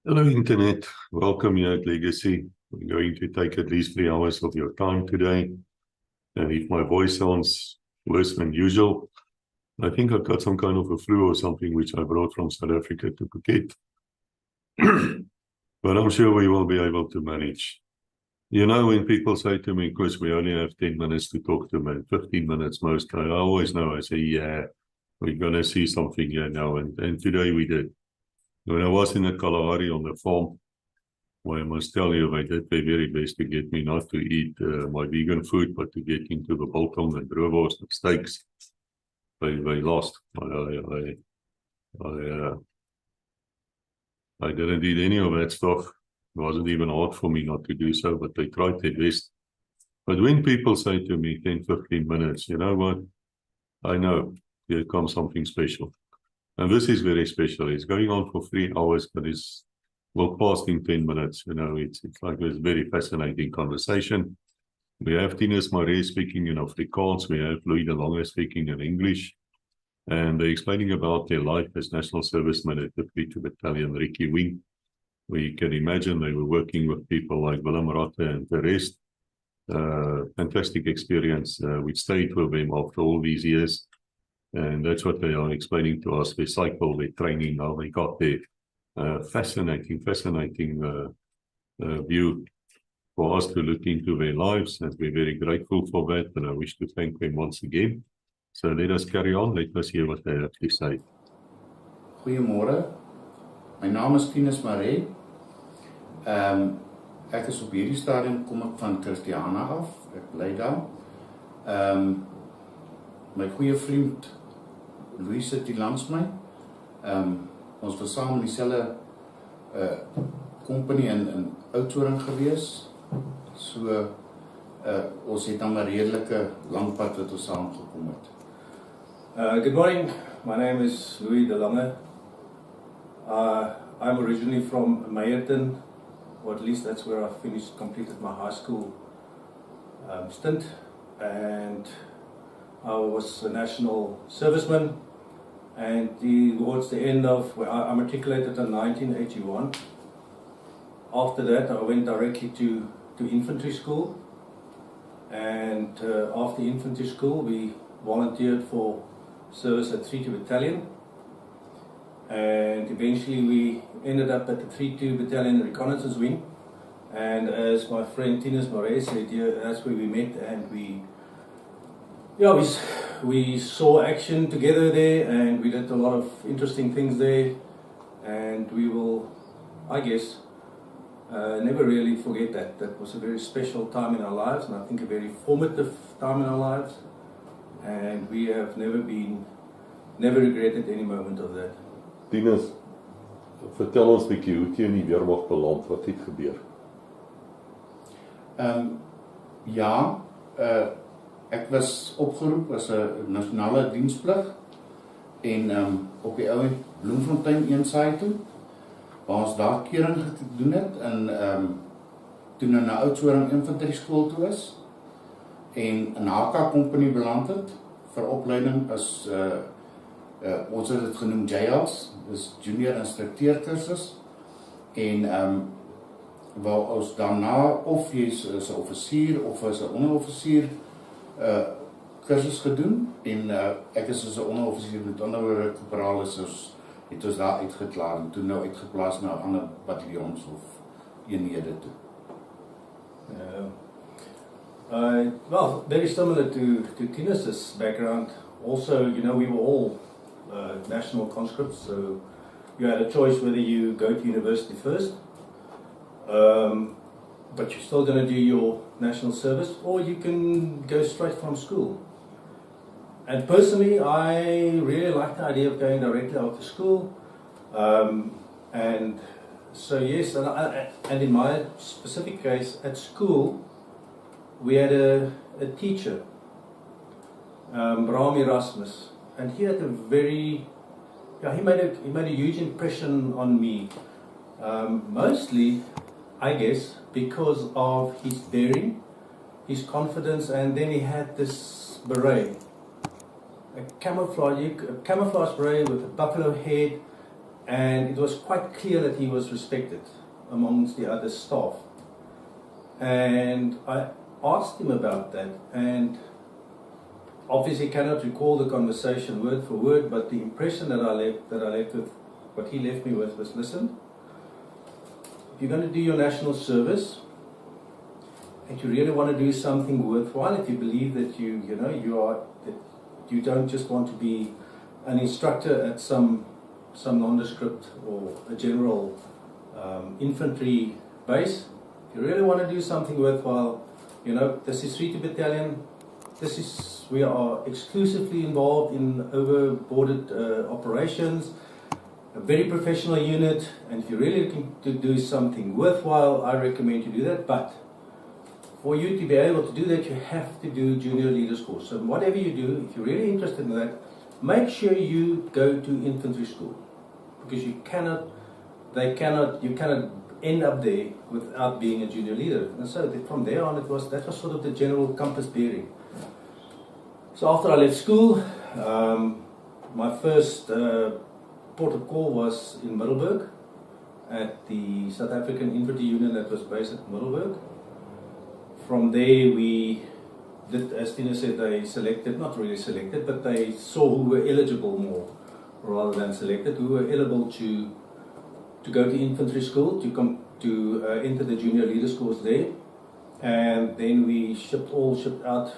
Hello, Internet. Welcome here at Legacy. We're going to take at least 3 hours of your time today. And if my voice sounds worse than usual, I think I've got some kind of a flu or something which I brought from South Africa to Phuket. But I'm sure we will be able to manage. You know, when people say to me, Koos, we only have 10 minutes to talk to me, 15 minutes most, I always know, I say, yeah, we're going to see something here now. And today we did. When I was in the Kalahari on the farm, well, I must tell you, they did their very best to get me not to eat my vegan food, but to get into the biltong and roerwors and steaks. They lost. I didn't eat any of that stuff. It wasn't even hard for me not to do so, but they tried their best. But when people say to me 10, 15 minutes, you know what? I know here comes something special. And this is very special. It's going on for 3 hours, but it's well past in 10 minutes. You know, it's like this very fascinating conversation. We have Thinus Marais speaking in Afrikaans. We have Lange speaking in English. And they're explaining about their life as national servicemen at the 32Bn Recce wing. We can imagine they were working with people like Cadet and the rest. Fantastic experience. We stayed with them after all these years. And that's what they are explaining to us. Their cycle, their training, how they got there. Fascinating view for us to look into their lives, and we're very grateful for that, and I wish to thank them once again. So let us carry on. Let us hear what they have to say. Goeiemôre. My naam is Thinus Marais. Ek is op hierdie stadium kom ek van Christiana af. Ek bly daar. My goeie vriend Louis sit hier langs my. Ons was saam in dieselfde company in Oudtshoorn gewees. So ons het dan 'n redelike lang pad wat ons saam gekom het. Good morning. My name is Louis de Lange. I'm originally from Meyerton, or at least that's where I completed my high school stint, and I was a national serviceman. And towards the end of, I matriculated in 1981. After that, I went directly to infantry school. And after infantry school, we volunteered for service at 32 Battalion. And eventually we ended up at the 32 Battalion Reconnaissance Wing. And as my friend Thinus Marais said, that's where we met, and we saw action together there, and we did a lot of interesting things there, and we will, I guess, never really forget that. That was a very special time in our lives, and I think a very formative time in our lives, and we have never regretted any moment of that. Thinus, vertel ons 'n bietjie hoe jy in die weermag beland, wat het gebeur? Ek was opgeroep as 'n nasionale diensplig en op die ou Bloemfontein eensaai toe, waar ons daar kering gedoen het en toe na Oudtshoorn Infantry skool toe is en in HK company beland het vir opleiding as ons het dit genoem JIALS, dis Junior Instructeur kursus, en waar ons daarna of jy is 'n offisier of as 'n onderoffisier kursus gedoen, en ek is as 'n onderoffisier, met ander woorde korporaal, het ons daar uitgeklaar en toe nou uitgeplaas na ander bataljons of eenhede toe. Well, very similar to Thinus' background. Also, we were all national conscripts, so you had a choice whether you go to university first, but you're still going to do your national service, or you can go straight from school. And personally, I really like the idea of going directly after school. And so yes, and in my specific case, at school, we had a teacher, Bram Erasmus, and he had he made a huge impression on me. Mostly, I guess, because of his daring, his confidence, and then he had this beret, a camouflage beret with a buffalo head, and it was quite clear that he was respected amongst the other staff. And I asked him about that, and obviously cannot recall the conversation word for word, but the impression that I left with, what he left me with was, listen, if you're going to do your national service, and you really want to do something worthwhile, if you believe that that you don't just want to be an instructor at some nondescript or a general infantry base, if you really want to do something worthwhile, this is 32 Battalion. We are exclusively involved in over-bordered operations, a very professional unit, and if you're really looking to do something worthwhile, I recommend you do that. But for you to be able to do that, you have to do junior leaders course. So whatever you do, if you're really interested in that, make sure you go to infantry school, because you cannot end up there without being a junior leader. And so from there on, that was sort of the general compass bearing. So after I left school, my first port of call was in Middelburg at the South African Infantry Unit that was based at Middelburg. From there we did, as Tina said, they selected, not really selected, but they saw who were eligible more rather than selected, who were eligible to go to infantry school, to enter the junior leaders course there. And then we shipped out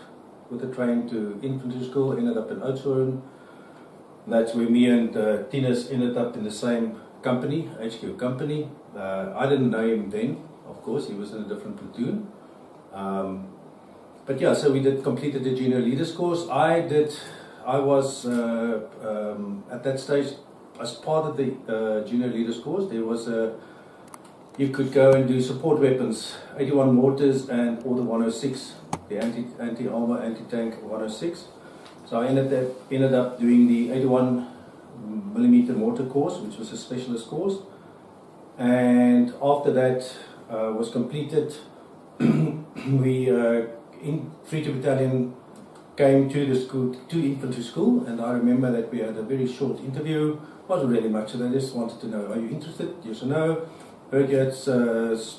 with the train to infantry school, ended up in Oudtshoorn. That's where me and Thinus ended up in the same company, HQ company. I didn't know him then, of course, he was in a different platoon. But yeah, so we completed the junior leaders course. I was at that stage, as part of the junior leaders course, there was you could go and do support weapons, 81 mortars and order 106, the anti-armor, anti-tank 106. So I ended up doing the 81mm mortar course, which was a specialist course. And after that was completed, we in 32 Battalion came to the school, to infantry school, and I remember that we had a very short interview. Wasn't really much, so they just wanted to know, are you interested? Yes or no? Heard you had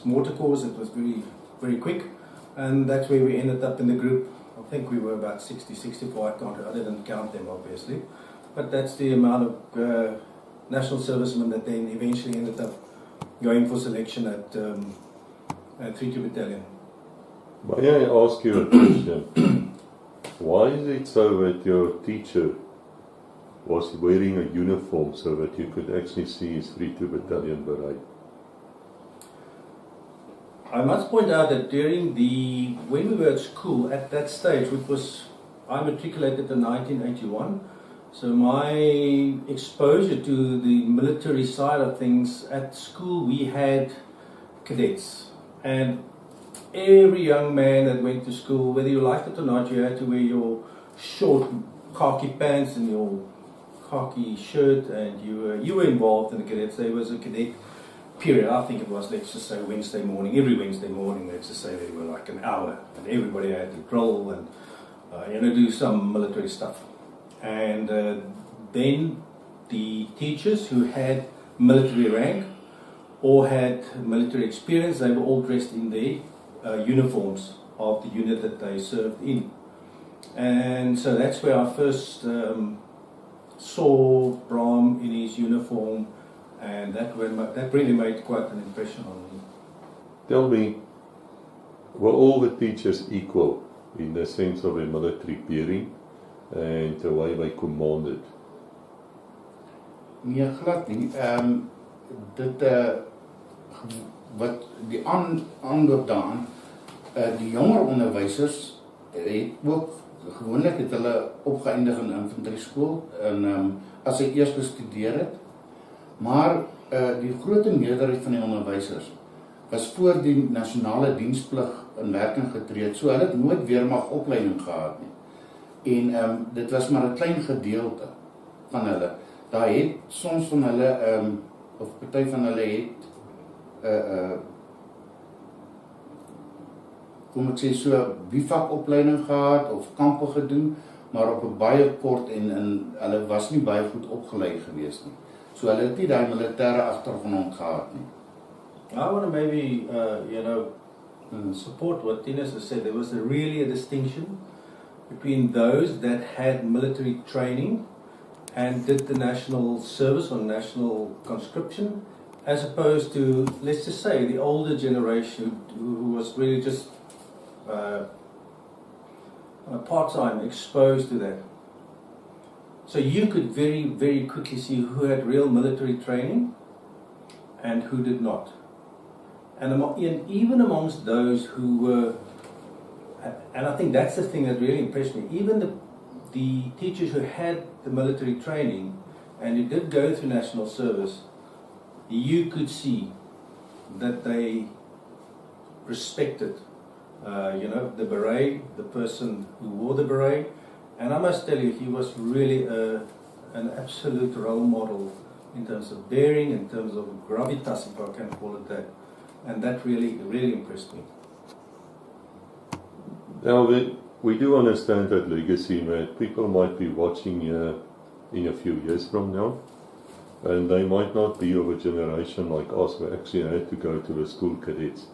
mortar course. It was very, very quick, and that's where we ended up in the group. I think we were about 60, 64. I didn't count them obviously, but that's the amount of national servicemen that then eventually ended up going for selection at 32 Battalion. May I ask you a question? Why is it so that your teacher was wearing a uniform so that you could actually see his 32 Battalion beret? I must point out that when we were at school at that stage, I matriculated in 1981, so my exposure to the military side of things at school, we had cadets, and every young man that went to school, whether you liked it or not, you had to wear your short khaki pants and your khaki shirt, and you were involved in the cadets. There was a cadet period, I think it was, let's just say every Wednesday morning, let's just say they were like an hour, and everybody had to drill and do some military stuff. And then the teachers who had military rank or had military experience, they were all dressed in their uniforms of the unit that they served in. And so that's where I first saw Bram in his uniform, and that really made quite an impression on me. Tell me, were all the teachers equal in the sense of a military peering and the way they commanded? Nee, glad nie. Wat die aanloop daaraan, die jonger onderwysers het ook gewoonlik het hulle opgeëindig in infantry skool en as hy eers gestudeer het, maar die groot meerderheid van die onderwysers was voor die nasionale diensplig in werking getree het, so hulle het nooit weermagopleiding gehad nie. En dit was maar 'n klein gedeelte van hulle. Daar het soms van hulle of party van hulle het kom ek sê so bivakopleiding gehad of kampe gedoen, maar op 'n baie kort en hulle was nie baie goed opgelei gewees nie. So hulle het nie daai militêre agtergrond gehad nie. I want to maybe, support what Thinus has said. There was really a distinction between those that had military training and did the national service or national conscription, as opposed to, let's just say, the older generation who was really just part-time exposed to that. So you could very, very quickly see who had real military training and who did not. And even amongst those who were, and I think that's the thing that really impressed me, even the teachers who had the military training and who did go through national service, you could see that they respected, the beret, the person who wore the beret. And I must tell you, he was really an absolute role model in terms of bearing, in terms of gravitas, if I can call it that. And that really, really impressed me. Now, we do understand that legacy, that people might be watching in a few years from now, and they might not be of a generation like us who actually had to go to the school cadets.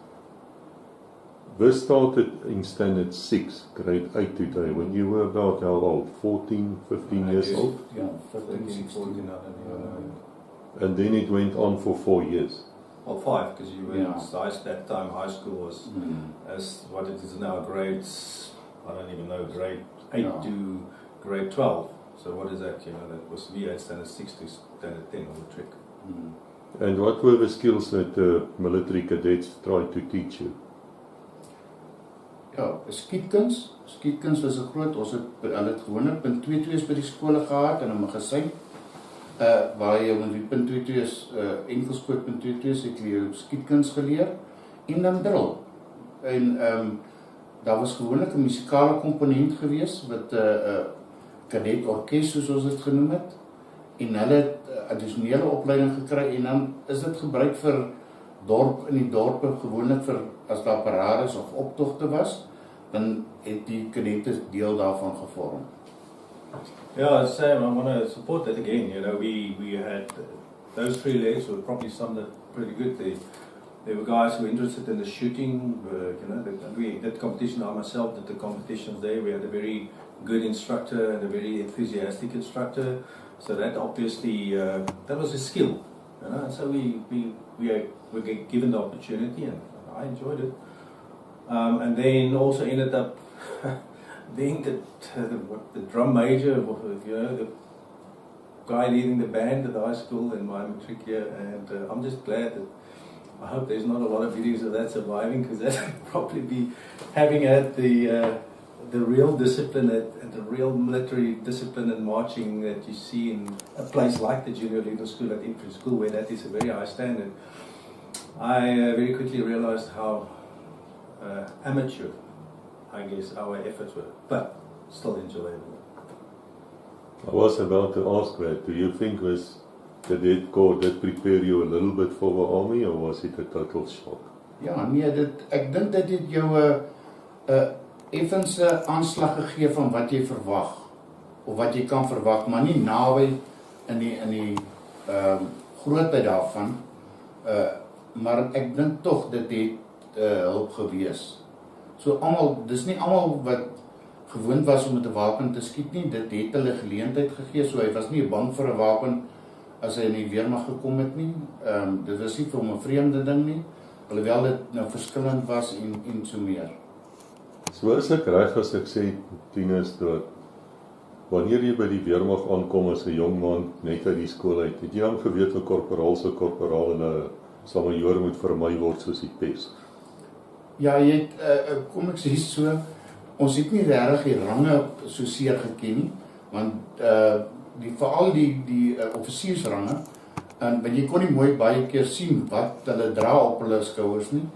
This started in standard 6, grade 8 today, when you were about how old? 14, 15 years old? Yeah, 15, 14, I don't even know. And then it went on for 4 years. Well, 5, because you went, Yeah. that time high school was, as what it is now, grades, I don't even know, grade 8 Yeah. to grade 12. So what is that, that was V8 standard 6 to standard 10 on the trick. And what were the skills that military cadets tried to teach you? Ja, skietkuns. Skietkuns was 'n groot, ons het hulle het gewoonlik punt 22's by die skole gehad in 'n magasyn. Waar jy met die punt 22's enkelskoot punt 22's het jy skietkuns geleer en dan drill. En daar was gewoonlik 'n musikale komponent gewees wat 'n cadet orkes soos ons dit genoem het. En hulle het addisionele opleiding gekry en dan is dit gebruik vir in die dorpe gewoonlik vir as daar parades of optogte was, dan het die kadette deel daarvan gevorm. Yeah, Sam, I want to support that again. We had those 3 legs were probably some that pretty good. There were guys who were interested in the shooting. We did competition. I myself did the competitions there. We had a very good instructor and a very enthusiastic instructor. So that obviously that was a skill. So we were given the opportunity, and I enjoyed it. And then also ended up being the drum major, the guy leading the band at the high school in my matric year, and I'm just glad that I hope there's not a lot of videos of that surviving, because that would probably be having had the real discipline and the real military discipline and marching that you see in a place like the junior leader school at Infantry school, where that is a very high standard. I very quickly realized how amateur, I guess, our efforts were, but still enjoyable. I was about to ask that. Do you think was Cadet Corps did prepare you a little bit for the army, or was it a total shock? Ja, nee, ek dink dit het jou 'n effense aanslag gegee van wat jy verwag of wat jy kan verwag, maar nie naby in die grootheid daarvan. Maar ek dink tog dit het hulp gewees. So almal, dis nie almal wat gewoond was om met 'n wapen te skiet nie, dit het hulle geleentheid gegee, so hy was nie bang vir 'n wapen as hy in die weermag gekom het nie. Dit was nie vir hom 'n vreemde ding nie, alhoewel dit nou verskillend was en so meer. So is ek reg as ek sê, Thinus, dat wanneer jy by die weermag aankom as 'n jong man net uit die skool uit, het jy dan geweet 'n korporaal se korporaal en 'n majoor moet vermy word soos die pes? Ja, jy het, kom ek sê so, ons het nie regtig die range so seer geken nie, want veral die offisiersrange, want jy kon nie mooi baie keer sien wat hulle dra op hulle skouers nie,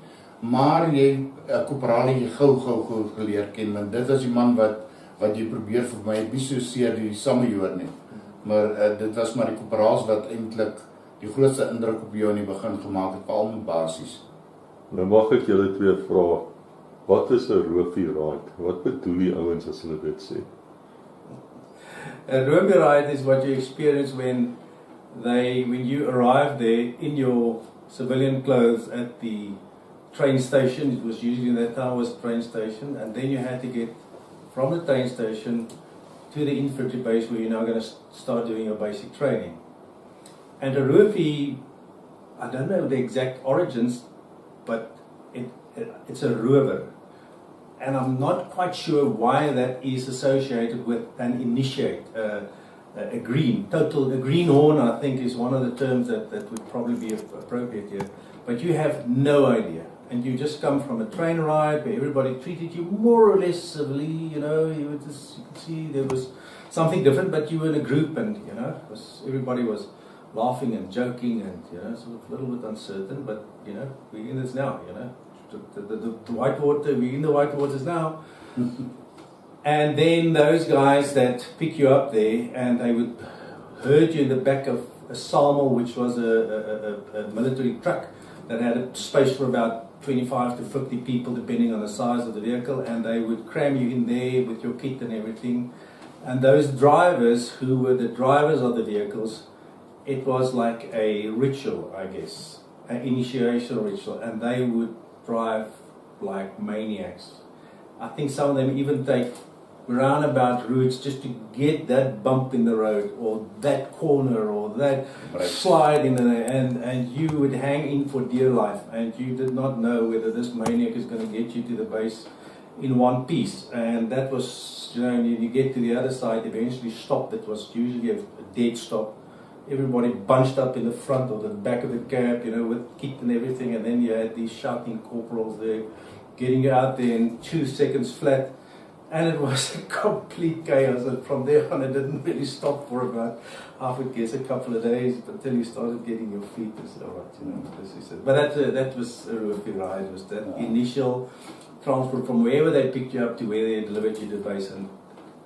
maar jy korporaal het jy gou geleer ken, want dit was die man wat jy probeer vir my, het nie so seer die samajoor nie, maar dit was maar die korporaals wat eintlik die grootste indruk op jou in die begin gemaak het, veral met basies. Nou mag ek julle twee vra, wat is 'n roofie ride? Wat bedoel die ouens as hulle dit sê? A roofie ride is what you experience when when you arrived there in your civilian clothes at the train station, it was usually that time was train station, and then you had to get from the train station to the infantry base where you're now going to start doing your basic training. And a roofie, I don't know the exact origins, but it's a rover. And I'm not quite sure why that is associated with an initiate. A greenhorn, I think, is one of the terms that would probably be appropriate here. But you have no idea. And you just come from a train ride where everybody treated you more or less civilly, you know, you could see there was something different, but you were in a group and, you know, everybody was laughing and joking and, you know, sort of a little bit uncertain, but, you know, we're in this now, you know. The whitewater, we're in the whitewaters now. And then those guys that pick you up there and they would herd you in the back of a Salmel, which was a military truck that had a space for about 25 to 50 people depending on the size of the vehicle, and they would cram you in there with your kit and everything. And those drivers who were the drivers of the vehicles, it was like a ritual, I guess, an initiation ritual, and they would drive like maniacs. I think some of them even take roundabout routes just to get that bump in the road or that corner or that slide in there, and you would hang in for dear life, and you did not know whether this maniac is going to get you to the base in one piece. And that was, you know, you get to the other side, eventually stopped. It was usually a dead stop. Everybody bunched up in the front or the back of the cab, you know, with kit and everything, and then you had these shouting corporals there getting you out there in 2 seconds flat. And it was a complete chaos, and from there on it didn't really stop for about, I would guess, a couple of days until you started getting your feet. You said, all right, you know, this is it. But that was a roofie ride. It was that initial transport from wherever they picked you up to where they delivered you to base, and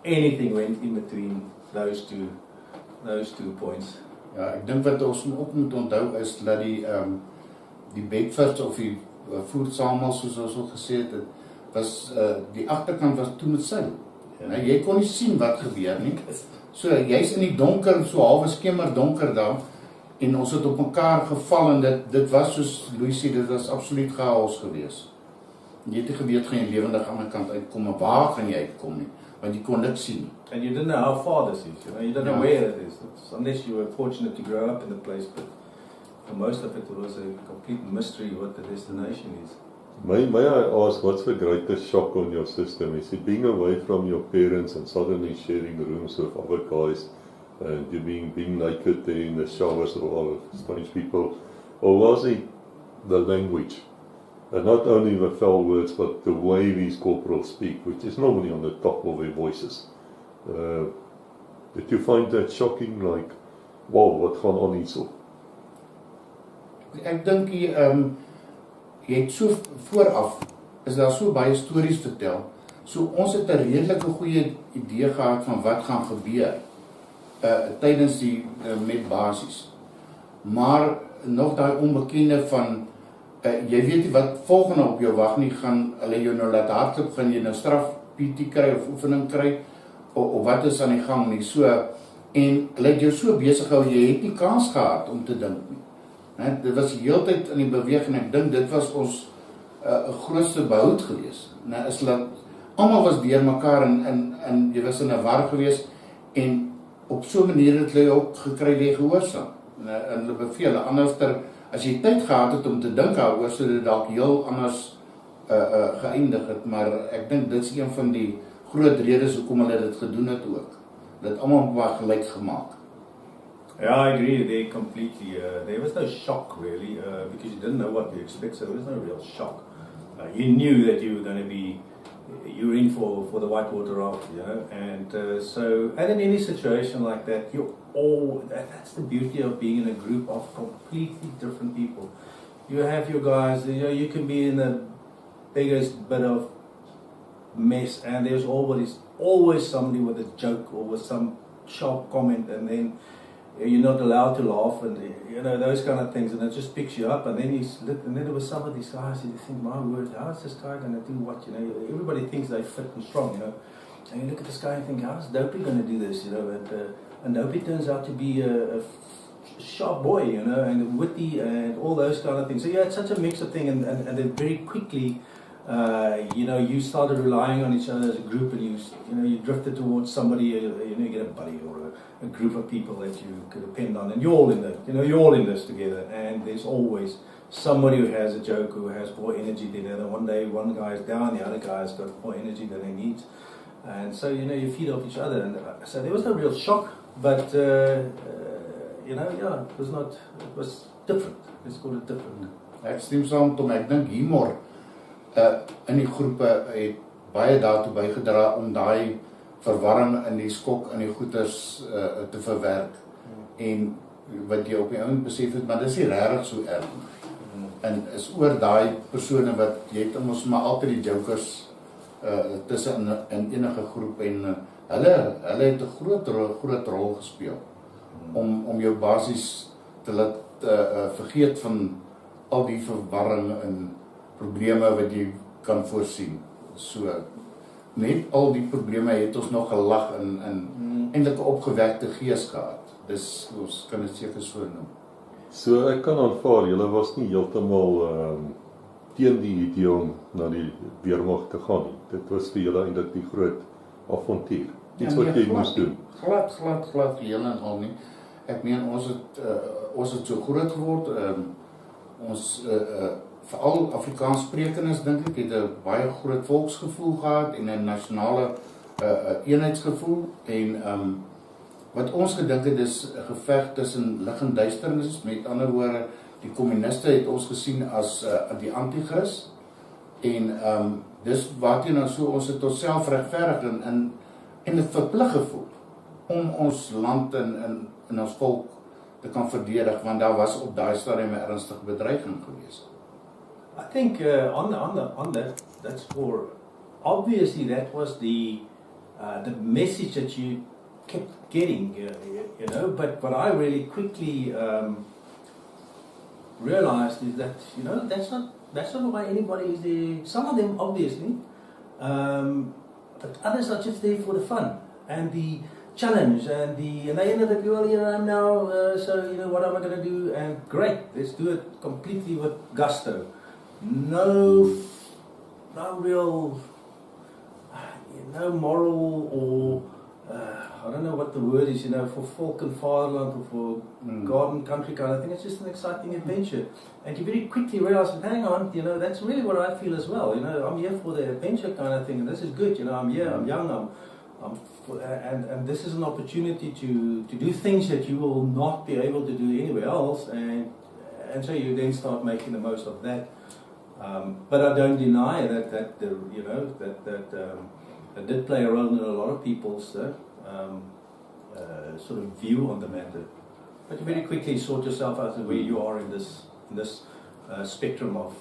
anything went in between those two points. Ja, ek dink wat ons ook moet onthou is dat die breakfast of die voersamels, soos ons al gesê het, was die agterkant was toe met seil. Nou, jy kon nie sien wat gebeur nie. So jy's in die donker, so halwe skemer donker daar, en ons het op mekaar geval, en dit was soos Louis sê, dit was absoluut chaos gewees. Jy het nie geweet gaan jy lewendig aan die kant uitkom, maar waar gaan jy uitkom nie, want jy kon niks sien. And you didn't know how far this is, you know, you don't know where it is, unless you were fortunate to grow up in the place, but for most of it was a complete mystery what the destination is. May I ask, what's the greatest shock on your system? Is it being away from your parents and suddenly sharing rooms with other guys, and you being naked there in the showers of all strange people? Or was it the language? And not only the foul words, but the way these corporals speak, which is normally on the top of their voices. Did you find that shocking, like, wow, wat gaan aan hierso? Ek dink jy het so vooraf, is daar so baie stories vertel, so ons het 'n redelike goeie idee gehad van wat gaan gebeur tydens die met basis. Maar nog daai onbekende van, jy weet nie wat volgende op jou wag nie, gaan hulle jou nou laat hardloop, gaan jy nou straf PT kry of oefening kry, of wat is aan die gang nie, so, en hulle het jou so besig gehou, jy het nie kans gehad om te dink nie. Dit was die hele tyd in die beweging, en ek dink dit was ons grootste behoud gewees. Is dat almal was deur mekaar en jy was in 'n war gewees, en op so 'n manier het hulle ook gekry die gehoorsaam. En hulle beveel, anderster, as jy tyd gehad het om te dink daaroor, sou dit dalk heel anders geëindig het, maar ek dink dit is een van die groot redes hoekom hulle dit gedoen het ook. Dit almal maar gelyk gemaak. Yeah, I agree there completely. There was no shock really, because you didn't know what to expect, so there was no real shock. You knew that you were going to be, you were in for the whitewater raft, you know, and so, and in any situation like that, that's the beauty of being in a group of completely different people. You have your guys, you know, you can be in the biggest bit of mess, and there's always somebody with a joke or with some sharp comment, and then you're not allowed to laugh, and you know, those kind of things, and it just picks you up. And then and then there was some of these guys, and you think, my word, how is this guy going to do what? You know, everybody thinks they're fit and strong, you know, and you look at this guy and think, how's Dopey going to do this? You know, and Dopey turns out to be a sharp boy, you know, and witty and all those kind of things. So yeah, it's such a mix of things, and then very quickly, you know, you started relying on each other as a group, and you drifted towards somebody, you get a buddy or a group of people that you could depend on, and you're all in this together, and there's always somebody who has a joke, who has more energy than the other. One day one guy's down, the other guy's got more energy than he needs, and so you feed off each other, and so there was no real shock, but it was different. Let's call it different. Ek stem saam met hom. Ek dink humor in die groepe het baie daartoe bygedra om daai verwarring in die skok in die goeters te verwerk. En wat jy op die ouend besef het, maar dis nie regtig so erg. En is oor daai persone wat jy het ons maar altyd die jokers tussen in enige groep, en hulle het 'n groot rol gespeel om jou basies te laat vergeet van al die verwarring en probleme wat jy kan voorsien. So met al die probleme het ons nog gelag en eintlik 'n opgewekte gees gehad. Dis ons kan dit seker so noem. So ek kan aanvaar, julle was nie heeltemal teen die idee om na die weermag te gaan nie. Dit was vir julle eintlik die groot avontuur. Iets wat jy moes doen. Glad heel en al nie. Ek meen ons het so groot geword. Ons veral Afrikaans sprekendes dink ek het 'n baie groot volksgevoel gehad en 'n nasionale eenheidsgevoel, en wat ons gedink het is 'n geveg tussen lig en duisternis. Met ander woorde, die kommuniste het ons gesien as die anti-kris, en dis waarteen so ons het onsself regverdig en dit verplig gevoel om ons land en ons volk te kan verdedig, want daar was op daai stadium 'n ernstige bedreiging geweest. I think on that, that's for obviously that was the message that you kept getting, But what I really quickly realized is that that's not why anybody is there. Some of them obviously, but others are just there for the fun and the challenge and they ended up, I'm now, so what am I going to do? And great, let's do it completely with gusto. No real, moral or I don't know what the word is, for folk and fatherland or for garden country kind of thing. It's just an exciting adventure, and you very quickly realize, hang on, that's really what I feel as well. I'm here for the adventure kind of thing, and this is good. I'm here, I'm young, and this is an opportunity to do things that you will not be able to do anywhere else, and so you then start making the most of that. But I don't deny that did play a role in a lot of people's sort of view on the matter. But you very quickly sort yourself out where you are in this spectrum of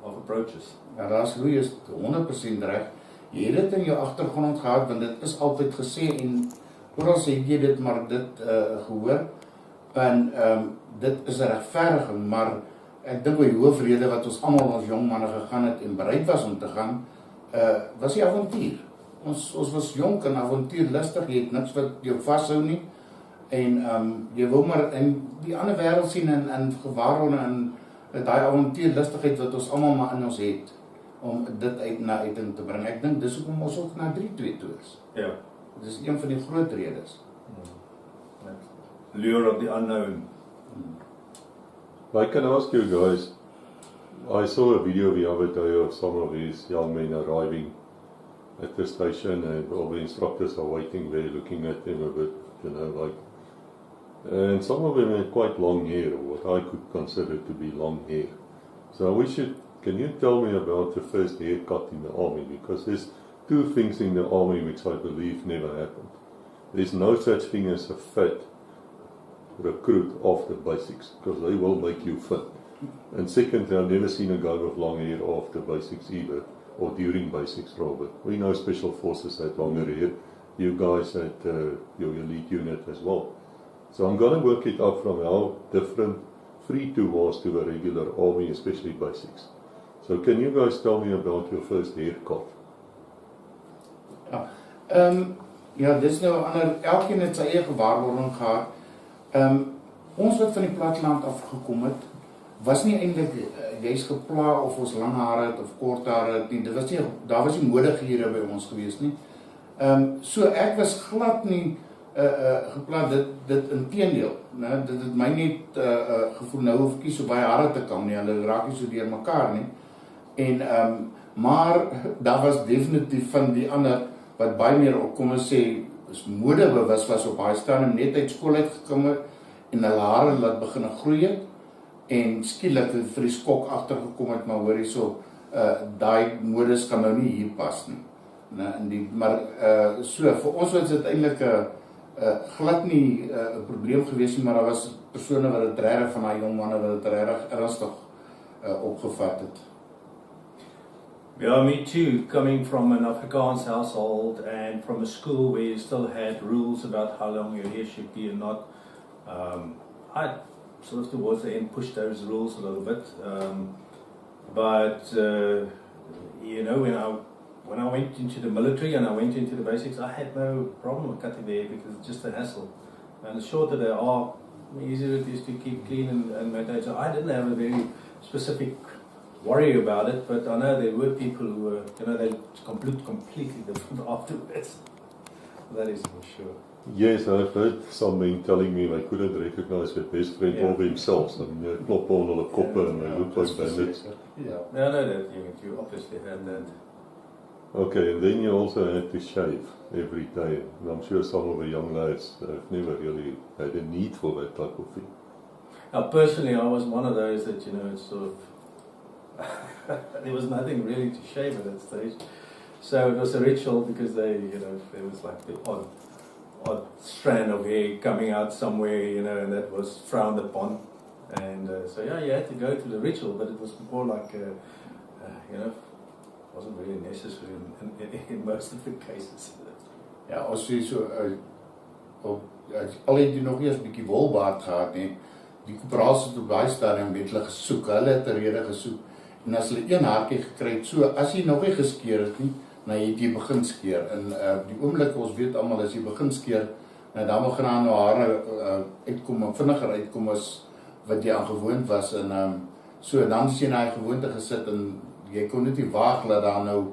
approaches. Ja, daar's Louis 100% reg. Jy het dit in jou agtergrond gehad, want dit is altyd gesê en oral sê jy dit, maar dit gehoor. En dit is 'n regverdiging, maar ek dink die hoofrede wat ons almal as jong manne gegaan het en bereid was om te gaan, was die avontuur. Ons was jonk en avontuurlustig, jy het niks wat jou vashou nie, en jy wil maar in die ander wêreld sien en gewaarword en daai avontuurlustigheid wat ons almal maar in ons het, om dit na uiting te bring. Ek dink dis hoekom ons ook na 3-2 toe is. Ja. Dis een van die groot redes. Lure of the unknown. I can ask you guys, I saw a video the other day of some of these young men arriving at the station, and all the instructors are waiting there looking at them a bit, and some of them had quite long hair, or what I could consider to be long hair. So can you tell me about the first haircut in the army? Because there's two things in the army which I believe never happened. There's no such thing as a fat recruit after basics, because they will make you fit. And secondly, I've never seen a guy with long hair after basics either, or during basics, Robert. We know special forces had longer hair. You guys had your elite unit as well. So I'm going to work it out from how different 3-2 was to the regular army, especially basics. So can you guys tell me about your first haircut? Ja, dis nou ander, elkeen het sy eie gewaarwording gehad. ons wat van die platteland afgekom het, was nie eintlik jy's gepla of ons lang hare het of kort hare het nie. Daar was nie modighiere by ons gewees nie. So ek was glad nie gepla dit inteendeel. Dit het my net gevoel nou hoef ek nie so baie hare te kam nie, hulle raak nie so deur mekaar nie. En maar daar was definitief van die ander wat baie meer op kom ons sê is modebewus was op baie stadium net uit skool uitgekom het en hulle hare laat begin groei het en skielik het vir die skok agtergekom het, maar hoor hierso daai modes kan nou nie hier pas nie. Maar so vir ons was dit eintlik 'n glad nie 'n probleem gewees nie, maar daar was persone wat dit regtig van daai jong manne wat dit regtig ernstig opgevat het. Yeah, me too. Coming from an Afrikaans household and from a school where you still had rules about how long your hair should be and not, I sort of towards the end pushed those rules a little bit. But you know, when I went into the military and I went into the basics, I had no problem with cutting the hair because it's just a hassle. And the shorter they are, the easier it is to keep clean and maintain. So I didn't have a very specific worry about it, but I know there were people who were, you know, they completely different afterwards. That is for sure. Yes, I've heard some men telling me they couldn't recognize their best friend or themselves. I mean, they klop on hulle koppe and they look like bandits. Yeah, I know that you obviously had that. Okay, and then you also had to shave every day. And I'm sure some of the young lads have never really had a need for that type of thing. Now, personally, I was one of those that, you know, it's sort of there was nothing really to shave at that stage. So it was a ritual because they, you know, there was like the odd strand of hair coming out somewhere, you know, and that was frowned upon. And so, yeah, you had to go to the ritual, but it was more like, you know, wasn't really necessary in most of the cases. Ja, as jy so, al het jy nog nie eens 'n bietjie wolbaard gehad nie, die kooperaals het op baie stadium met hulle gesoek, hulle het 'n rede gesoek. En as hulle een haartjie gekry het, so as jy nog nie geskeer het nie, dan het jy begin skeer. En die oomblik ons weet almal as jy begin skeer, dan begin aan nou hare uitkom, vinniger uitkom as wat jy aan gewoond was. En so dan as jy na die gewoonte gesit en jy kon net nie waag dat daar nou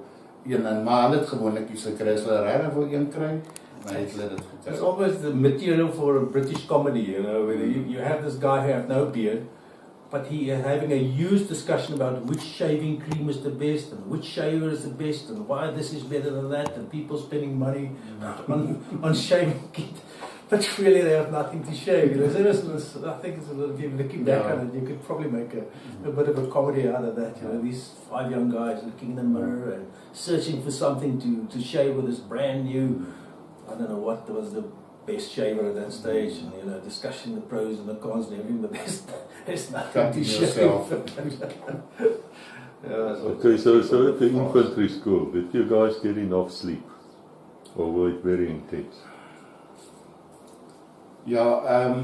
een en maar hulle het gewoonlik iets gekry, as hulle regtig wil een kry, maar het hulle dit gekry. It's almost the material for a British comedy, you know, where you have this guy who have no beard, but he is having a huge discussion about which shaving cream is the best and which shaver is the best and why this is better than that, and people spending money on shaving kit. But really they have nothing to shave. You know, so I think it's a little bit looking back on it, you could probably make a bit of a comedy out of that. You know, these 5 young guys looking in the mirror and searching for something to shave with this brand new, I don't know what was the best shaver at that stage, and you know, discussing the pros and the cons and everything, but there's nothing to shave. Okay, so at the infantry school, did you guys get enough sleep? Or were it very intense? Ja,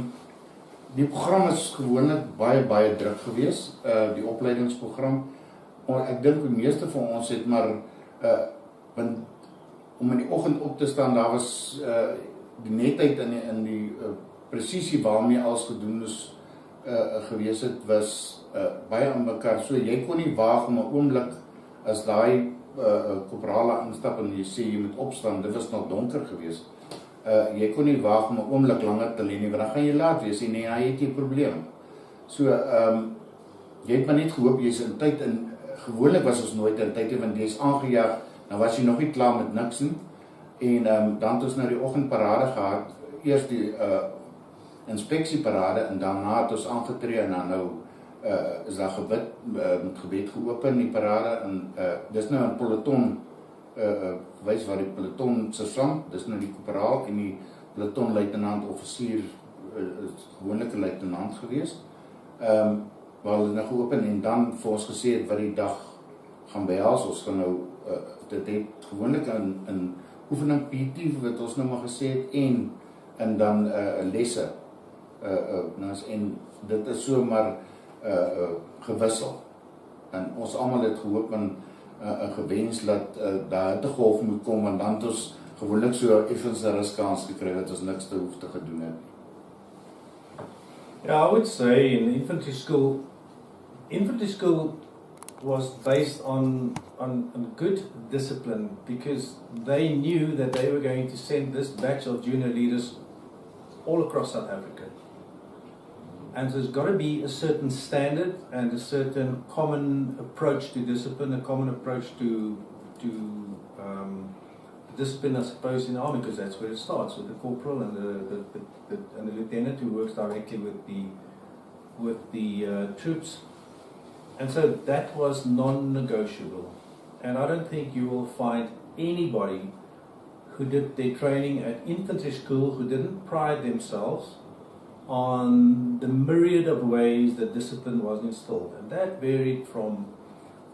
die program is gewoonlik baie druk geweest, die opleidingsprogram. Ek dink die meeste van ons het maar om in die oggend op te staan, daar was die netheid in die presisie waarmee alles gedoen is gewees het, was baie aan mekaar. So jy kon nie waag om 'n oomblik as daai korporale instap en jy sê jy moet opstaan, dit was nog donker geweest. Jy kon nie waag om 'n oomblik langer te lê nie, want dan gaan jy laat wees en hy het 'n probleem. So jy het maar net gehoop jy's in tyd, en gewoonlik was ons nooit in tyd, want jy's aangejaag, dan was jy nog nie klaar met niks nie. En dan het ons nou die oggendparade gehad, eers die inspeksieparade en daarna het ons aangetree en dan nou is daar gebid, met gebed geopen die parade, en dis nou 'n peloton wys waar die peloton sergeant, dis nou die korporaal en die peloton luitenant offisier gewoonlike luitenant gewees. Waar hulle nou geopen en dan vir ons gesê het wat die dag gaan behels. Ons gaan nou dit het gewoonlik in oefening PT wat ons nou maar gesê het, en dan lesse. En dit is so maar gewissel. En ons almal het gehoop en gewens dat daar 'n golf moet kom, want dan het ons gewoonlik so effens 'n ruskans gekry dat ons niks te hoef te gedoen het. Yeah, I would say in infantry school was based on good discipline because they knew that they were going to send this batch of junior leaders all across South Africa. And there's got to be a certain standard and a certain common approach to discipline, a common approach to discipline, I suppose, in the army, because that's where it starts, with the corporal and the lieutenant who works directly with the troops. And so that was non-negotiable. And I don't think you will find anybody who did their training at infantry school who didn't pride themselves on the myriad of ways that discipline was instilled. And that varied from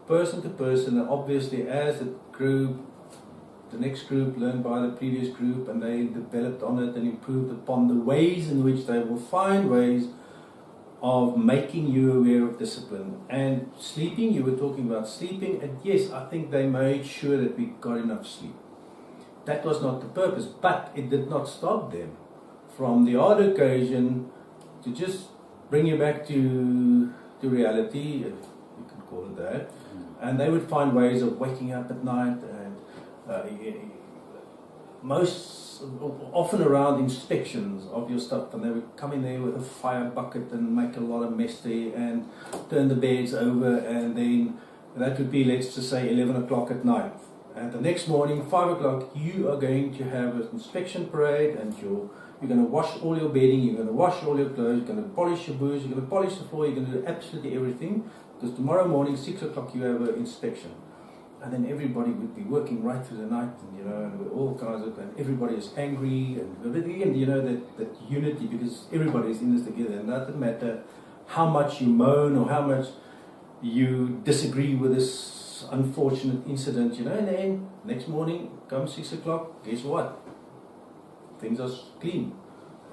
person to person, and obviously as the group, the next group learned by the previous group, and they developed on it and improved upon the ways in which they will find ways of making you aware of discipline. And sleeping, you were talking about sleeping, and yes, I think they made sure that we got enough sleep. That was not the purpose, but it did not stop them from the odd occasion to just bring you back to reality, if you can call it that. And they would find ways of waking up at night, and often around inspections of your stuff, and they would come in there with a fire bucket and make a lot of mess there and turn the beds over, and then that would be, let's just say, 11 o'clock at night. And the next morning, 5 o'clock, you are going to have an inspection parade, and you're going to wash all your bedding, you're going to wash all your clothes, you're going to polish your boots, you're going to polish the floor, you're going to do absolutely everything, because tomorrow morning, 6 o'clock, you have an inspection. And then everybody would be working right through the night, and and with all kinds of, and everybody is angry, and that unity, because everybody is in this together, and that doesn't matter how much you moan or how much you disagree with this unfortunate incident, and then next morning, come 6 o'clock, guess what? Things are clean,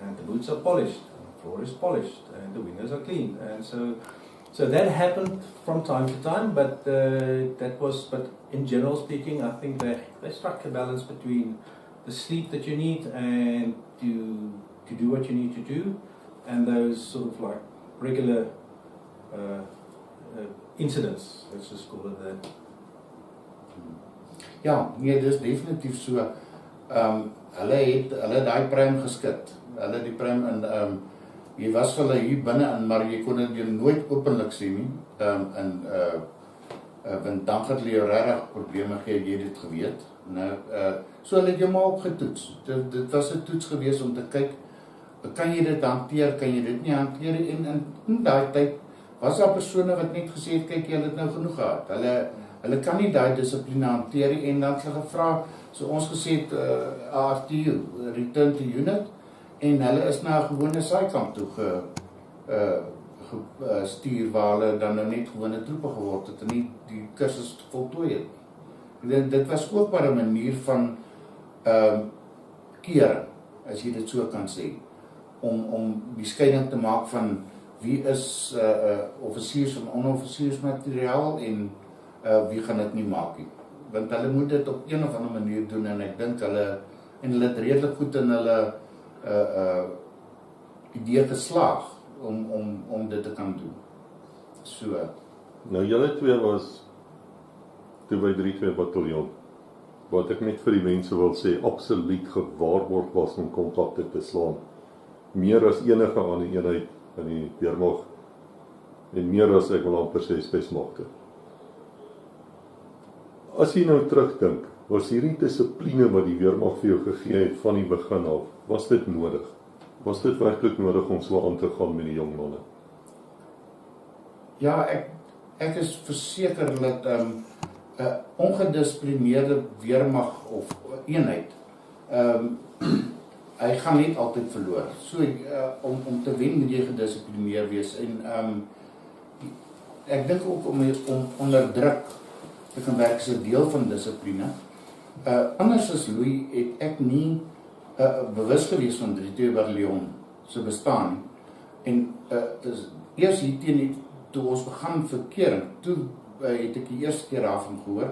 and the boots are polished, and the floor is polished, and the windows are clean, and so that happened from time to time, but but in general speaking, I think they struck a balance between the sleep that you need and to do what you need to do, and those sort of like regular incidents, let's just call it that. Ja, nee, dis definitief so. Hulle het daai prem geskit. Hulle die prem in jy was vir hulle hier binne in, maar jy kon dit nooit openlik sien nie. Want dan het hulle jou regtig probleme gee, jy dit geweet. Nou, so hulle het jou maar opgetoets. Dit was 'n toets geweest om te kyk, kan jy dit hanteer, kan jy dit nie hanteer, en in daai tyd was daar persone wat net gesê het, kyk, jy het nou genoeg gehad. Hulle kan nie daai dissipline hanteer nie, en dan het hulle gevra, so ons gesê het, RTU, Return to Unit, en hulle is na 'n gewone saaikamp toe gestuur, waar hulle dan nou net gewone troepe geword het, en nie die kursus voltooi het. Dit was ook maar 'n manier van kering, as jy dit so kan sê, om die skeiding te maak van wie is offisiers en onoffisiersmateriaal, en wie gaan dit nie maak nie. Want hulle moet dit op een of ander manier doen, en ek dink hulle het redelik goed in hulle idee geslaag om dit te kan doen. So. Nou, julle twee was toe by 32 Bataljon, wat ek net vir die mense wil sê, absoluut gewaarborg was om kontakte te slaan. Meer as enige ander eenheid in die weermag, en meer as ek wil amper sê spesmagte. As jy nou terugdink, was hierdie dissipline wat die weermag vir jou gegee het van die begin af, was dit nodig? Was dit werklik nodig om so aan te gaan met die jong manne? Ja, ek is verseker dat 'n ongedissiplineerde weermag of eenheid, hy gaan net altyd verloor. So om te wen moet jy gedissiplineerd wees, en ek dink ook om onder druk te kan werk is 'n deel van dissipline. Anders as Louis het ek nie bewus gewees van 32 Bataljon se bestaan, en eers hier teen toe ons begin verkering, toe het ek die eerste keer daarvan gehoor.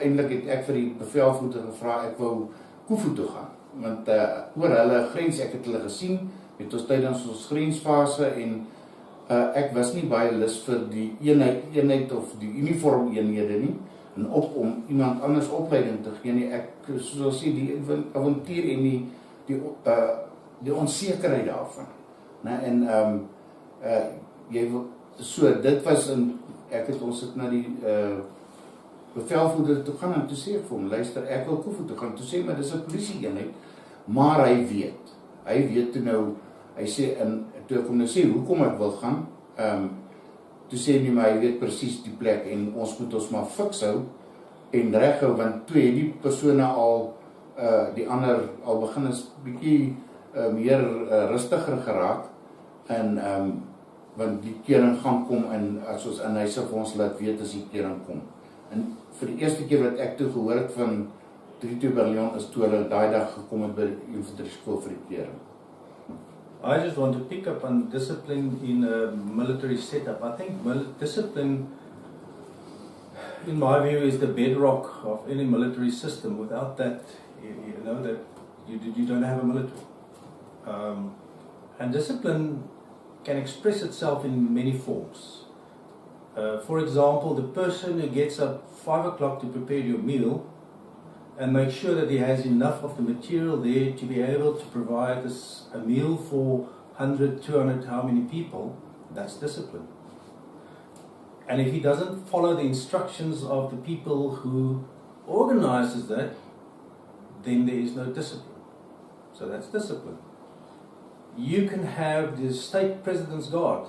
Eintlik het ek vir die bevelvoerder gevra, ek wou Koevoet toe gaan, want oor hulle grens, ek het hulle gesien, het ons tydens ons grensfase en ek was nie baie lus vir die eenheid of die uniform eenhede nie, en om iemand anders opleiding te gee nie. Ek, soos sê, die avontuur en die onsekerheid daarvan. En dit was ons het na die bevelvoerder toe gaan en toe sê ek vir hom, luister, ek wil Koevoet toe gaan, toe sê, maar dis 'n polisie eenheid, maar hy weet toe nou, hy sê, en toe ek hom nou sê, hoekom ek wil gaan, toe sê nie, maar hy weet presies die plek, en ons moet ons maar fiks hou, en reg hou, want toe het die persone al, die ander, al begin is bietjie meer rustiger geraak, en want die kering gaan kom, en hy sê vir ons laat weet as die kering kom. En vir die eerste keer wat ek toe gehoor het van 32Bn is toe hulle daai dag gekom het by die Infantry skool vir die kering. I just want to pick up on discipline in a military setup. I think discipline, in my view, is the bedrock of any military system. Without that, you know that you don't have a military. And discipline can express itself in many forms. For example, the person who gets up 5 o'clock to prepare your meal and make sure that he has enough of the material there to be able to provide a meal for 100, 200, how many people, that's discipline. And if he doesn't follow the instructions of the people who organizes that, then there is no discipline. So that's discipline. You can have the state president's guard.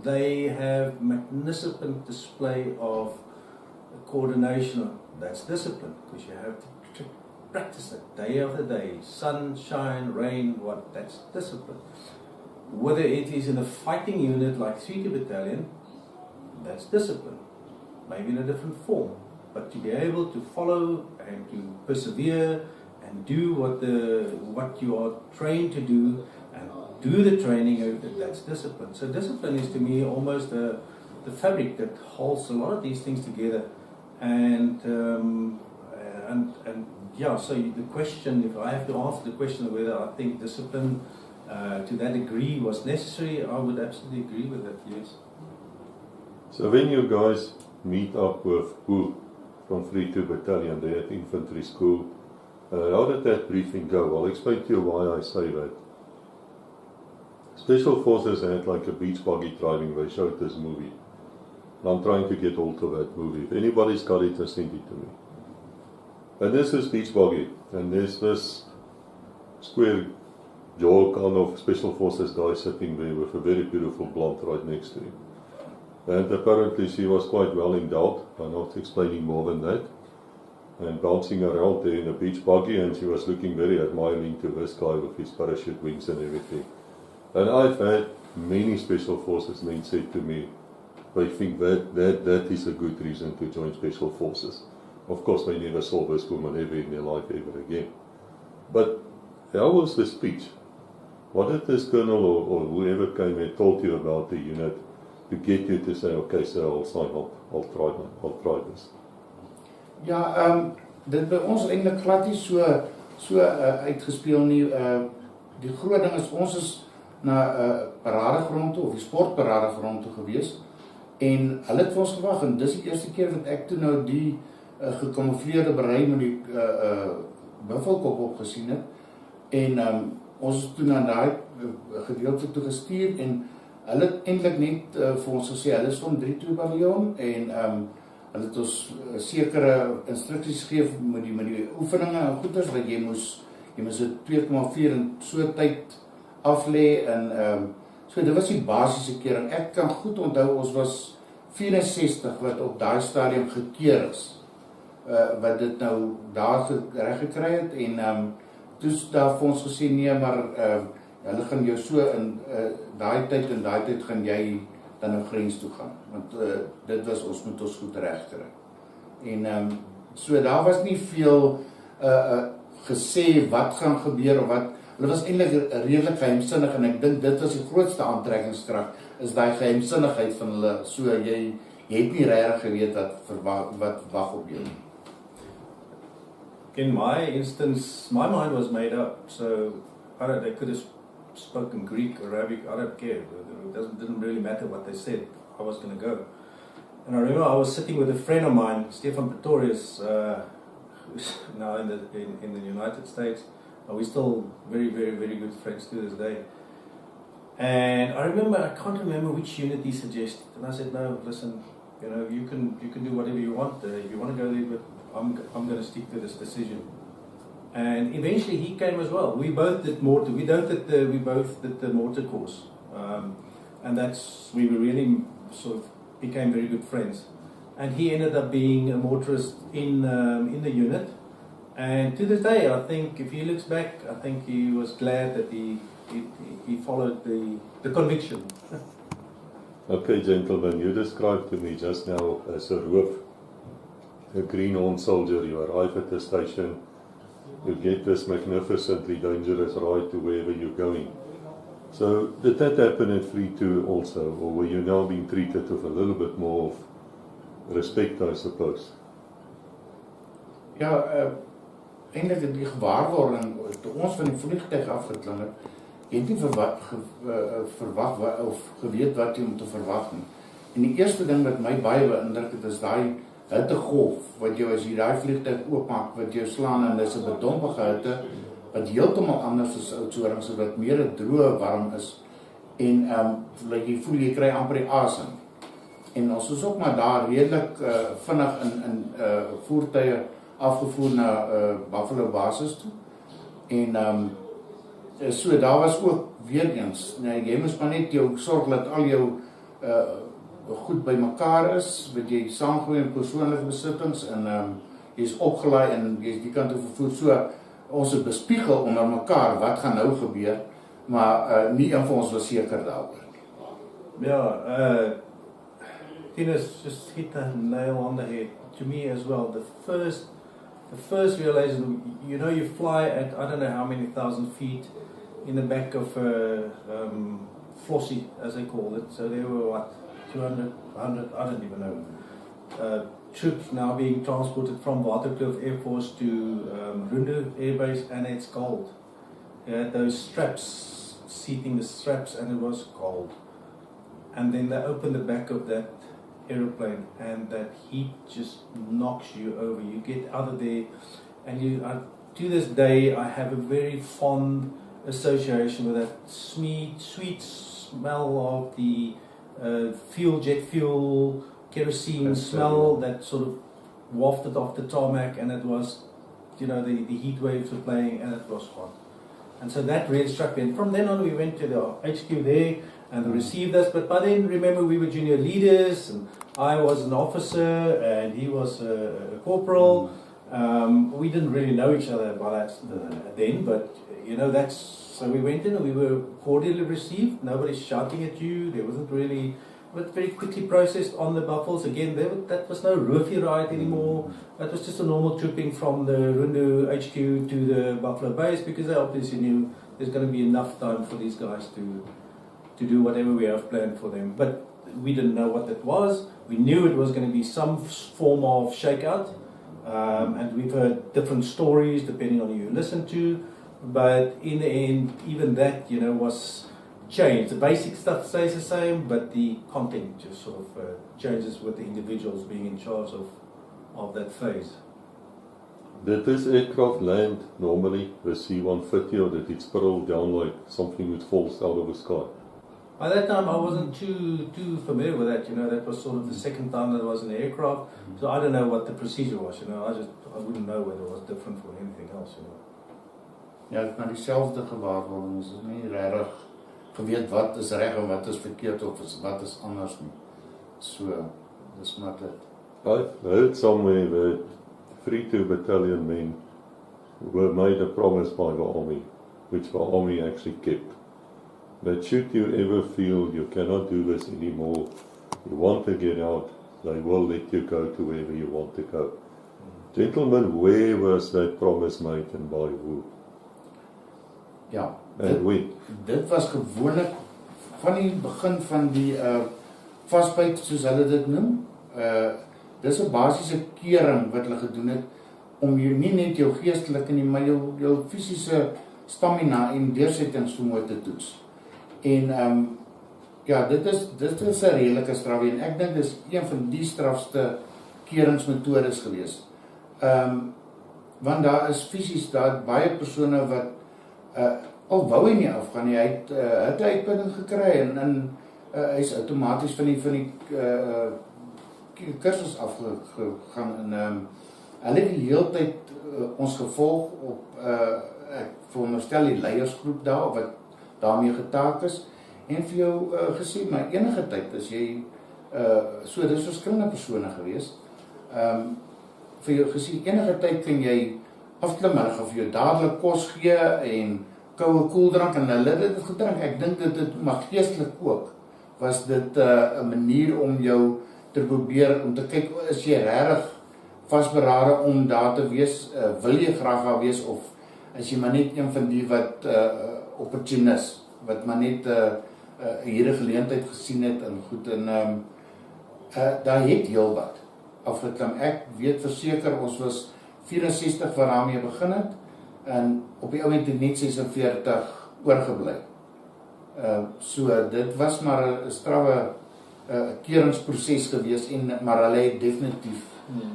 They have magnificent display of coordination. That's discipline, because you have to practice it day after day. Sun, shine, rain, that's discipline. Whether it is in a fighting unit like 32 Battalion, that's discipline. Maybe in a different form. But to be able to follow and to persevere and do what you are trained to do, and do the training, that's discipline. So discipline is to me almost the fabric that holds a lot of these things together. And yeah, so the question, if I have to answer the question of whether I think discipline to that degree was necessary, I would absolutely agree with that, yes. So when you guys meet up with who from 32 Battalion there at Infantry School, how did that briefing go? I'll explain to you why I say that. Special Forces had like a beach buggy driving. They showed this movie. And I'm trying to get hold of that movie. If anybody's got it, just send it to me. And this is beach buggy. And there's this square jaw kind of Special Forces guy sitting there with a very beautiful blonde right next to him. And apparently she was quite well endowed. I'm not explaining more than that. And bouncing around there in a beach buggy, and she was looking very admiring to this guy with his parachute wings and everything. And I've had many Special Forces men say to me, they think that is a good reason to join Special Forces. Of course, they never saw this woman ever in their life ever again. But how was the speech? What did this colonel or whoever came and told you about the unit to get you to say, okay, so I'll sign up, I'll try this? Ja, dit by ons eintlik glad nie so uitgespeel nie. Die groot ding is, ons is na paradegrond toe, of die sportparadegrond toe gewees, en hulle het vir ons gewag, en dis die eerste keer wat ek toe nou die gekamufleerde berei met die buffelkop opgesien het, en ons is toe na die gedeelte toe gestuur, en hulle het eintlik net vir ons gesê, hulle is van 32Bn, en hulle het ons sekere instruksies gegee met die oefeninge en goeders, wat jy moes 2,4 in so tyd aflê, en so dit was die basiese kering. Ek kan goed onthou, ons was 64 wat op daai stadium gekeer is, wat dit nou daar reg gekry het, en toes daar vir ons gesê, nee, maar hulle gaan jou so in daai tyd en daai tyd gaan jy dan nou grens toe gaan, want dit was, ons moet ons goed reg kry. En so daar was nie veel gesê wat gaan gebeur, of wat, hulle was eintlik redelik geheimsinnig, en ek dink dit was die grootste aantrekkingskrag, is die geheimsinnigheid van hulle, so jy het nie regtig geweet wat wag op jou. In my instance, my mind was made up, so they could have spoken Greek, Arabic, I don't care. It didn't really matter what they said. I was going to go. And I remember I was sitting with a friend of mine, Stefan Pretorius, who's now in the United States. We're still very, very, very good friends to this day. And I can't remember which unit he suggested. And I said, no, listen, you can do whatever you want. If you want to go there, but I'm going to stick to this decision. And eventually he came as well. We both did mortar. We both did the mortar course. And we were really sort of became very good friends. And he ended up being a mortarist in the unit. And to this day, I think if he looks back, I think he was glad that he followed the conviction. Okay, gentlemen, you described to me just now as a roof, a greenhorn soldier. You arrive at the station, you get this magnificently dangerous ride to wherever you're going. So, did that happen at 32 also, or were you now being treated with a little bit more of respect, I suppose? Ja, eintlik het die gewaarwording toe ons van die vliegtuig afgeklim het, jy het nie verwag of geweet wat jy om te verwag nie. En die eerste ding wat my baie beïndruk het, is daai hittegolf wat jy as jy daai vliegtuig oopmaak, wat jou slaan, en dis 'n bedompige hitte wat heeltemal anders is as Oudtshoorn, so wat meer 'n droë warm is. En like jy voel jy kry amper die asem. En ons is ook maar daar redelik vinnig in voertuie afgevoer na Buffalo basis toe. En so daar was ook weer eens, jy moes maar net jou sorg dat al jou goed by mekaar is, wat jy saamgooi in persoonlike besittings, en jy is opgelaai en jy is die kant toe vervoer. So ons het bespiegel onder mekaar wat gaan nou gebeur, maar nie een van ons was seker daaroor. Ja, Thinus just hit the nail on the head. To me as well, the first realization, you fly at I don't know how many thousand feet in the back of Flossie, as they call it. So there were what, 200, 100, I don't even know. Troops now being transported from Waterkloof Air Force to Rundu Air Base, and it's cold. You had those straps, seating the straps, and it was cold. And then they opened the back of that aeroplane, and that heat just knocks you over. You get out of there, and to this day, I have a very fond association with that sweet smell of the jet fuel, kerosene smell that sort of wafted off the tarmac, and it was, the heat waves were playing, and it was hot. And so that really struck me. And from then on, we went to the HQ there, and they received us. But by then, remember, we were junior leaders, and I was an officer, and he was a corporal. We didn't really know each other by that then, but so we went in and we were cordially received. Nobody's shouting at you. There wasn't really, but very quickly processed on the buffels. Again, that was no roofie ride anymore. That was just a normal trooping from the Rundu HQ to the Buffalo base, because they obviously knew there's going to be enough time for these guys to do whatever we have planned for them. But we didn't know what that was. We knew it was going to be some form of shakeout, and we've heard different stories depending on who you listen to. But in the end, even that, was changed. The basic stuff stays the same, but the content just sort of changes with the individuals being in charge of that phase. Did this aircraft land normally, the C-150, or did it spiral down like something that falls out of the sky? By that time, I wasn't too familiar with that. That was sort of the second time that I was in the aircraft. So I don't know what the procedure was. I wouldn't know whether it was different from anything else. Ja, het maar dieselfde gewaarwording. Ons is nie regtig geweet wat is reg en wat is verkeerd of wat is anders nie. So, dis maar dit. I've heard somewhere that 32 battalion men were made a promise by the army, which the army actually kept. That should you ever feel you cannot do this anymore, you want to get out, they will let you go to wherever you want to go. Gentlemen, where was that promise made and by who? Ja, dit was gewoonlik van die begin van die vasbyt, soos hulle dit noem. Dis 'n basiese kering wat hulle gedoen het om jou nie net jou geestelike nie, maar jou fisiese stamina en deursettingsvermoë te toets. En ja, dit is 'n redelike straf en ek dink dis een van die strafste keringsmetodes gewees. Want daar is fisies daar baie persone wat al wou hy nie afgaan nie, hy het 'n uitpunt gekry en hy is outomaties van die kursus afgegaan en hulle het die hele tyd ons gevolg op ek veronderstel die leiersgroep daar wat daarmee getaak is en vir jou gesê, maar enige tyd as jy so dis verskillende persone gewees vir jou gesê, enige tyd kan jy afklim, hulle gaan vir jou dadelik kos gee en koue koeldrank en hulle het dit gedrink. Ek dink dit maar geestelik ook was dit 'n manier om jou te probeer om te kyk, is jy regtig vasberade om daar te wees, wil jy graag daar wees of is jy maar net een van die wat opportunist, wat maar net hier 'n geleentheid gesien het en goed en daar het heel wat afgeklim. Ek weet verseker ons was 64 wat daarmee begin het en op die oomblik het net 46 oorgebly. So dit was maar 'n strawwe keringsproses gewees maar hulle het definitief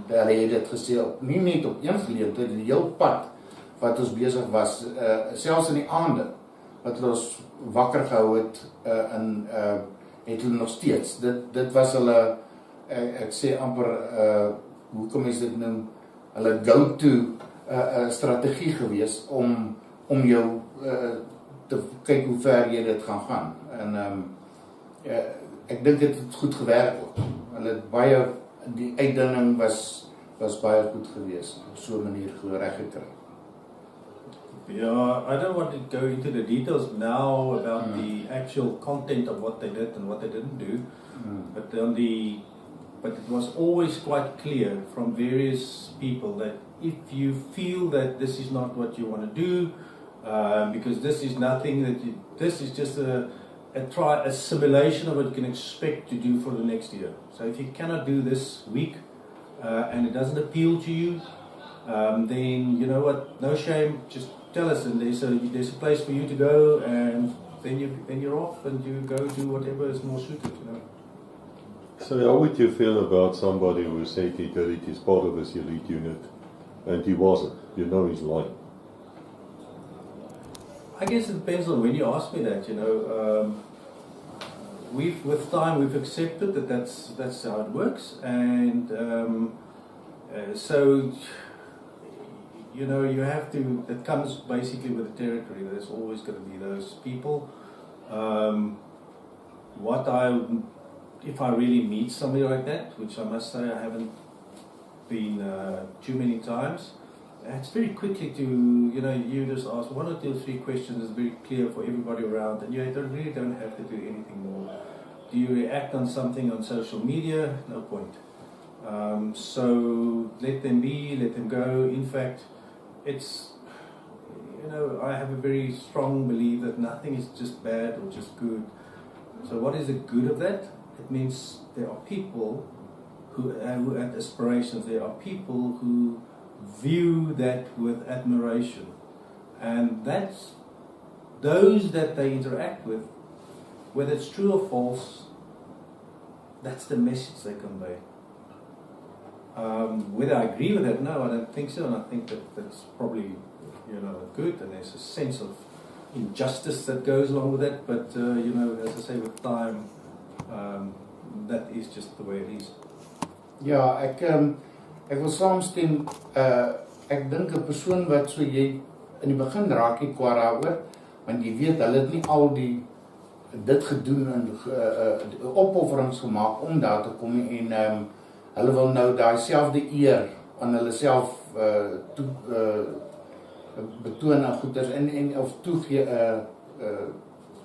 hulle het dit gesê nie net op een geleentheid, die heel pad wat ons besig was, selfs in die aande wat ons wakker gehou het en het hulle nog steeds. Dit was hulle ek sê amper hoe kom mens dit noem, hulle go-to strategie gewees om jou te kyk hoe ver jy dit gaan. En ek dink dit het goed gewerk ook. Hulle het baie, die uitdaging was baie goed gewees, op so 'n manier reg gekry. Yeah, I don't want to go into the details now about the actual content of what they did and what they didn't do, but it was always quite clear from various people that if you feel that this is not what you want to do, because this is nothing this is just a simulation of what you can expect to do for the next year. So if you cannot do this week and it doesn't appeal to you, then you know what, no shame, just tell us and there's a place for you to go and then you're off and you go do whatever is more suited, you know. So how would you feel about somebody who said he did it, he's part of this elite unit and he wasn't, you know he's lying? I guess it depends on when you ask me that, you know. With time we've accepted that that's how it works, and so you know you have to. It comes basically with the territory. There's always going to be those people. If I really meet somebody like that, which I must say I haven't been too many times. It's very quickly to, you know, you just ask 1 or 2 or 3 questions, it's very clear for everybody around, and you really don't have to do anything more. Do you react on something on social media? No point. So let them be, let them go. In fact, it's, you know, I have a very strong belief that nothing is just bad or just good. So what is the good of that? It means there are people who have aspirations, there are people who view that with admiration, and that's those that they interact with, whether it's true or false, that's the message they convey. Whether I agree with that, no, I don't think so, and I think that's probably, you know, good, and there's a sense of injustice that goes along with that, but you know, as I say, with time, that is just the way it is. Ja, ek wil saamstem, ek dink 'n persoon wat so jy in die begin raak nie kwaad daaroor, want jy weet hulle het nie al dit gedoen en opofferings gemaak om daar te kom en hulle wil nou daai selfde eer aan hulle self betoon en goeders en of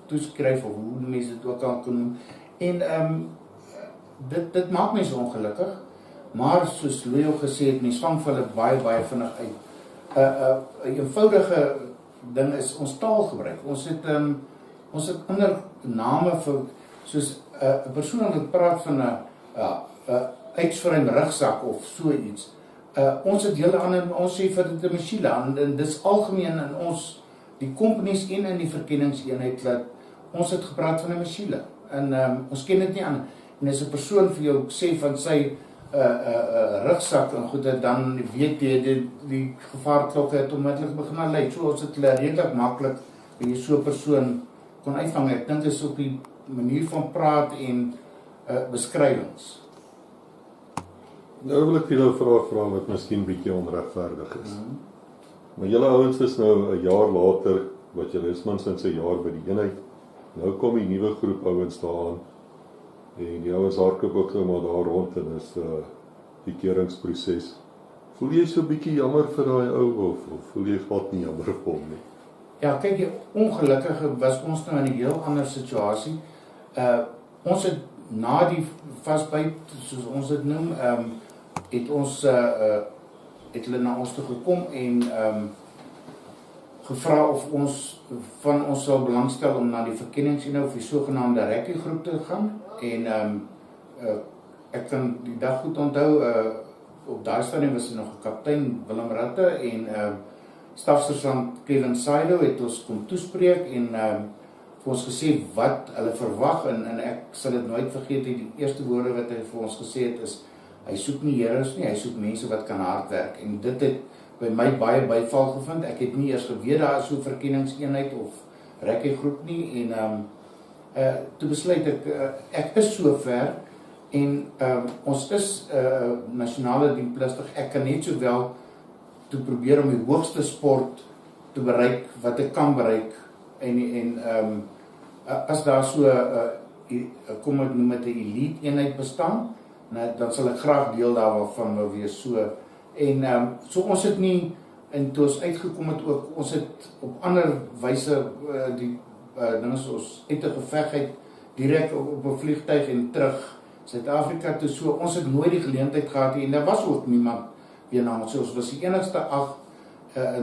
toeskryf of hoe mense dit ook al kan noem. En dit maak mense ongelukkig. Maar soos Leo gesê het, mens vang vir hulle baie vinnig uit. 'n eenvoudige ding is ons taalgebruik. Ons het ander name vir soos 'n persoon wat praat van 'n uitspring rugsak of so iets. Ons het hele ander, ons sê vir dit 'n masjiela en dis algemeen in ons die companies en in die verkenningseenheid dat ons het gepraat van 'n masjiele. En ons ken dit nie aan. En as 'n persoon vir jou sê van sy rugsak en goed, dan weet jy die gevaarklokke het onmiddellik begin lui. So ons het redelik maklik dat jy so 'n persoon kon uitvang. Ek dink dit is op die manier van praat en beskrywings. Nou wil ek julle 'n vraag vra wat miskien bietjie onregverdig is. Maar julle ouens is nou 'n jaar later, wat julle is minstens 'n jaar by die eenheid. Nou kom die nuwe groep ouens daaraan. En die ouens hardloop ook nou maar daar rond en is die keringsproses. Voel jy so bietjie jammer vir daai ou of voel jy glad nie jammer vir hom nie? Ja, kyk, ongelukkig was ons nou in 'n heel ander situasie. Ons het na die vasbyt, soos ons dit noem, het ons het hulle na ons toe gekom en gevra of ons van ons sal belangstel om na die verkenningseenheid of die sogenaamde Recce groep te gaan. En ek kan die dag goed onthou, op daai stadium was nog 'n kaptein Willem Ratte en stafsergeant Kevin Saido het ons kom toespreek en vir ons gesê wat hulle verwag en ek sal dit nooit vergeet, die eerste woorde wat hy vir ons gesê het is, hy soek nie heroes nie, hy soek mense wat kan hard werk. En dit het by my baie byval gevind. Ek het nie eers geweet daar is so 'n verkenningseenheid of Recce groep nie en toe besluit ek is so ver en ons is nasionale dienspligtig. Ek kan net sowel toe probeer om die hoogste sport te bereik wat ek kan bereik en as daar so kom ek noem dit 'n elite eenheid bestaan, dan sal ek graag deel daarvan wil wees. En so ons het nie, en toe ons uitgekom het ook, ons het op ander wyse die dinge soos uit 'n geveg uit direk op 'n vliegtuig en terug Suid-Afrika toe. So ons het nooit die geleentheid gehad en daar was ook niemand weer na ons. Ons was die enigste 8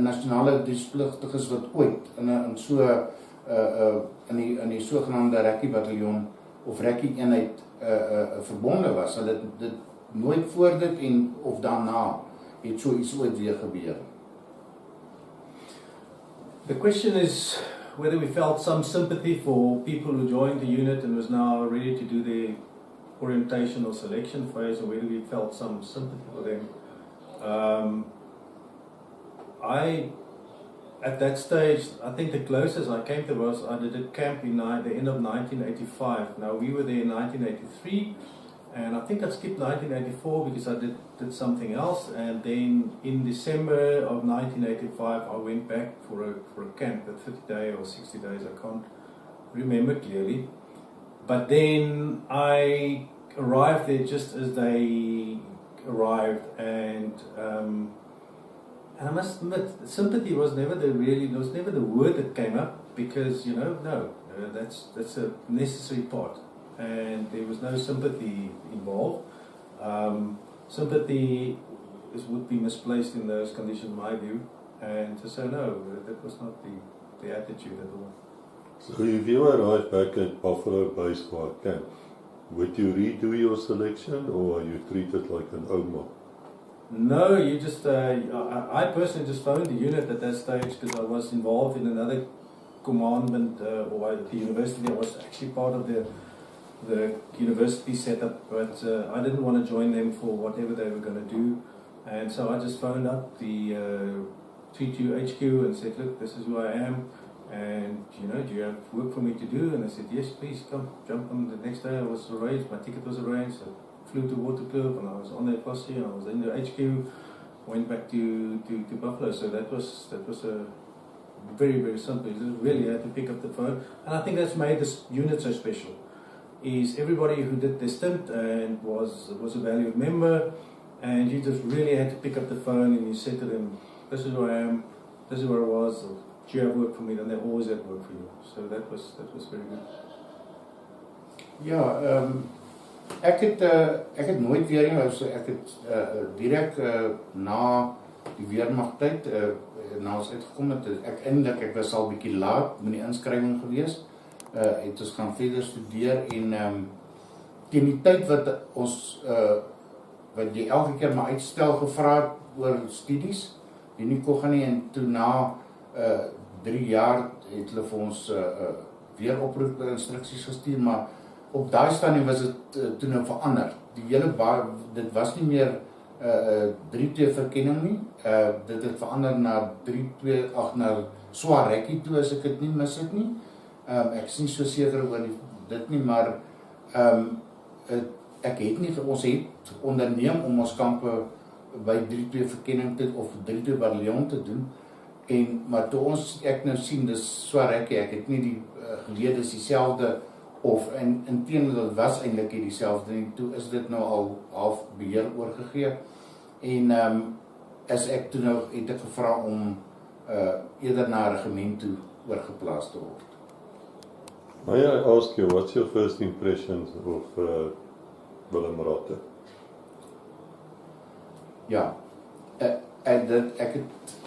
nasionale dienspligtiges wat ooit in so in die sogenaamde Recce bataljon of Recce eenheid verbonde was. Hulle het dit nooit voor dit en of daarna het so iets ooit weer gebeur. The question is whether we felt some sympathy for people who joined the unit and was now ready to do their orientation or selection phase, or whether we felt some sympathy for them. At that stage, I think the closest I came to was I did a camp in the end of 1985. Now we were there in 1983, and I think I skipped 1984 because I did something else. And then in December of 1985, I went back for a camp, a 30-day or 60 days. I can't remember clearly. But then I arrived there just as they arrived, and I must admit, sympathy was never the word that came up, because that's a necessary part, and there was no sympathy involved. Sympathy would be misplaced in those conditions, in my view, and so no, that was not the attitude at all. So if you arrived back at Buffalo Base for camp, would you redo your selection or are you treated like an Oma? No, you just, I personally just phoned the unit at that stage because I was involved in another commandment, or at the university. I was actually part of the university setup, but I didn't want to join them for whatever they were going to do. And so I just phoned up the 32 HQ and said, look, this is who I am. And, do you have work for me to do? And they said, yes, please, come, jump on. The next day I was arranged, my ticket was arranged, I flew to Waterkloof, and I was on their posse, and I was in the HQ, went back to Buffalo. So that was a very, very simple. You just really had to pick up the phone. And I think that's made this unit so special, is everybody who did their stint and was a valued member, and you just really had to pick up the phone and you said to them, this is who I am, this is where I was, do you have work for me? Then they always had work for you. So that was very good. Ja, ek het nooit weer nie, ek het direk na die weermagtyd, na ons uitgekom het, ek was al bietjie laat met die inskrywing gewees, het ons gaan verder studeer en teen die tyd wat ons, wat jy elke keer maar uitstel gevra het oor studies, die nie kon gaan nie, en toe na 3 jaar het hulle vir ons weer oproep instruksies gestuur, maar op daai stadium was dit toe nou verander. Die hele dit was nie meer 3-2 verkenning nie. Dit het verander na 3-2, na swaar rekkie toe, as ek dit nie mis het nie. Ek is nie so seker oor dit nie, maar ons het onderneem om ons kampe by 3-2 verkenning of 3-2 bataljon te doen. Maar toe ek nou sien, dis swaar rekkie, ek het nie die gelede is dieselfde, of inteendeel, dit was eintlik nie dieselfde nie, toe is dit nou al half beheer oorgegee, en het ek gevra om eerder na 'n regiment toe oorgeplaas te word. May I ask you, what's your first impressions of Willem Recce? Ja,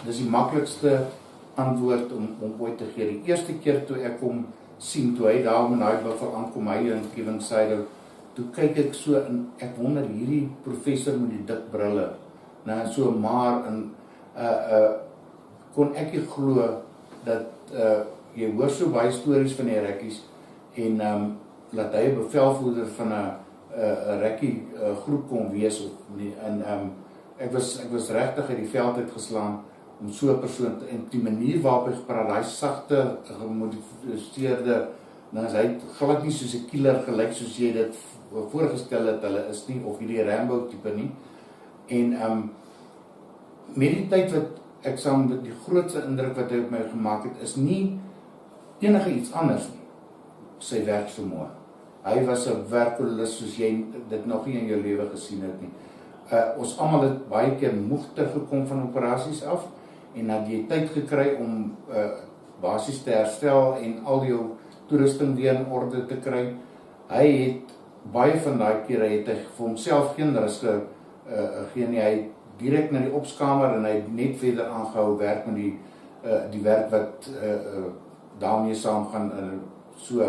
dis die maklikste antwoord om ooit te gee. Die eerste keer toe ek hom sien, toe hy daar met daai buffel aankom, hy in Kevin Seidel, toe kyk ek so, en ek wonder, hierdie professor met die dik brille, nou so, maar, kon ek nie glo, dat, jy hoor so baie stories van die rekkies, en, dat hy 'n bevelvoerder van 'n rekkie groep kon wees, of nie, en, ek was regtig uit die veld uitgeslaan, om so 'n persoon, en die manier waarop hy gepraat, hy sagte, gemotiveerde, dan is hy glad nie soos 'n killer gelyk, soos jy dit voorgestel het, hulle is nie, of hierdie Rambo tipe nie, en met die tyd wat ek saam met die grootste indruk wat hy op my gemaak het, is nie enige iets anders nie, sy werksvermoë. Hy was 'n werkolis soos jy dit nog nie in jou lewe gesien het nie. Ons almal het baie keer moeg teruggekom van operasies af, en dat jy tyd gekry om basies te herstel, en al jou toerusting weer in orde te kry. Hy het baie van daai kere, het hy vir homself geen rus gegee nie. Hy direk na die opskamer, en hy het net verder aangehou werk met die werk wat daarmee saamgaan, so,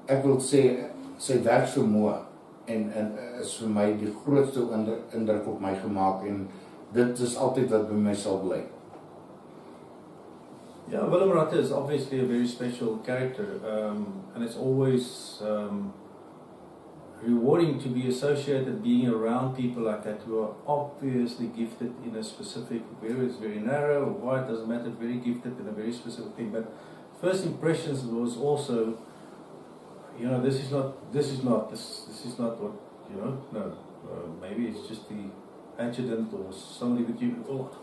ek wil sê, sy werksvermoë, en is vir my die grootste indruk op my gemaak, en dit is altyd wat by my sal bly. Yeah, Willem Recce is obviously a very special character, and it's always rewarding to be associated, being around people like that who are obviously gifted in a specific, whether it's very narrow or wide, doesn't matter, very gifted in a very specific thing. But first impressions was also, this is not what, no, maybe it's just the adjutant or somebody with you.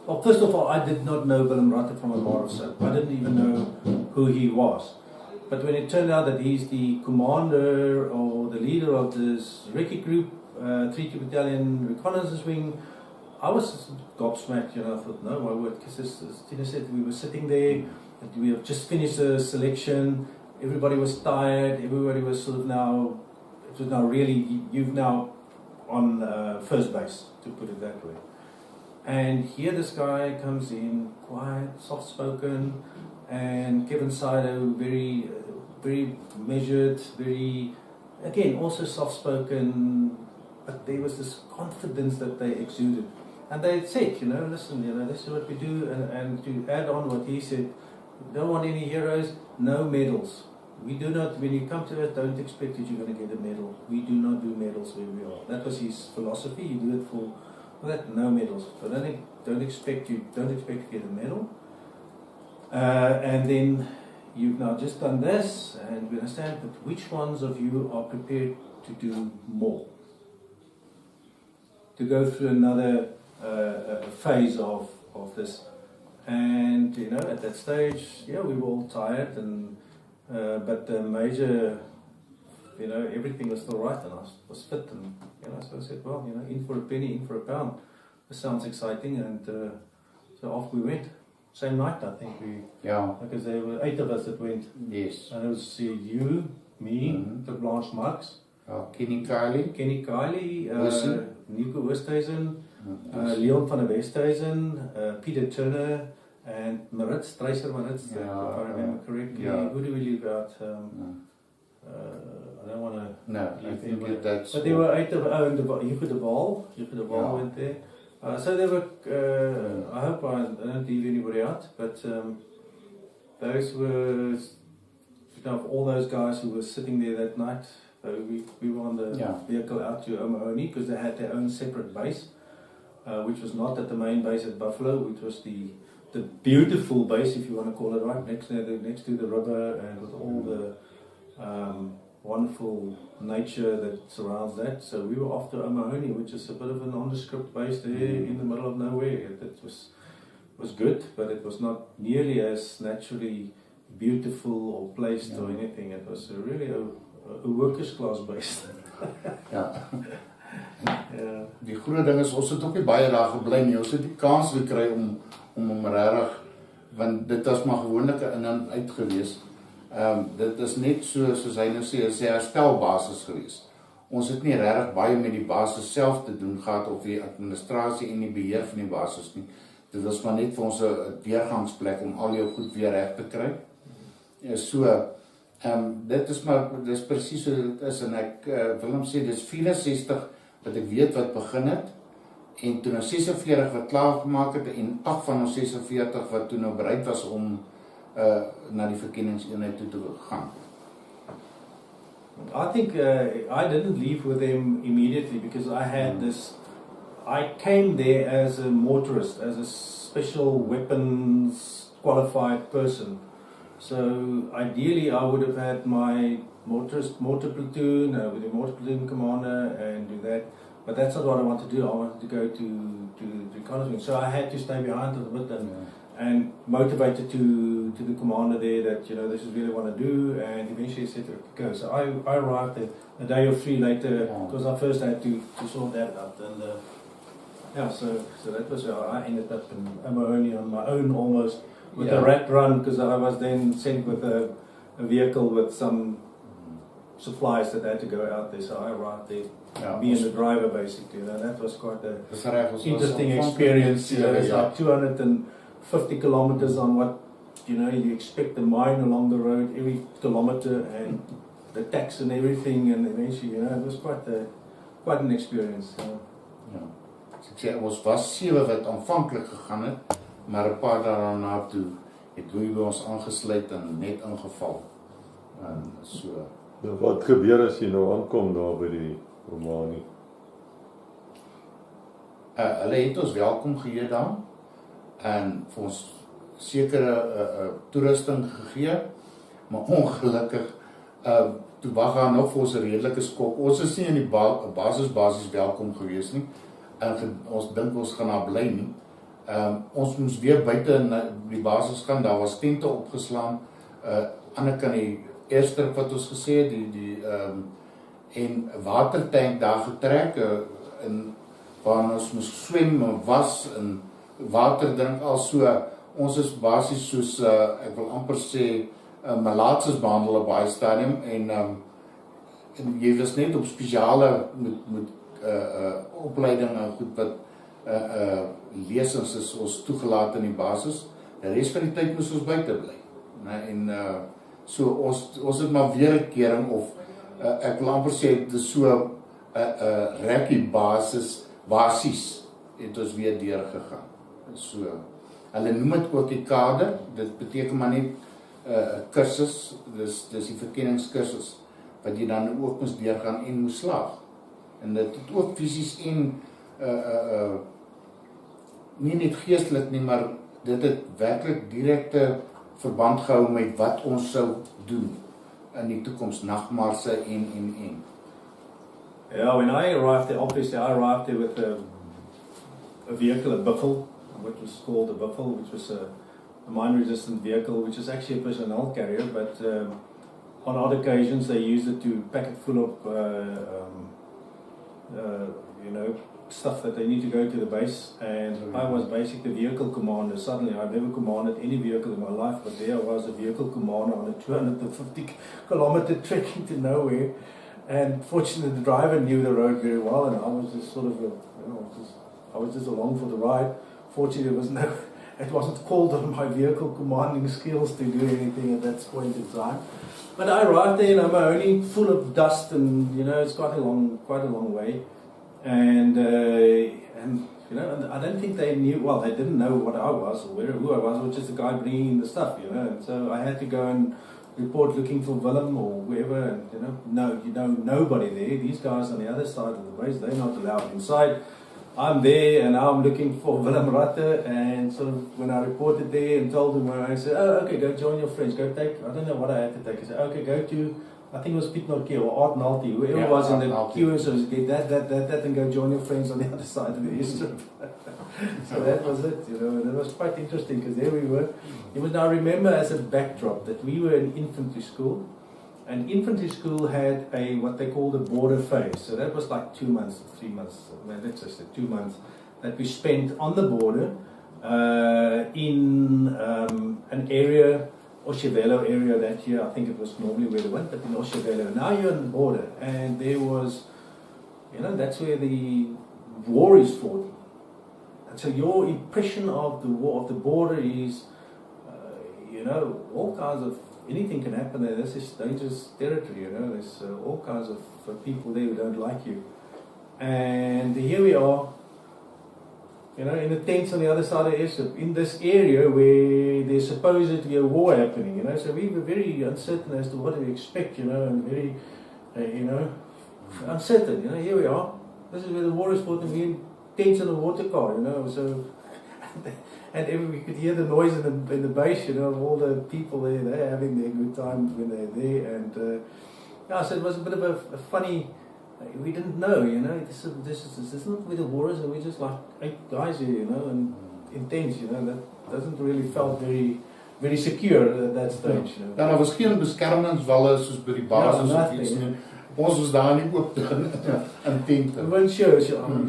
Well, first of all, I did not know Willem Recce from a bar of soap. I didn't even know who he was. But when it turned out that he's the commander or the leader of this Recce group, 32 Battalion Reconnaissance Wing, I was gobsmacked, I thought, no, my word, because as Tina said, we were sitting there, and we have just finished the selection, everybody was tired, everybody was sort of now, it was now really, you've now on first base, to put it that way. And here this guy comes in, quiet, soft-spoken, and Kevin Sido, very, very measured, very, again, also soft-spoken, but there was this confidence that they exuded. And they said, listen, this is what we do, and to add on what he said, don't want any heroes, no medals. We do not, when you come to us, don't expect that you're going to get a medal. We do not do medals where we are. That was his philosophy. You do it for that, no medals. So don't expect to get a medal. And then you've now just done this, and we understand, but which ones of you are prepared to do more? To go through another phase of this. And, at that stage, we were all tired, and but the major, everything was still right, and I was fit, and, so I said, well, in for a penny, in for a pound. This sounds exciting, and so off we went. Same night, I think because there were 8 of us that went. Yes. And it was you, me, the Blanche Marx, Kenny Kylie, Nico Westhuizen, Leon van der Westhuizen, Peter Turner, and Marais, Tracer Marais, if I remember correctly. Who do we leave out? I don't want to. No, I think that's. But there were 8 of. Oh, and Hugo de Waal went there. So there were. I hope I don't leave anybody out, but those were, of all those guys who were sitting there that night. We were on the vehicle out to O'Mahony because they had their own separate base, which was not at the main base at Buffalo, which was the beautiful base, if you want to call it, right next to the river and with all the wonderful nature that surrounds that. So we were off to O'Mahony, which is a bit of a nondescript base there in the middle of nowhere. It was good, but it was not nearly as naturally beautiful or placed or anything. It was really a workers class base. Ja. Die groot ding is ons het ook nie baie daar gebly nie. Ons het die kans gekry om hom regtig, want dit was maar gewoonlik in en uit gewees. Dit is net soos hy nou sê, is 'n herstelbasis gewees. Ons het nie regtig baie met die basis self te doen gehad of die administrasie en die beheer van die basis nie. Dit was maar net vir ons 'n deurgangsplek om al jou goed weer reg te kry. Dit is presies so dit is, en ek wil hom sê, dit is 64 wat ek weet wat begin het, en toe nou 46 wat klaar gemaak het, en 8 van ons 46 wat toe nou bereid was om na die verkenningseenheid toe te gaan. I think I didn't leave with them immediately because I came there as a motorist, as a special weapons qualified person. So ideally I would have had my motor platoon with a motor platoon commander and do that. But that's not what I wanted to do. I wanted to go to reconnaissance. So I had to stay behind a little bit and motivated to the commander there that, this is really what I do, and eventually said, go. So I arrived a day or 3 later because I first had to sort that out. And so that was how I ended up in O'Mahony on my own almost, with a rat run, because I was then sent with a vehicle with some supplies that had to go out there. So I arrived there, being the driver basically. That was quite an interesting experience. It's like 250 kilometers on what, you expect the mine along the road every kilometer, and the tax and everything, and eventually, it was quite an experience. Ek sê, ons was 7 wat aanvanklik gegaan het, maar 'n paar dae daarna toe het Louis by ons aangesluit en net ingeval. En so. Wat gebeur as jy nou aankom daar by die O'Mahony? Hulle het ons welkom geheel daar en vir ons sekere toerusting gegee, maar ongelukkig toe wag daar nog vir ons 'n redelike skok. Ons is nie in die basies welkom gewees nie. En ons dink ons gaan daar bly nie. Ons moes weer buite in die basis gaan, daar was tente opgeslaan, ander kan die airstrip wat ons gesê het, en watertank daar getrek, waar ons moes swem en was en water drink, al so. Ons is basies soos, ek wil amper sê, malaatses behandel op baie stadium, en jy was net op spesiale met opleiding en goed wat lesings is ons toegelaat in die basis. Die rest van die tyd moes ons buite bly. En so ons het maar weer 'n kering of ek wil amper sê dit is so rekkie basis het ons weer deurgegaan. So hulle noem dit ook die kader. Dit beteken maar net kursus, dis die verkenningskursus wat jy dan ook moes deurgaan en moes slaag. En dit het ook fisies en nie net geestelik nie, maar dit het werklik direkte verband gehou met wat ons sou doen in die toekoms, nagmarse en. Yeah, when I arrived there, obviously I arrived there with a vehicle, a Buffel, what was called a Buffel, which was a mine-resistant vehicle, which is actually a personnel carrier, but on odd occasions they used it to pack it full of stuff that they need to go to the base, and I was basically the vehicle commander. Suddenly, I've never commanded any vehicle in my life, but there I was a vehicle commander on a 250-kilometer trek into nowhere, and fortunately the driver knew the road very well, and I was just sort of, I was just along for the ride. Fortunately, it wasn't called on my vehicle commanding skills to do anything at that point in time. But I arrived there, and I'm only full of dust, and it's quite a long way. And you know, and I don't think they knew, well, they didn't know what I was or who I was just the guy bringing in the stuff, you know, and so I had to go and report looking for Willem or whoever, and nobody there. These guys on the other side of the base, they're not allowed inside. I'm there and I'm looking for Willem Ratte, and sort of when I reported there and told them where, I said, oh, okay, go join your friends, go take, I don't know what I had to take. I said, okay, go to, I think it was Piet Norke or Art Nalty, whoever was in the queue, so get that, and go join your friends on the other side of the airstrip. So that was it, you know, and it was quite interesting because there we were. You must now remember as a backdrop that we were in infantry school, and infantry school had a what they called a border phase. So that was like 2 months, 3 months, well, let's just say 2 months that we spent on the border in an area, Oshevelo area that year. I think it was normally where they went, but in Oshevelo. Now you're on the border, and there was, you know, that's where the war is fought. And so your impression of the war, of the border is, you know, all kinds of, anything can happen there. This is dangerous territory, you know. There's all kinds of people there who don't like you. And here we are, you know, in the tents on the other side of the airstrip, in this area where there's supposed to be a war happening, you know. So we were very uncertain as to what we expect, you know, and very, you know, uncertain, you know. Here we are. This is where the war is fought, and we're in tents in a water car, you know. So, and we could hear the noise in the base, you know, of all the people there. They're having their good time when they're there, and yeah, so it was a bit of a funny. We didn't know, you know. This is not where the war is, and we're just like 8 guys here, you know, and intense, you know. That doesn't really felt very secure at that stage. You know. Daar was geen beskermingswalle soos by die basis of iets nie. Ons was daar nie oop in tente. We weren't sure.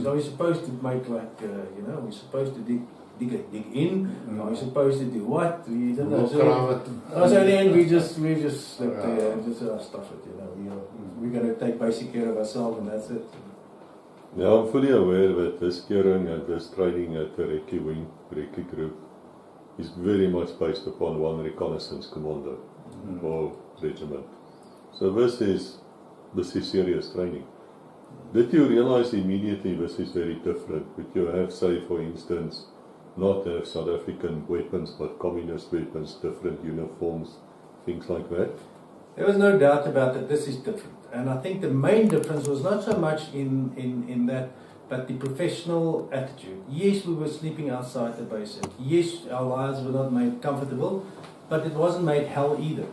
Are we supposed to make like, you know, are we supposed to dig in? Are we supposed to do what? We didn't know. So in the end, we just slept there and just stuff it, you know. We're going to take basic care of ourselves, and that's it. Yeah, I'm fully aware that this caring and this training at the Recce wing, Recce group, is very much based upon one reconnaissance commando or regiment. So this is serious training. Did you realize immediately this is very different? Would you have, say, for instance, not have South African weapons but communist weapons, different uniforms, things like that? There was no doubt about that. This is different, and I think the main difference was not so much in that, but the professional attitude. Yes, we were sleeping outside the base. Yes, our lives were not made comfortable, but it wasn't made hell either.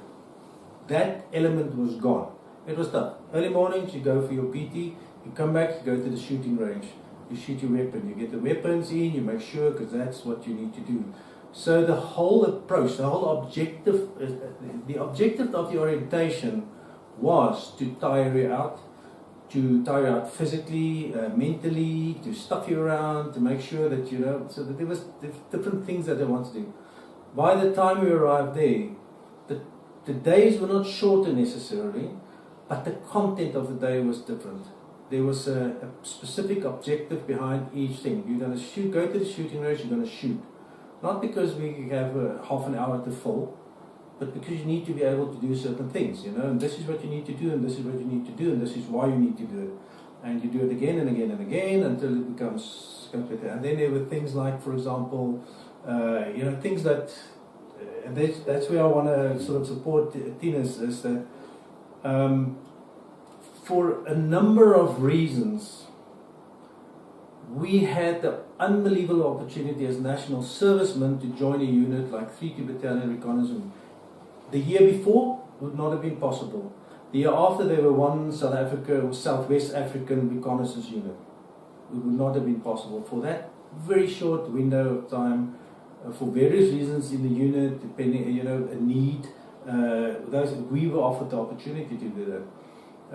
That element was gone. It was tough. Early mornings, you go for your PT, you come back, you go to the shooting range, you shoot your weapon, you get the weapons in, you make sure, because that's what you need to do. So the whole approach, the whole objective, the objective of the orientation was to tire you out physically, mentally, to stuff you around, to make sure that, you know, so that there was different things that they wanted to do. By the time we arrived there, the days were not shorter necessarily, but the content of the day was different. There was a specific objective behind each thing. You're going to shoot, go to the shooting range, you're going to shoot. Not because we have half an hour to fill, but because you need to be able to do certain things, you know, and this is what you need to do, and this is what you need to do, and this is why you need to do it. And you do it again and again and again until it becomes complete. And then there were things like, for example, you know, things that, and that's where I want to sort of support Thinus, is that for a number of reasons, we had the unbelievable opportunity as national servicemen to join a unit like 32Bn Recce. The year before would not have been possible. The year after, there were one South Africa or Southwest African reconnaissance unit. It would not have been possible for that very short window of time, for various reasons in the unit, depending, you know, a need. We were offered the opportunity to do that.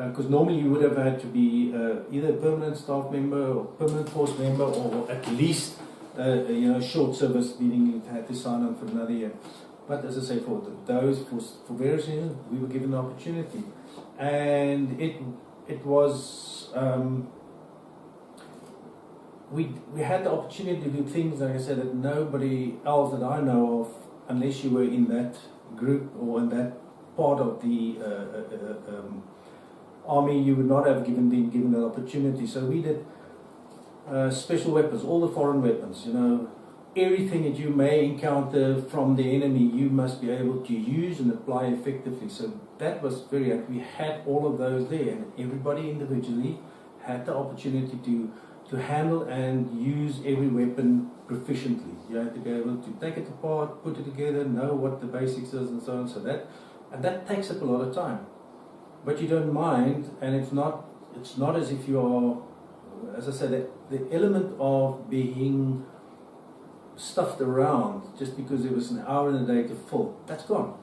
Because normally you would have had to be either a permanent staff member or permanent force member, or at least you know, short service, meaning you had to sign on for another year. But as I say, for various reasons, we were given the opportunity, and it was we had the opportunity to do things, like I said, that nobody else that I know of, unless you were in that group or in that part of the army, you would not have been given that opportunity. So we did special weapons, all the foreign weapons, everything that you may encounter from the enemy, you must be able to use and apply effectively. So that was we had all of those there, and everybody individually had the opportunity to handle and use every weapon proficiently. You had to be able to take it apart, put it together, know what the basics is, and so on. So that takes up a lot of time, but you don't mind, and it's not as if you are, as I said, the element of being stuffed around just because it was an hour in a day to fill, that's gone.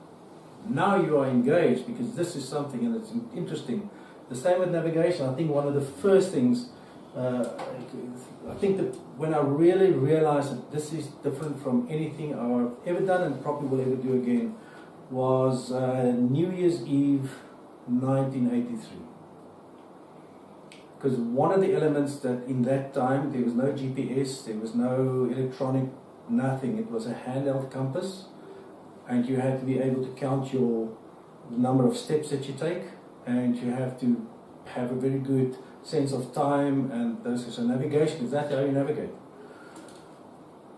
Now you are engaged because this is something, and it's interesting. The same with navigation. I think one of the first things, I think that when I really realized that this is different from anything I've ever done and probably will ever do again, was New Year's Eve 1983. Because one of the elements that in that time, there was no GPS, there was no electronic, nothing. It was a handheld compass, and you had to be able to count the number of steps that you take, and you have to have a very good sense of time, and those are navigation. Is that how you navigate?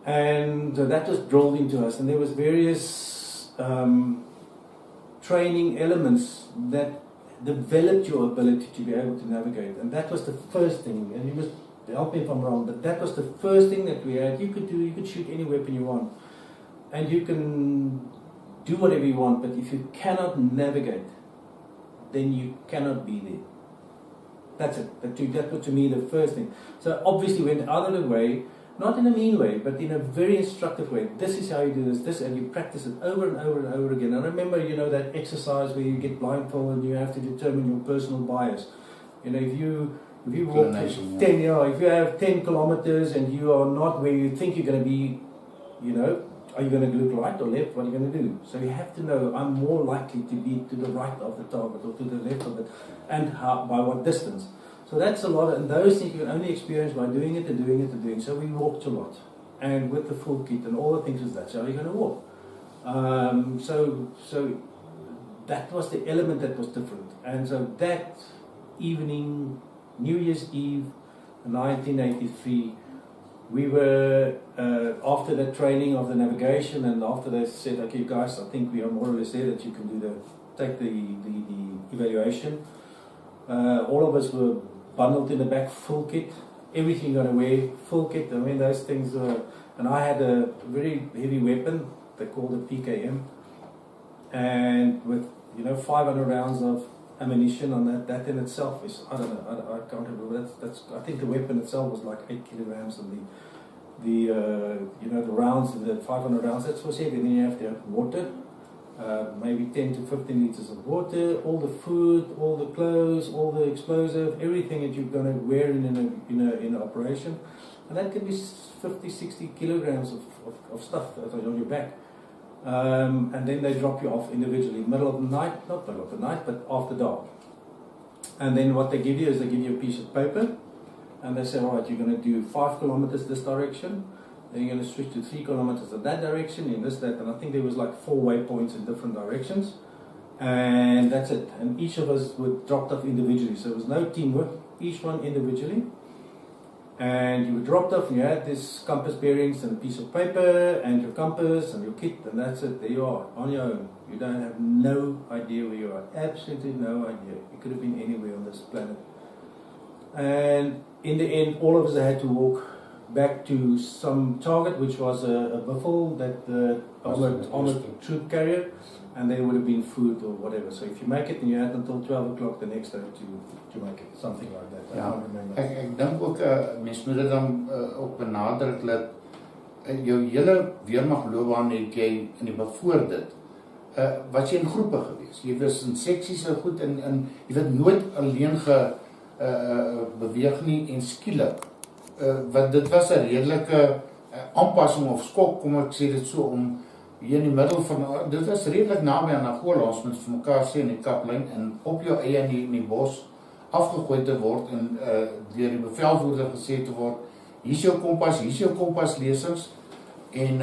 And that was drilled into us, and there was various training elements that developed your ability to be able to navigate, and that was the first thing. And you must help me if I'm wrong, but that was the first thing that we had. You could shoot any weapon you want, and you can do whatever you want, but if you cannot navigate, then you cannot be there. That's it. That was to me the first thing. So obviously went out of the way, not in a mean way, but in a very instructive way. This is how you do this, and you practice it over and over and over again. I remember, that exercise where you get blindfolded and you have to determine your personal bias. If you walk 10, if you have 10 kilometers and you are not where you think you're going to be, are you going to look right or left? What are you going to do? So you have to know, I'm more likely to be to the right of the target or to the left of it, and by what distance. So that's a lot, and those things you can only experience by doing it and doing it and doing it. So we walked a lot, and with the full kit and all the things like that. So you're going to walk. So that was the element that was different. And so that evening, New Year's Eve, 1983, we were, after the training of the navigation, and after they said, okay guys, I think we are more or less there that you can take the evaluation. All of us were bundled in the back, full kit, everything you're going to wear, full kit. I mean, those things were, and I had a very heavy weapon, they called it PKM, and with 500 rounds of ammunition on that in itself is, I don't know, I can't remember. I think the weapon itself was like 8 kilograms, and the rounds, the 500 rounds, that was heavy. Then you have to have water, maybe 10 to 15 liters of water, all the food, all the clothes, all the explosive, everything that you're going to wear in an operation, and that can be 50, 60 kilograms of stuff on your back. And then they drop you off individually, middle of the night, not middle of the night, but after dark. And then what they give you is they give you a piece of paper, and they say, all right, you're going to do 5 kilometers this direction, then you're going to switch to 3 kilometers in that direction, in this, that, and I think there was like 4 waypoints in different directions, and that's it. And each of us were dropped off individually, so there was no teamwork, each one individually. And you were dropped off, and you had this compass bearings and a piece of paper and your compass and your kit, and that's it. There you are, on your own. You don't have no idea where you are. Absolutely no idea. You could have been anywhere on this planet. And in the end, all of us had to walk back to some target, which was a buffel, that the armored troop carrier, and there would have been food or whatever. So if you make it, then you had until 12 o'clock the next day to make it, something like that. I can't remember. Ek dink ook mens moet dit dan ook benadruk dat jou hele weermagloopbaan het jy in die voor dit was jy in groepe gewees. Jy was in seksies so goed en jy het nooit alleen beweeg nie, en skielik wat dit was 'n redelike aanpassing of skok, kom ek sê dit so, om hier in die middel van, dit was redelik naby aan Angola, ons moet vir mekaar sê in die kaplyn, en op jou eie in die bos afgegooi te word, en deur die bevelvoerder gesê te word, hier is jou kompas lesings, en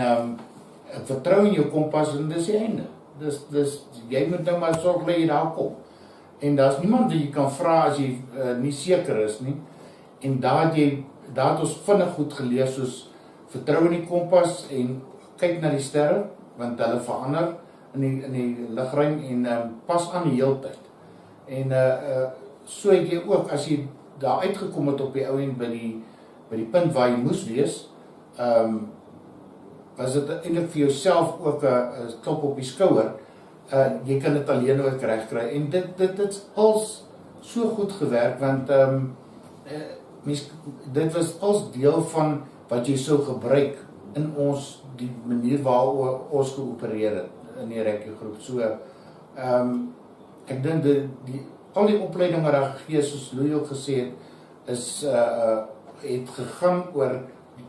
vertrou in jou kompas, en dis die einde. Dis jy moet nou maar sorg dat jy daar kom, en daar's niemand wat jy kan vra as jy nie seker is nie, en daar het jy daar het ons vinnig goed geleer, soos vertrou in die kompas en kyk na die sterre, want hulle verander in die lugruim en pas aan die heeltyd. En so het jy ook, as jy daar uitgekom het op die ou end by die punt waar jy moes wees, was dit eintlik vir jouself ook 'n klop op die skouer. Jy kan dit alleen ook regkry. En dit het als so goed gewerk, want dit was als deel van wat jy sou gebruik in die manier waar ons geopereer het in die Recce groep. So, ek dink al die opleiding wat daar gegee, soos Louis ook gesê het, het gegaan oor,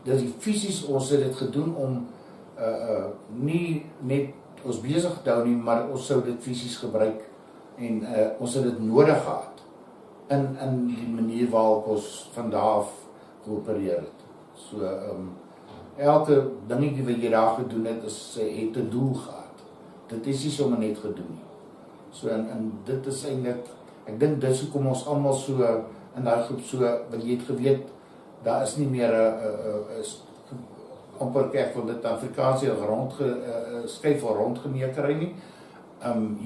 dat die fisies, ons het dit gedoen om nie net ons besig te hou nie, maar ons sou dit fisies gebruik en ons het dit nodig gehad in die manier waarop ons van daar af geopereer het. So, elke dingetjie wat jy daar gedoen het, het 'n doel gehad. Dit is nie sommer net gedoen nie. So, en dit is eintlik, ek dink dis hoekom ons almal so in daai groep so, want jy het geweet, daar is nie meer amper ek wil dit Afrikaans skuif of rondgenekery nie.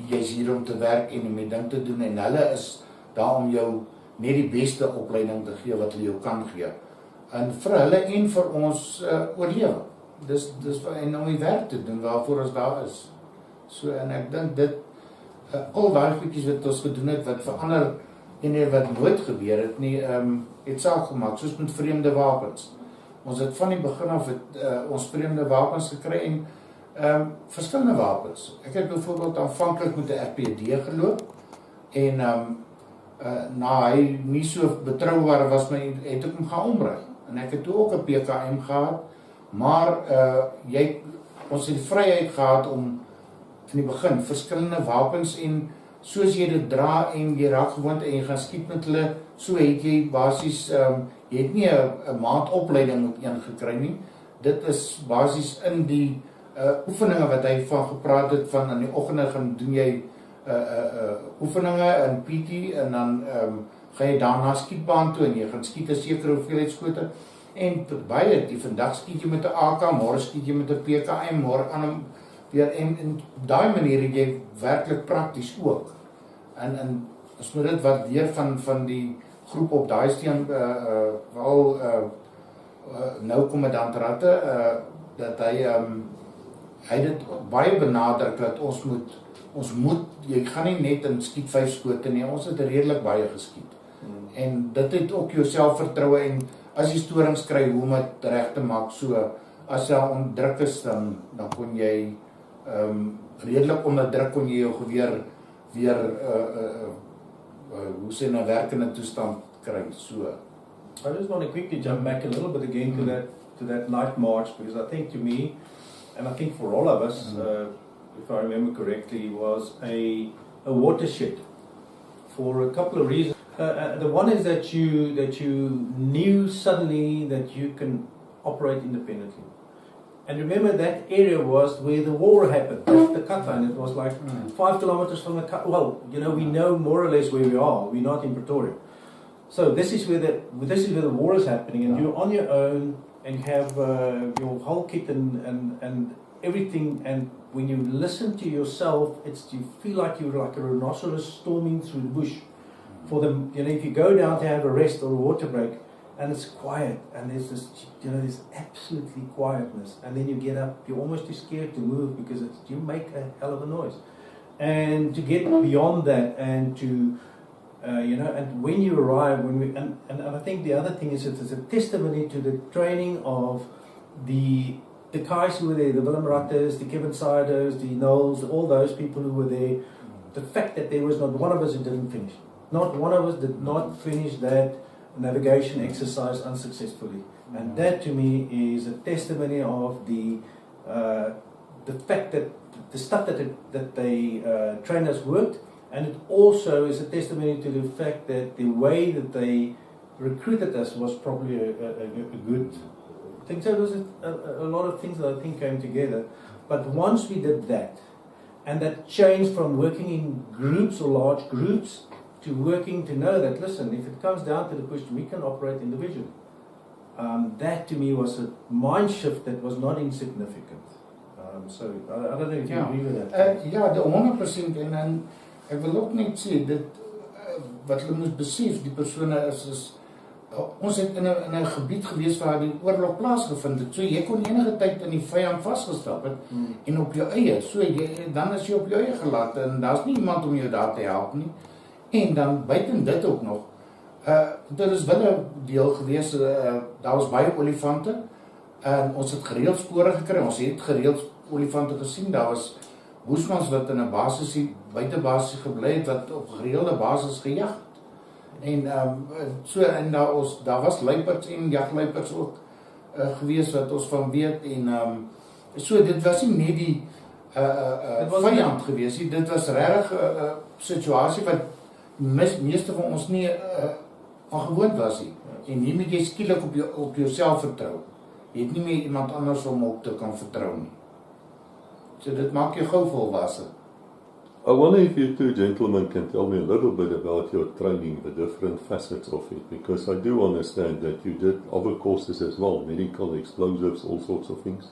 Jy is hier om te werk en om die ding te doen, en hulle is daar om jou net die beste opleiding te gee wat hulle jou kan gee. En vir hulle en vir ons oorlewe. Dis en om die werk te doen waarvoor ons daar is. So, en ek dink dit, al daai goedjies wat ons gedoen het, wat verander en wat nooit gebeur het nie, het saak gemaak, soos met vreemde wapens. Ons het van die begin af ons vreemde wapens gekry en verskillende wapens. Ek het byvoorbeeld aanvanklik met 'n RPD geloop en na hy nie so betroubaar was, maar het ek hom gaan omry. En ek het toe ook 'n PKM gehad, maar ons het die vryheid gehad om in die begin verskillende wapens, en soos jy dit dra en jy raak gewoond en jy gaan skiet met hulle, so het jy basies, jy het nie 'n maand opleiding met een gekry nie. Dit is basies in die oefeninge wat hy van gepraat het, van in die oggende gaan doen jy oefeninge in PT, en dan gaan jy daarna skietbaan toe en jy gaan skiet 'n sekere hoeveelheid skote, en baie, vandag skiet jy met 'n AK, môre skiet jy met 'n PKM, môre aan weer, en op daai manier het jy werklik prakties ook. En as moet dit waardeer van die groep op daai steen, nou kommandant Ratte, dat hy dit baie benadruk, dat ons moet, jy gaan nie net in skiet 5 skote nie, ons het redelik baie geskiet. En dit het ook jou selfvertroue, en as jy storings kry, hoe om dit reg te maak, so, as jy ondruk is, dan kon jy, redelik onder druk kon jy jou geweer weer, hoe sê, na werkende toestand kry, so. I just want to quickly jump back a little bit again to that night march, because I think to me, and I think for all of us, if I remember correctly, was a watershed for a couple of reasons. The one is that you knew suddenly that you can operate independently. And remember, that area was where the war happened, the cut line. It was like 5 kilometers from the cut. Well, we know more or less where we are. We're not in Pretoria. So this is where the war is happening, and you're on your own, and you have your whole kit and everything. And when you listen to yourself, you feel like you're like a rhinoceros storming through the bush. For them, if you go down to have a rest or a water break, and it's quiet, and there's this, there's absolutely quietness, and then you get up, you're almost too scared to move because you make a hell of a noise. And to get beyond that, and to, and when you arrive, and I think the other thing is that it's a testimony to the training of the guys who were there, the Willem Rattes, the Kevin Siders, the Knowles, all those people who were there. The fact that there was not one of us who didn't finish. Not one of us did not finish that navigation exercise unsuccessfully, and that to me is a testimony of the fact that the stuff that they trainers worked, and it also is a testimony to the fact that the way that they recruited us was probably a good thing. So there was a lot of things that I think came together, but once we did that, and that changed from working in groups or large groups to working to know that, listen, if it comes down to the push, we can operate individually. that to me was a mind shift that was not insignificant. So I don't know if you agree with that. Ja, de 100% en ek wil ook net sê dit wat hulle moet besef, die persone is ons het in 'n gebied gewees waar die oorlog plaasgevind het. So jy kon enige tyd in die vyand vasgestap het en op jou eie. So dan is jy op jou eie gelaat en daar's nie iemand om jou daar te help nie. En dan buiten dit ook nog dit is wel 'n deel gewees, daar was baie olifante en ons het gereeld spore gekry, ons het gereeld olifante gesien, daar was boesmans wat in 'n basis, buitebasis gebly het, wat op gereelde basis gejag het. En so, en daar was luiperds en jagluiperds ook gewees wat ons van weet en so dit was nie net die vyand gewees nie, dit was regtig 'n situasie wat meeste van ons nie van gewoond was nie. En hier moet jy skielik op jouself vertrou. Jy het nie meer iemand anders om op te kan vertrou nie. So dit maak jou gou volwasse. I wonder if you two gentlemen can tell me a little bit about your training, the different facets of it, because I do understand that you did other courses as well, medical, explosives, all sorts of things.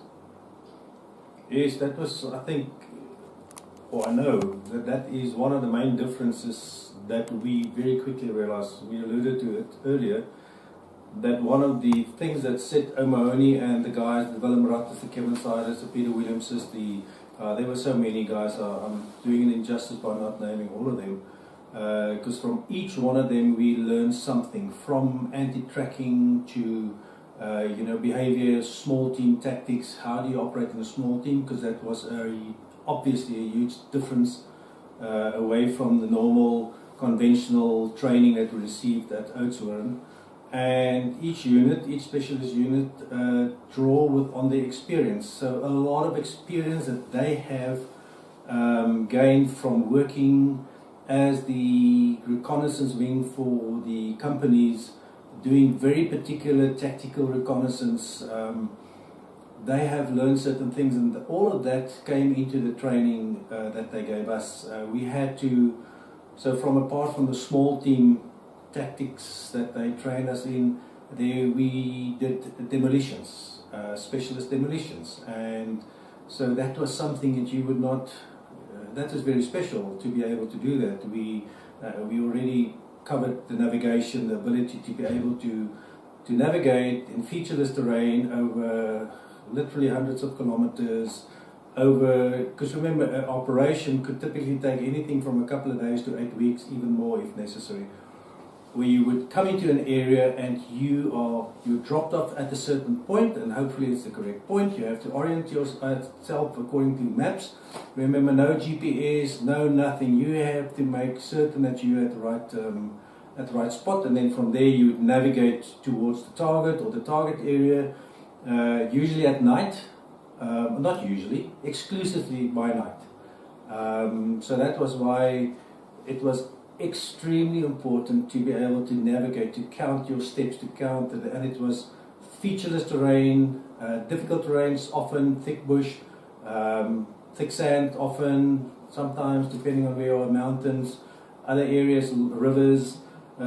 Yes, that was, I think, or I know, that is one of the main differences that we very quickly realized. We alluded to it earlier, that one of the things that set O'Mahony and the guys, the Willem Ratters, the Kevin Siders, the Peter Williamses, there were so many guys, I'm doing an injustice by not naming all of them, because from each one of them we learned something, from anti-tracking to behavior, small team tactics, how do you operate in a small team, because that was obviously a huge difference away from the normal conventional training that we received at Oudtshoorn. And each unit, each specialist unit, draw on their experience. So a lot of experience that they have gained from working as the reconnaissance wing for the companies, doing very particular tactical reconnaissance. They have learned certain things, and all of that came into the training that they gave us. We had to, so apart from the small team tactics that they trained us in, there we did demolitions, specialist demolitions, and so that was something that you would not, that was very special to be able to do that. We already covered the navigation, the ability to be able to navigate in featureless terrain over literally hundreds of kilometers, because remember, an operation could typically take anything from a couple of days to 8 weeks, even more if necessary, where you would come into an area and you're dropped off at a certain point, and hopefully it's the correct point. You have to orient yourself according to maps. Remember, no GPS, no nothing. You have to make certain that you're at the right spot, and then from there you would navigate towards the target or the target area, usually at night. Not usually, exclusively by night. So that was why it was extremely important to be able to navigate, to count your steps, to count, and it was featureless terrain, difficult terrains, often thick bush, thick sand, often, sometimes depending on where you are, mountains, other areas, rivers.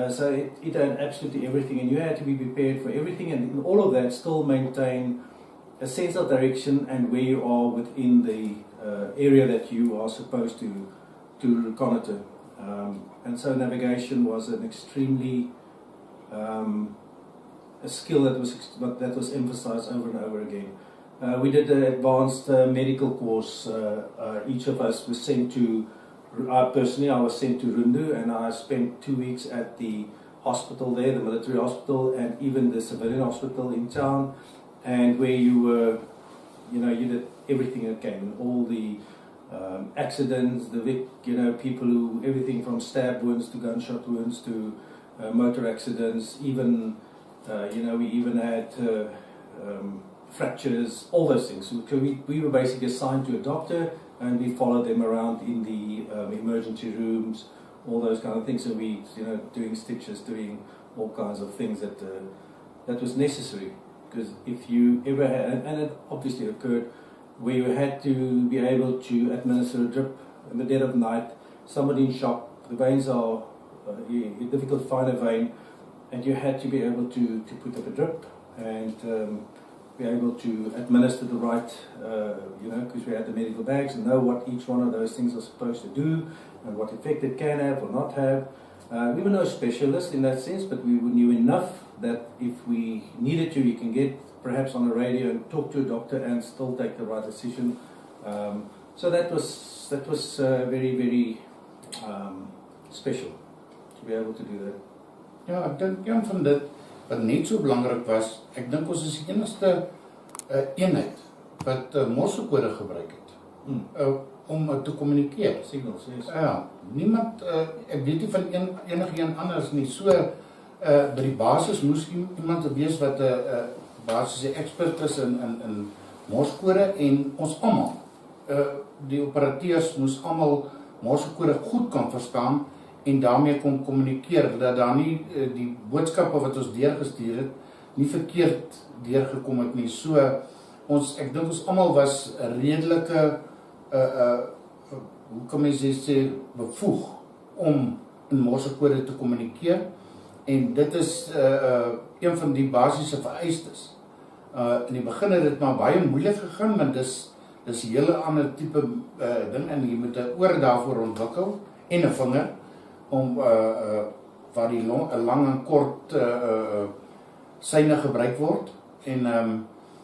So it had absolutely everything, and you had to be prepared for everything, and in all of that still maintain a sense of direction and where you are within the area that you are supposed to reconnoiter. And so navigation was an extremely a skill that was emphasized over and over again. We did an advanced medical course. Each of us was sent to, personally I was sent to Rundu, and I spent 2 weeks at the hospital there, the military hospital, and even the civilian hospital in town, and where you were, you did everything that came, all the accidents, people who, everything from stab wounds to gunshot wounds to motor accidents, even, we even had fractures, all those things. So we were basically assigned to a doctor, and we followed them around in the emergency rooms, all those kind of things. So we, doing stitches, doing all kinds of things that was necessary. Because if you ever had, and it obviously occurred, where you had to be able to administer a drip in the dead of night, somebody in shock, the veins are difficult to find a vein, and you had to be able to put up a drip and be able to administer the right, because we had the medical bags and know what each one of those things are supposed to do and what effect it can have or not have. We were no specialists in that sense, but we knew enough that if we needed to, you can get perhaps on the radio and talk to a doctor and still take the right decision. So that was very, very special to be able to do that. Ja, ek dink een van dit wat net so belangrik was, ek dink ons is die enigste eenheid wat morsekode gebruik het om te kommunikeer. Signals, yes. Ja, niemand, ek weet nie van enige anders nie. So by die basis moes iemand wees wat basiese expert is in morsekode, en ons almal, die operateurs moes almal morsekode goed kan verstaan en daarmee kon kommunikeer, dat daar nie die boodskappe wat ons deurgestuur het, nie verkeerd deurgekom het nie. So, ek dink ons almal was redelike, hoe kan mens sê, bevoeg om in morsekode te kommunikeer, en dit is een van die basiese vereistes. In die begin het dit maar baie moeilik gegaan, want dis 'n hele ander tipe ding, en jy moet 'n oor daarvoor ontwikkel, en 'n vinger, om waar die lang en kort syne gebruik word, en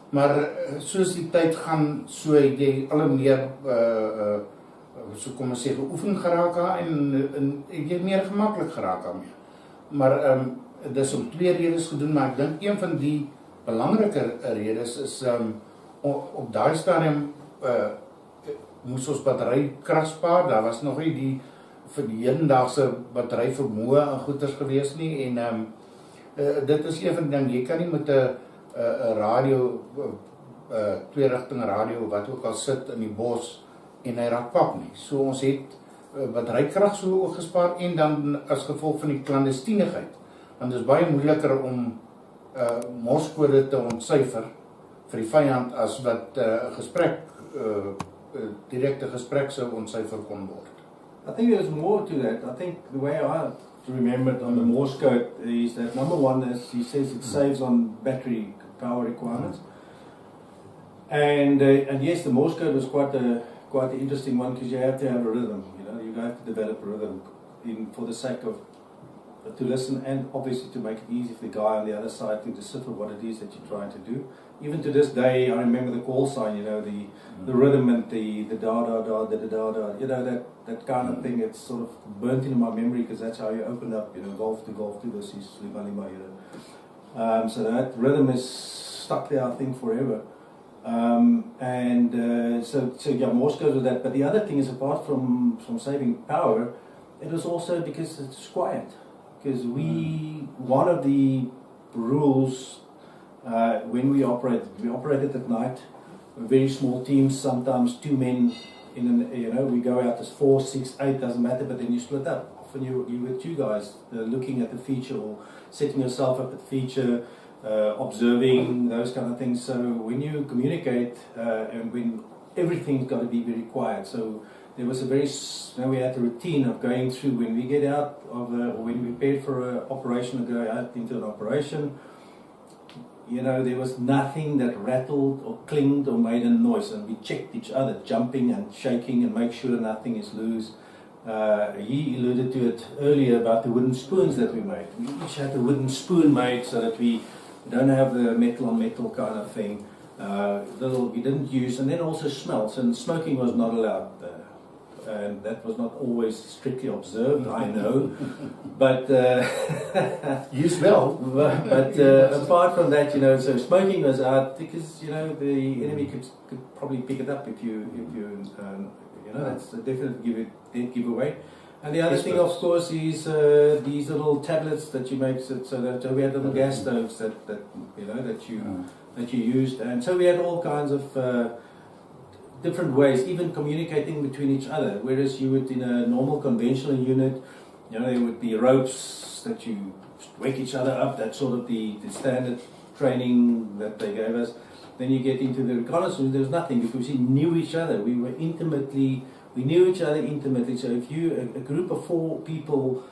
maar soos die tyd gaan, so het jy al meer so kom ons sê geoefen geraak en jy meer gemaklik geraak daarmee. Maar dis om 2 redes gedoen, maar ek dink een van die belangriker redes is op daai stadium moes ons battery krag spaar. Daar was nog nie die vir die hedendaagse battery vermoë en goeders gewees nie, en dit is een van die ding, jy kan nie met 'n radio, 2-rigting radio, wat ook al sit in die bos en hy raak pap nie. So ons het batterykrag so ook gespaar, en dan as gevolg van die clandestinigheid, want dit is baie moeiliker om morsekode te ontsyfer vir die vyand as wat 'n gesprek, direkte gesprek sou ontsyfer kon word. I think there's more to that. I think the way I remember it on the Morse code is that number one is, he says it saves on battery power requirements. And yes, the Morse code was quite an interesting one, because you have to have a rhythm. You have to develop a rhythm for the sake of to listen, and obviously to make it easy for the guy on the other side to decipher what it is that you're trying to do. Even to this day, I remember the call sign, the rhythm and the da da da da da da, that kind of thing. It's sort of burnt into my memory, because that's how you open up, golf to this is Limalima, so that rhythm is stuck there, I think, forever. So yeah, Morse goes with that. But the other thing is, apart from saving power, it was also because it's quiet. Because one of the rules when we operated at night, very small teams, sometimes 2 men we go out as 4, 6, 8, doesn't matter, but then you split up. Often you with 2 guys looking at the feature, or setting yourself up at the feature, observing, those kind of things. So when you communicate, and when everything's got to be very quiet, so there was we had a routine of going through, when we get out of, or when we prepare for an operation, or go out into an operation, there was nothing that rattled or clinged or made a noise, and we checked each other, jumping and shaking, and make sure nothing is loose. He alluded to it earlier about the wooden spoons that we made. We each had a wooden spoon made, so that we don't have the metal on metal kind of thing. We didn't use, and then also smells, and smoking was not allowed. And that was not always strictly observed, I know, but you smell. But apart from that, so smoking was out, because the enemy could probably pick it up if you that's a definite giveaway. And the other thing, of course, is these little tablets that you make, so that we had little gas stoves that you used, and so we had all kinds of different ways, even communicating between each other. Whereas you would, in a normal conventional unit, there would be ropes that you wake each other up. That's sort of the standard training that they gave us. Then you get into the reconnaissance. There was nothing, because we knew each other. We knew each other intimately. So if a group of 4 people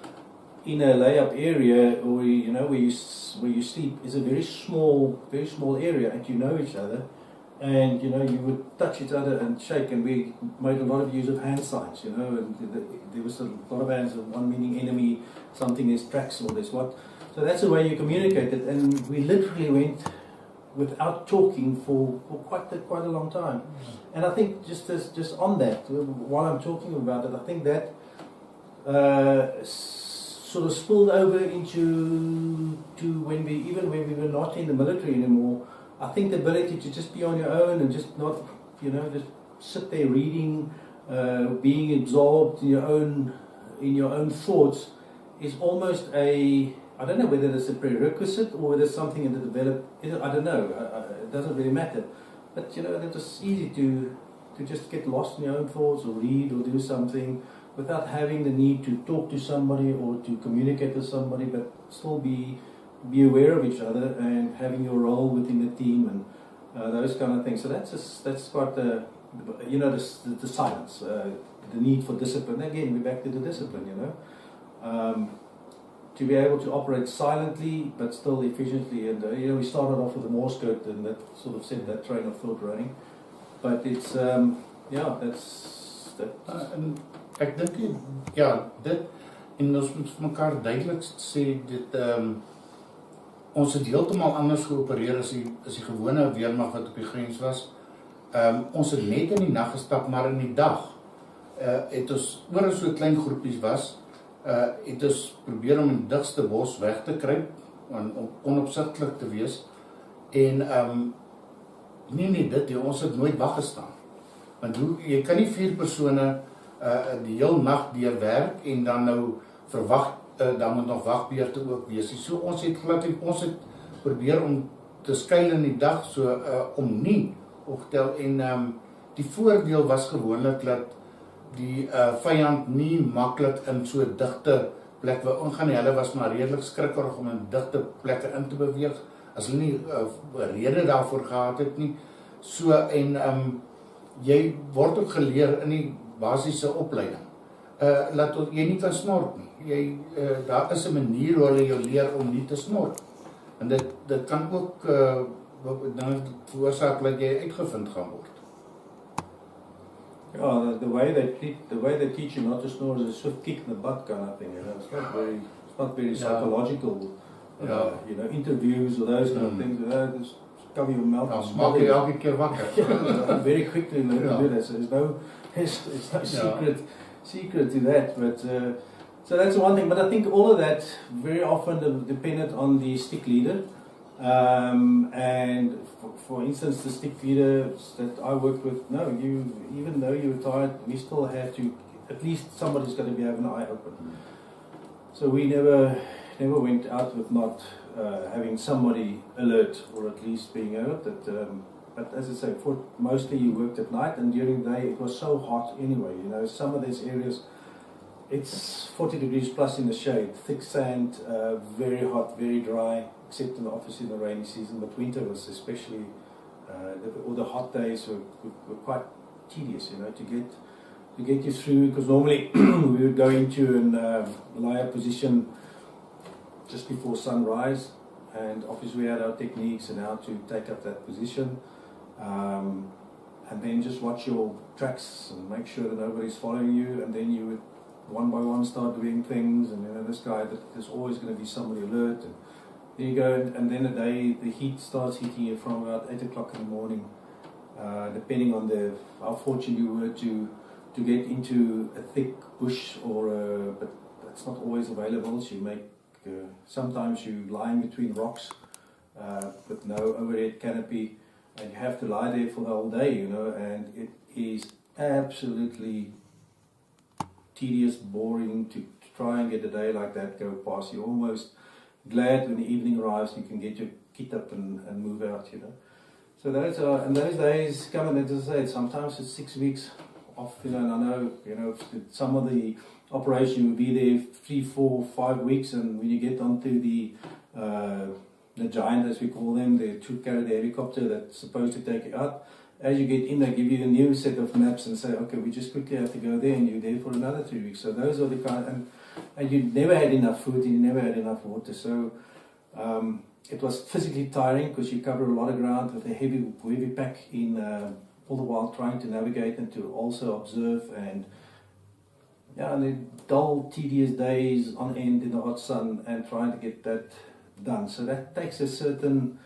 in a layup area, or where you sleep, is a very small area, and you know each other, and you would touch each other and shake, and we made a lot of use of hand signs, and there was a lot of hands, one meaning enemy, something is tracks, or this what. So that's the way you communicated, and we literally went without talking for quite a long time. And I think just on that, while I'm talking about it, I think that sort of spilled over into when we were not in the military anymore. I think the ability to just be on your own and just not, just sit there reading, being absorbed in your own thoughts is almost I don't know whether it's a prerequisite or whether it's something in the developed. I don't know. It doesn't really matter. But it's just easy to just get lost in your own thoughts or read or do something without having the need to talk to somebody or to communicate with somebody, but still be aware of each other and having your role within the team and those kind of things. So that's quite the silence, the need for discipline. Again, we're back to the discipline. To be able to operate silently but still efficiently, and we started off with a Morse code, and that sort of set that train of thought running. But it's that's en ek dink dit en ons moet vir mekaar duidelik sê dit ons het heeltemal anders geopereer as die gewone weermag wat op die grens was. Ons het net in die nag gestap, maar in die dag het ons oor so klein groepies was. Het ons probeer om in die digste bos weg te kruip, om onopsigtelik te wees, en nie dit, ons het nooit wag gestaan, want jy kan nie 4 persone die heel nag deur werk, en dan nou verwag, dan moet nog wagbeurte ook wees, so ons het probeer om te skuil in die dag, so om nie opgetel, en die voordeel was gewoonlik dat die vyand nie maklik in so digte plek wil ingaan nie. Hulle was maar redelik skrikkerig om in digte plekke in te beweeg, as hulle nie rede daarvoor gehad het nie. So, en jy word ook geleer in die basiese opleiding, dat jy nie kan snork nie. Daar is 'n manier hoe hulle jou leer om nie te snork. En dit kan ook veroorsaak dat jy uitgevind gaan word. Yeah, the way they teach you not to snore is a swift kick in the butt kind of thing. It's not very psychological. Interviews or those kind of things. Just cover your mouth. Maak jy elke keer wakker. Very quickly learn to do that. So there's no secret to that. But so that's one thing. But I think all of that very often depended on the stick leader. And for instance, the stick leaders that I worked with, even though you retired, we still had to, at least somebody's got to be having an eye open. So we never went out with not having somebody alert, or at least being alert. But as I say, mostly you worked at night, and during the day it was so hot anyway. Some of these areas, it's 40 degrees plus in the shade, thick sand, very hot, very dry, except obviously in the rainy season. But winter was especially, all the hot days were quite tedious, to get you through. Because normally we would go into an lie-up position just before sunrise, and obviously we had our techniques and how to take up that position, and then just watch your tracks and make sure that nobody's following you, and then you would one by one start doing things, and this guy, there's always going to be somebody alert, and there you go, and then the heat starts hitting you from about 8 o'clock in the morning, depending on how fortunate you were to get into a thick bush, but that's not always available. So you make sometimes you lying between rocks with no overhead canopy, and you have to lie there for the whole day, and it is absolutely tedious, boring to try and get a day like that go past. You're almost glad when the evening arrives you can get your kit up and move out, So and those days come, and as I say, sometimes it's 6 weeks off, and I know, some of the operation will be there 3, 4, 5 weeks, and when you get onto the giant, as we call them, the 2 Cadet helicopter that's supposed to take you out, as you get in, they give you a new set of maps and say, okay, we just quickly have to go there, and you're there for another 3 weeks. So those are the kind, and you never had enough food, and you never had enough water. So it was physically tiring because you cover a lot of ground with a heavy pack in all the while trying to navigate and to also observe, and the dull, tedious days on end in the hot sun and trying to get that done. So that takes a certain,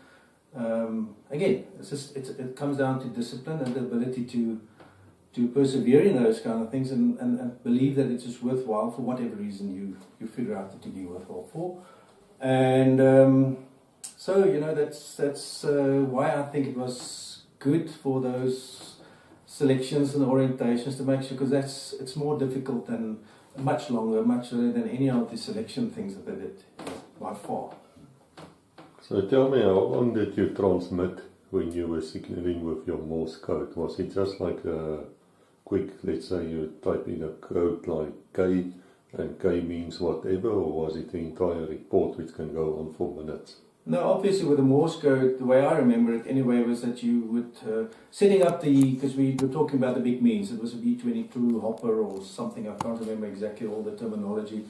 again, it comes down to discipline and the ability to persevere in those kind of things and believe that it's just worthwhile for whatever reason you figure out that to be worthwhile for. And so, that's why I think it was good for those selections and orientations to make sure, because it's more difficult and much longer than any of the selection things that they did by far. So tell me, how long did you transmit when you were signaling with your Morse code? Was it just like a quick, let's say you type in a code like K, and K means whatever, or was it the entire report which can go on for minutes? No, obviously with the Morse code, the way I remember it anyway was that you would, setting up because we were talking about the big means, it was a V22 hopper or something, I can't remember exactly all the terminology.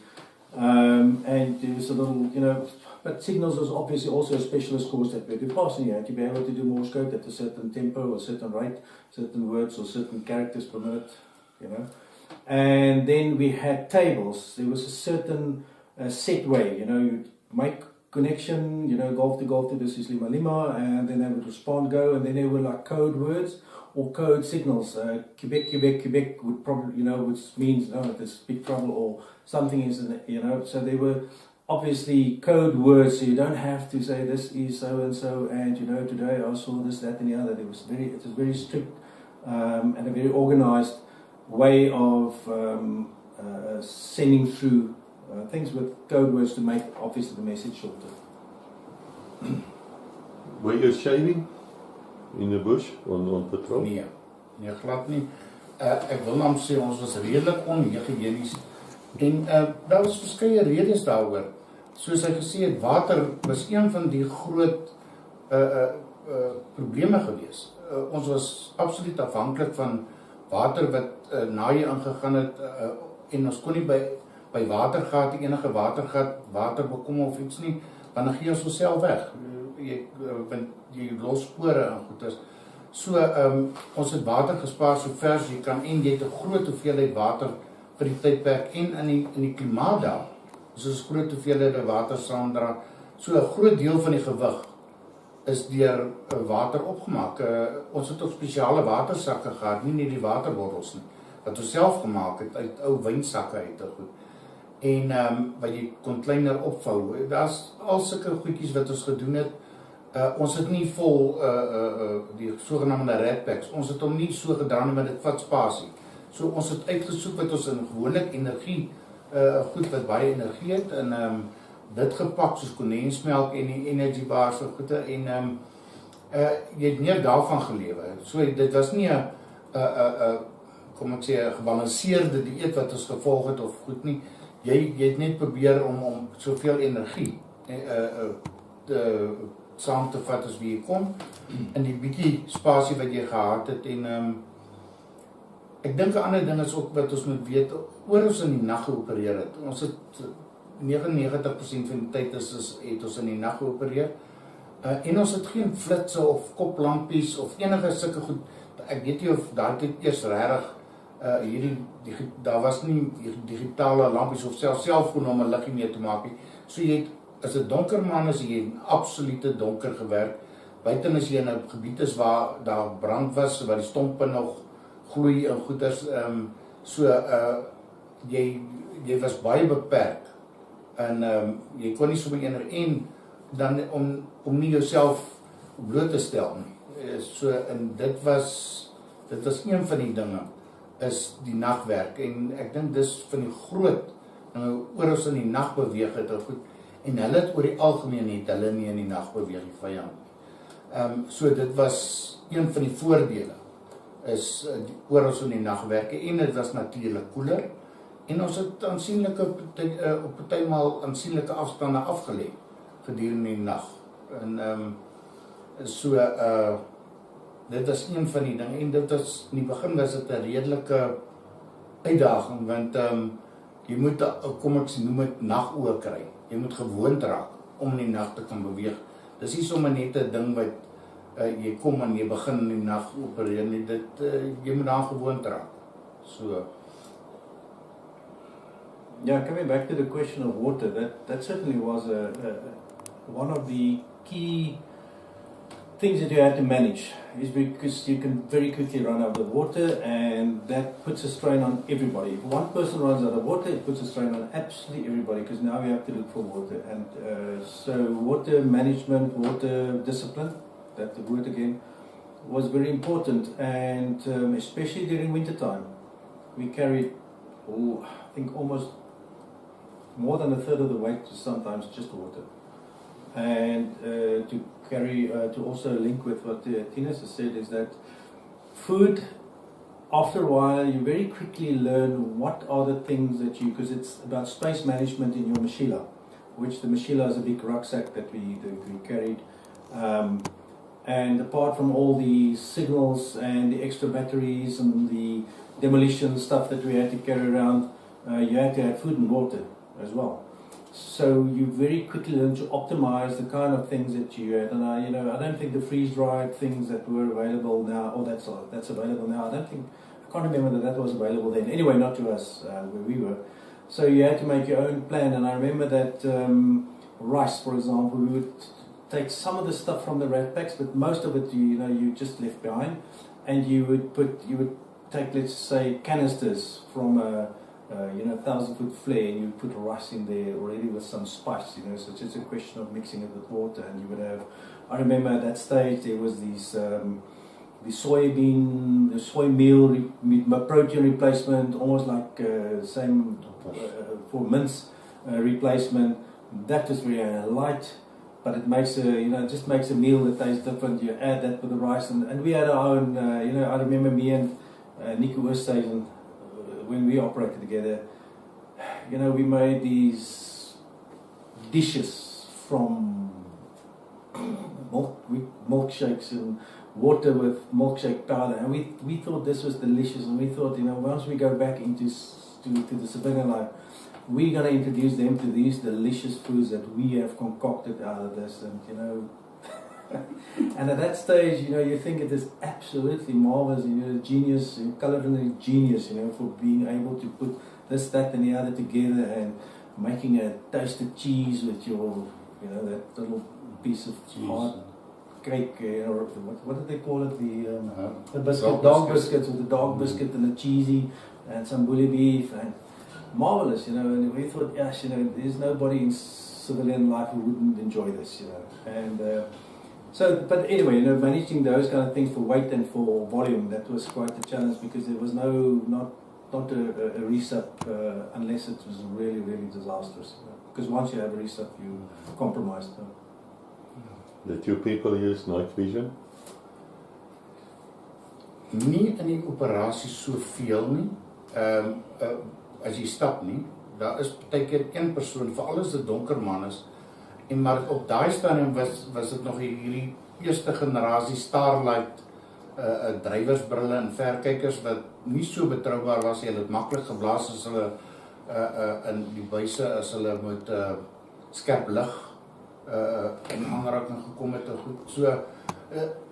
And there was a little, but signals was obviously also a specialist course that we had to pass, and you had to be able to do Morse code at a certain tempo, or a certain rate, certain words or certain characters per minute, And then we had tables. There was a certain set way, you'd make connection, golf to this is lima lima, and then they would respond go, and then there were like code words or code signals. Quebec would probably, which means there's big trouble or something is, so they were obviously code words, so you don't have to say this is so and so, and today I saw this, that, and the other. It was very strict and a very organized way of sending through things with code words to make obviously the message shorter. Were you shaving in the bush on patrol? Nee, glad nie. Ek wil nou sê ons was redelik onhygiënies en daar was verskeie redes daaroor. Soos ek gesê het, water was een van die groot probleme gewees. Ons was absoluut afhanklik van water wat na jy ingegaan het en ons kon nie by watergat, enige water bekom of iets nie, want dan gee ons onsself weg. Jy los spore en goeders. So, ons het water gespaar so ver as jy kan, en jy het 'n groot hoeveelheid water vir die tydperk en in die klimaat daar. Soos groot hoeveelhede water saamdra. So 'n groot deel van die gewig is deur water opgemaak. Ons het ook spesiale watersakke gehad, nie net die waterbottels nie, wat ons self gemaak het uit ou wynsakke uit. En wat jy kon kleiner opvou. Daar's al sulke goedjies wat ons gedoen het. Ons het nie vol die sogenaamde red packs. Ons het hom nie so gedaan met dit vat spasie. So ons het uitgesoek wat ons in gewoonlik energie, goed wat baie energie het, en dit gepak soos kondensmelk en die energy bars en goede, en jy het meer daarvan gelewe. So dit was nie 'n kom ek sê 'n gebalanseerde dieet wat ons gevolg het of goed nie. Jy het net probeer om soveel energie saam te vat as wie jy kon, in die bietjie spasie wat jy gehad het, en ek dink 'n ander ding is ook wat ons moet weet, oor ons in die nag geopereer het. Ons het 99% van die tyd het ons in die nag geopereer, en ons het geen flitse of koplampies of enige sulke goed. Ek weet nie of daai tyd eers regtig daar was nie digitale lampies of selfone om 'n liggie mee te maak nie. So jy het, as dit donker man is, jy in absolute donker gewerk. Buiten as jy in 'n gebied is waar daar brand was, waar die stompe nog gloei en goeders, jy was baie beperk, en jy kon nie sommer en dan om nie jouself bloot te stel nie. So, en dit was een van die dinge, is die nagwerk, en ek dink dis van die groot, oor ons in die nag beweeg het, en hulle het oor die algemeen het hulle nie in die nag beweeg, die vyand. So dit was een van die voordele, is oor ons in die nagwerke, en dit was natuurlik koeler, en ons het op partymal aansienlike afstande afgelê gedurende die nag. En dit is een van die dinge, en dit is, in die begin was dit 'n redelike uitdaging, want jy moet, kom ek noem het, nagoë kry. Jy moet gewoond raak om in die nag te kan beweeg. Dis nie sommer net 'n ding wat jy kom en jy begin in die nag opereer nie, jy moet daar gewoond raak. So. Yeah, coming back to the question of water, that certainly was one of the key things that you had to manage, is because you can very quickly run out of water, and that puts a strain on everybody. If one person runs out of water, it puts a strain on absolutely everybody, because now we have to look for water. And so water management, water discipline, that's the word again, was very important, and especially during winter time. We carried, I think almost more than a third of the weight, sometimes just water. And to carry, to also link with what Thinus has said, is that food, after a while, you very quickly learn what are the things that you, because it's about space management in your mochila, which the mochila is a big rucksack that we carried. And apart from all the signals and the extra batteries and the demolition stuff that we had to carry around, you had to have food and water as well. So you very quickly learn to optimize the kind of things that you had. And I don't think the freeze-dried things that were available now, or that's available now, I can't remember that was available then. Anyway, not to us where we were. So you had to make your own plan. And I remember that rice, for example, we would take some of the stuff from the rat packs, but most of it, you just left behind, and you would take, let's say, canisters from a 1,000-foot flare, and you put rice in there already with some spice, so it's just a question of mixing it with water. And you would have, I remember at that stage there was these the soy meal protein replacement, almost like same for mince replacement. That is very light, but it makes just makes a meal that tastes different. You add that with the rice, and we had our own. I remember me and Nico Weststation, when we operated together, we made these dishes from milkshakes and water with milkshake powder, and we thought this was delicious, and we thought, once we go back into the civilian life, we're going to introduce them to these delicious foods that we have concocted out of this, and and at that stage, you think it is absolutely marvelous, genius, culinary genius, for being able to put this, that, and the other together, and making a toasted cheese with your, that little piece of hard cake, or what did they call it? The biscuit, dog biscuits, with the dog biscuit and the cheesy, and some bully beef, and marvelous, and we thought, yes, there's nobody in civilian life who wouldn't enjoy this, and so, but anyway, managing those kind of things for weight and for volume, that was quite a challenge, because there was not a resup unless it was really, really disastrous. Because once you have a resup, you compromised. Did you people use night vision? Nie in die operasie soveel nie. As jy stap nie, daar is baie keer een persoon, veral as dit donker man is. En maar op daai stadium was dit nog hierdie eerste generasie Starlight drywersbrille en verkykers wat nie so betroubaar was nie. Hulle het maklik geblaas as hulle in die buise, as hulle met skerp lig in aanraking gekom het en goed. So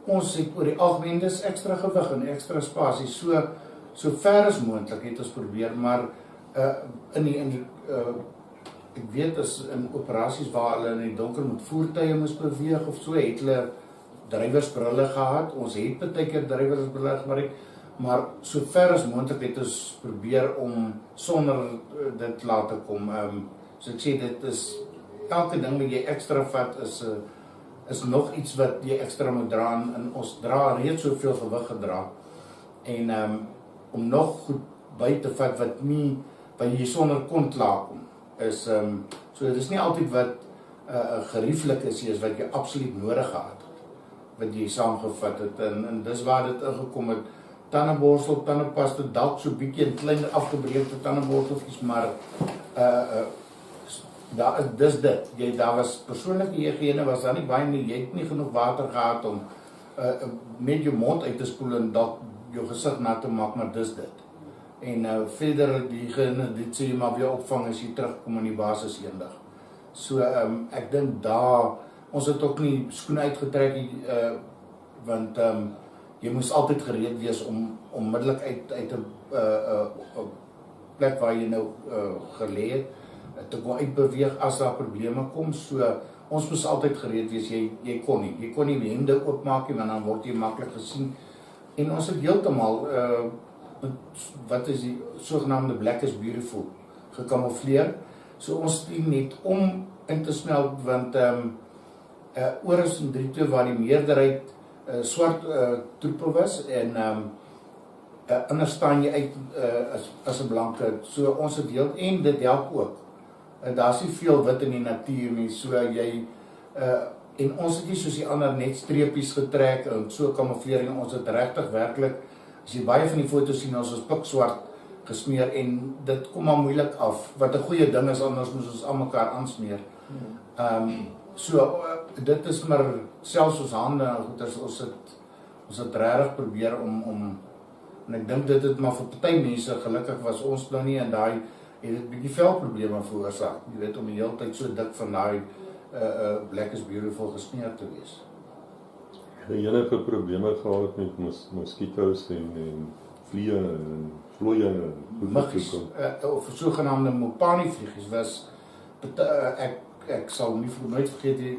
ons het oor die algemeen dis ekstra gewig en ekstra spasie. So ver as moontlik het ons probeer, maar ek weet as in operasies waar hulle in die donker met voertuie moes beweeg of so, het hulle drywersbrille gehad. Ons het baie keer drywersbrille gebruik, maar so ver as moontlik het ons probeer om sonder dit laat te kom. So ek sê, dit is elke ding wat jy ekstra vat is nog iets wat jy ekstra moet dra, en ons dra reeds soveel gewig gedra, en om nog goed by te vat wat jy sonder kon klaarkom, is, so dit is nie altyd wat gerieflik is wat jy absoluut nodig gehad het, wat jy saamgevat het, en dis waar dit ingekom het, tandeborstel, tandepasta, dalk so bietjie en klein afgebreekte tandeborsteltjies, maar dis dit, daar was persoonlike hygiëne, was daar nie baie nie, jy het nie genoeg water gehad om met jou mond uit te spoel en dalk jou gesig nat te maak, maar dis dit. En verder diegene, dit sê jy maar weer opvang as jy terugkom in die basis eendag. So ek dink daar, ons het ook nie skoene uitgetrek nie, want jy moes altyd gereed wees om onmiddellik uit 'n plek waar jy nou gelê het, te kon uitbeweeg as daar probleme kom. So ons moes altyd gereed wees. Jy kon nie die hemde oopmaak nie, want dan word jy maklik gesien. En ons het heeltemal wat is die sogenaamde black is beautiful gekamoufleer. So ons het net om in te smelt, want oor is in 32 waar die meerderheid swart troepe was, en anders staan jy uit as 'n blanke. So ons het deel, en dit help ook. Daar is nie veel wit in die natuur nie, so jy en ons het nie soos die ander net streepies getrek en so kamouflering. Ons het regtig werklik, as jy baie van die foto's sien, ons is pikswart gesmeer, en dit kom maar moeilik af, wat 'n goeie ding is, anders moes ons aan mekaar aansmeer. So dit is maar selfs ons hande en goeders, ons het regtig probeer om en ek dink dit het maar vir party mense, gelukkig was ons nou nie, en daai het dit bietjie velprobleme veroorsaak. Jy weet, om die hele tyd so dik van daai black is beautiful gesmeer te wees. Het jy enige probleme gehad met moskitos en vliee en vlooie en muggies, of sogenaamde mopani vliegies was, ek sal nie nooit vergeet nie,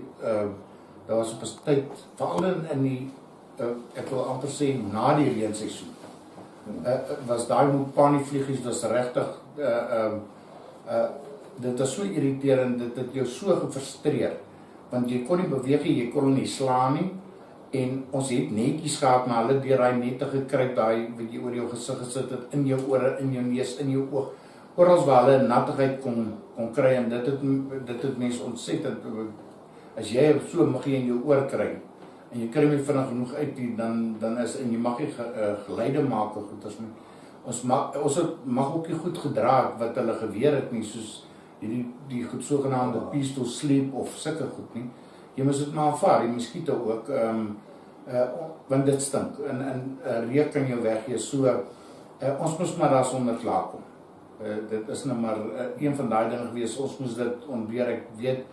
daar was op 'n tyd, veral in die, ek wil amper sê, na die reenseisoen, was daai mopani vliegies, was regtig, dit was so irriterend, dit het jou so gefrustreer, want jy kon nie beweeg nie, jy kon nie slaan nie, en ons het netjies gehad, maar hulle deur daai nette gekry, daai wat jy oor jou gesig gesit het, in jou ore, in jou neus, in jou oog, oral waar hulle nattigheid kon kry, en dit het mense ontsettend, as jy so muggie in jou oor kry, en jy kry nie vinnig genoeg uit, dan is, en jy mag nie geluide maak, goed, ons mag ook nie goed gedra wat hulle geweer het nie, soos die goed sogenaamde pistol sleep, of sulke goed nie, jy moes dit maar aanvaar, die muskiete ook, want dit stink, en reuk kan jou weggee, so, ons moes maar daar sonder klaarkom. Dit is nou maar een van die dinge gewees, ons moes dit ontbeer. Ek weet,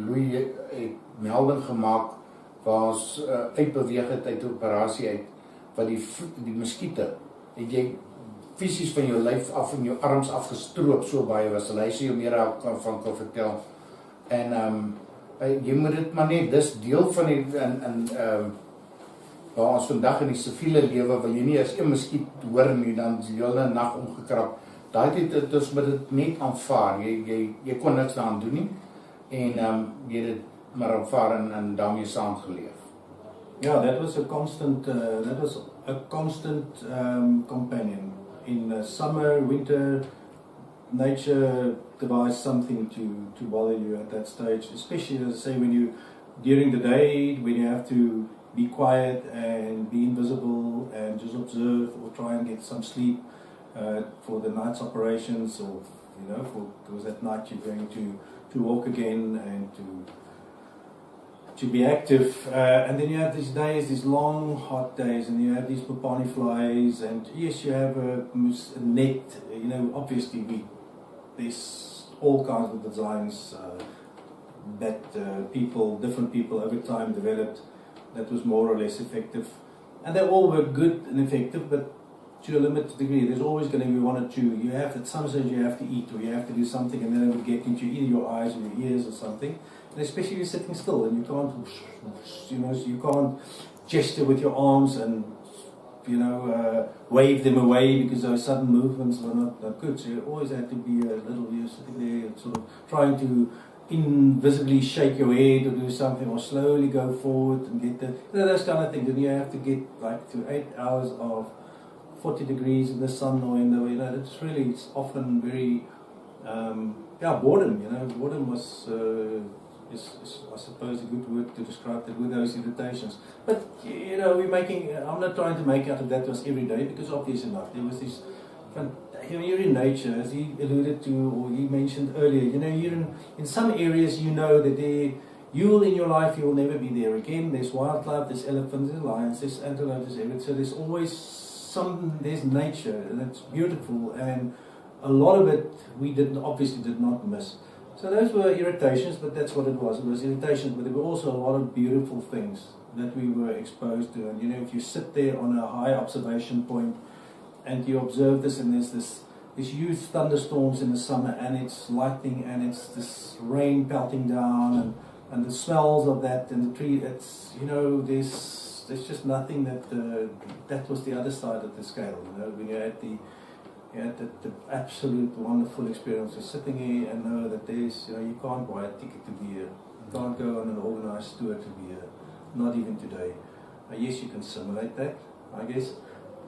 Louis het melding gemaak, waar ons uitbeweeg het uit die operasie uit, wat die muskiete, het jy fisies van jou lyf af en jou arms afgestroop, so baie was hulle, hy sê jou meer van kan vertel, en jy moet dit maar net, dis deel van die, waar ons vandag in die siviele lewe, wil jy nie as een muskiet hoor nie, dan is die hele nag omgekrap. Daai tyd is met dit net aanvaar, jy kon niks daaraan doen nie, en jy het dit maar aanvaar en daarmee saamgeleef. Yeah, that was a constant companion. In summer, winter, nature devised something to bother you at that stage, especially, as I say, during the day, when you have to be quiet and be invisible and just observe or try and get some sleep for the night's operations, or because that night you're going to walk again and to be active, and then you have these days, these long hot days, and you have these papani flies, and yes, you have a net, obviously there's all kinds of designs that different people over time developed that was more or less effective, and they all were good and effective, but to a limited degree. There's always going to be one or two. You have, at some stage, you have to eat, or you have to do something, and then it would get into either your eyes or your ears or something. And especially if you're sitting still, and you can't gesture with your arms and wave them away, because those sudden movements were not good. So you always had to be you're sitting there and sort of trying to invisibly shake your head or do something, or slowly go forward and get those kind of things. And you have to get like to 8 hours of 40 degrees in the sun, or in the, it's often very, boredom, boredom was, is I suppose a good word to describe that, with those irritations. But, I'm not trying to make out of that was every day, because obviously not. There was this, you're in nature, as he alluded to, or he mentioned earlier, you're in some areas, that there You will in your life, you will never be there again. There's wildlife, there's elephants, there's lions, there's antelope, there's everything. So there's always there's nature, and it's beautiful, and a lot of it we obviously did not miss. So those were irritations, but that's what it was. It was irritations, but there were also a lot of beautiful things that we were exposed to. And if you sit there on a high observation point and you observe this, and there's this huge thunderstorms in the summer, and it's lightning, and it's this rain pelting down, and the smells of that, and the tree, it's, there's just nothing that was the other side of the scale, when you had the absolute wonderful experience of sitting here and know that there's, you can't buy a ticket to be here, you can't go on an organized tour to be here, not even today. Yes, you can simulate that, I guess,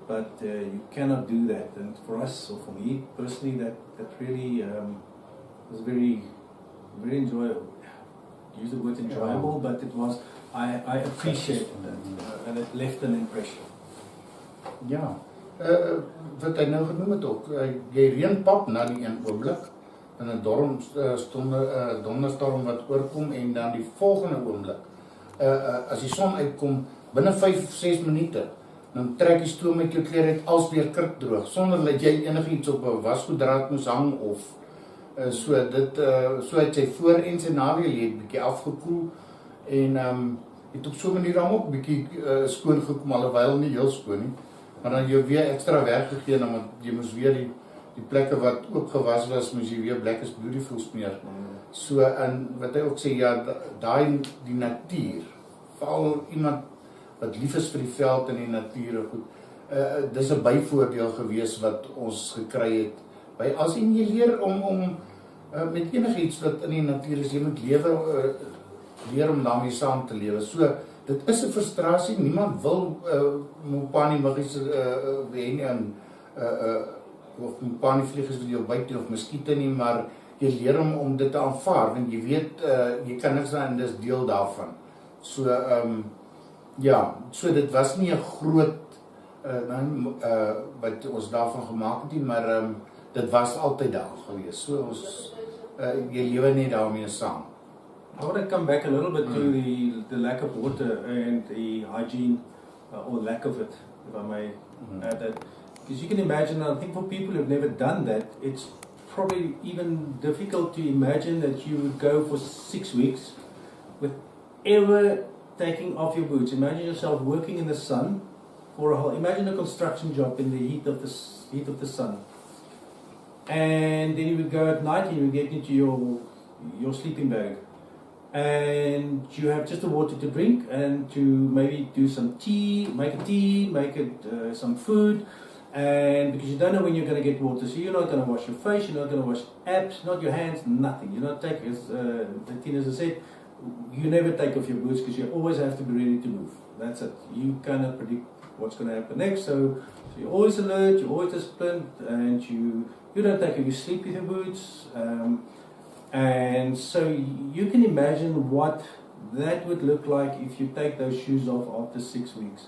but you cannot do that. And for us, or for me personally, that really was very, very enjoyable. Use the word enjoyable, but it was, I appreciated that, and it left an impression. Ja, wat hy nou genoem het ook, jy reënpap na die een oomblik, en 'n donderstorm wat oorkom, en dan die volgende oomblik, as die son uitkom, binne 5-6 minute, dan trek die stoom met jou klere uit als weer krikdroog, sonder dat jy enigiets op 'n wasgoeddraad moes hang, of so het sy voor en sy naweel het bietjie afgekoel, en het op so 'n manier dan ook bietjie skoon gekom, alhoewel nie heel skoon nie, maar dan jy weer extra werk gegee, want jy moes weer die plekke wat oopgewas was, moes jy weer Black is Beautiful smeer. So, en wat hy ook sê, ja, die natuur, veral iemand wat lief is vir die veld en die natuur, goed, dis 'n byvoordeel gewees wat ons gekry het, as en jy leer om met enigiets wat in die natuur is, jy moet leer om daarmee saam te lewe. So, dit is 'n frustrasie, niemand wil mopani muggies of mopani vliegers wat jou byt of muskiete nie, maar jy leer om dit te aanvaar, want jy weet, jy kan niks aan, en dis deel daarvan. So, ja, so dit was nie 'n groot wat ons daarvan gemaak het nie, maar dit was altyd daar gewees. So ons, jy lewe net daarmee saam. I want to come back a little bit to the lack of water and the hygiene, or lack of it, if I may add that. Because you can imagine, I think for people who've never done that, it's probably even difficult to imagine that you would go for 6 weeks with ever taking off your boots. Imagine yourself working in the sun for imagine a construction job in the heat of the sun. And then you would go at night and you would get into your sleeping bag. And you have just the water to drink and to maybe do some tea, make some food, and because you don't know when you're going to get water, so you're not going to wash your face, you're not going to wash abs, not your hands, nothing. You're not taking, as Thinus has said, you never take off your boots because you always have to be ready to move. That's it. You cannot predict what's going to happen next, so you're always alert, you're always disciplined, and you don't take off, you sleep with your boots. And so you can imagine what that would look like if you take those shoes off after 6 weeks.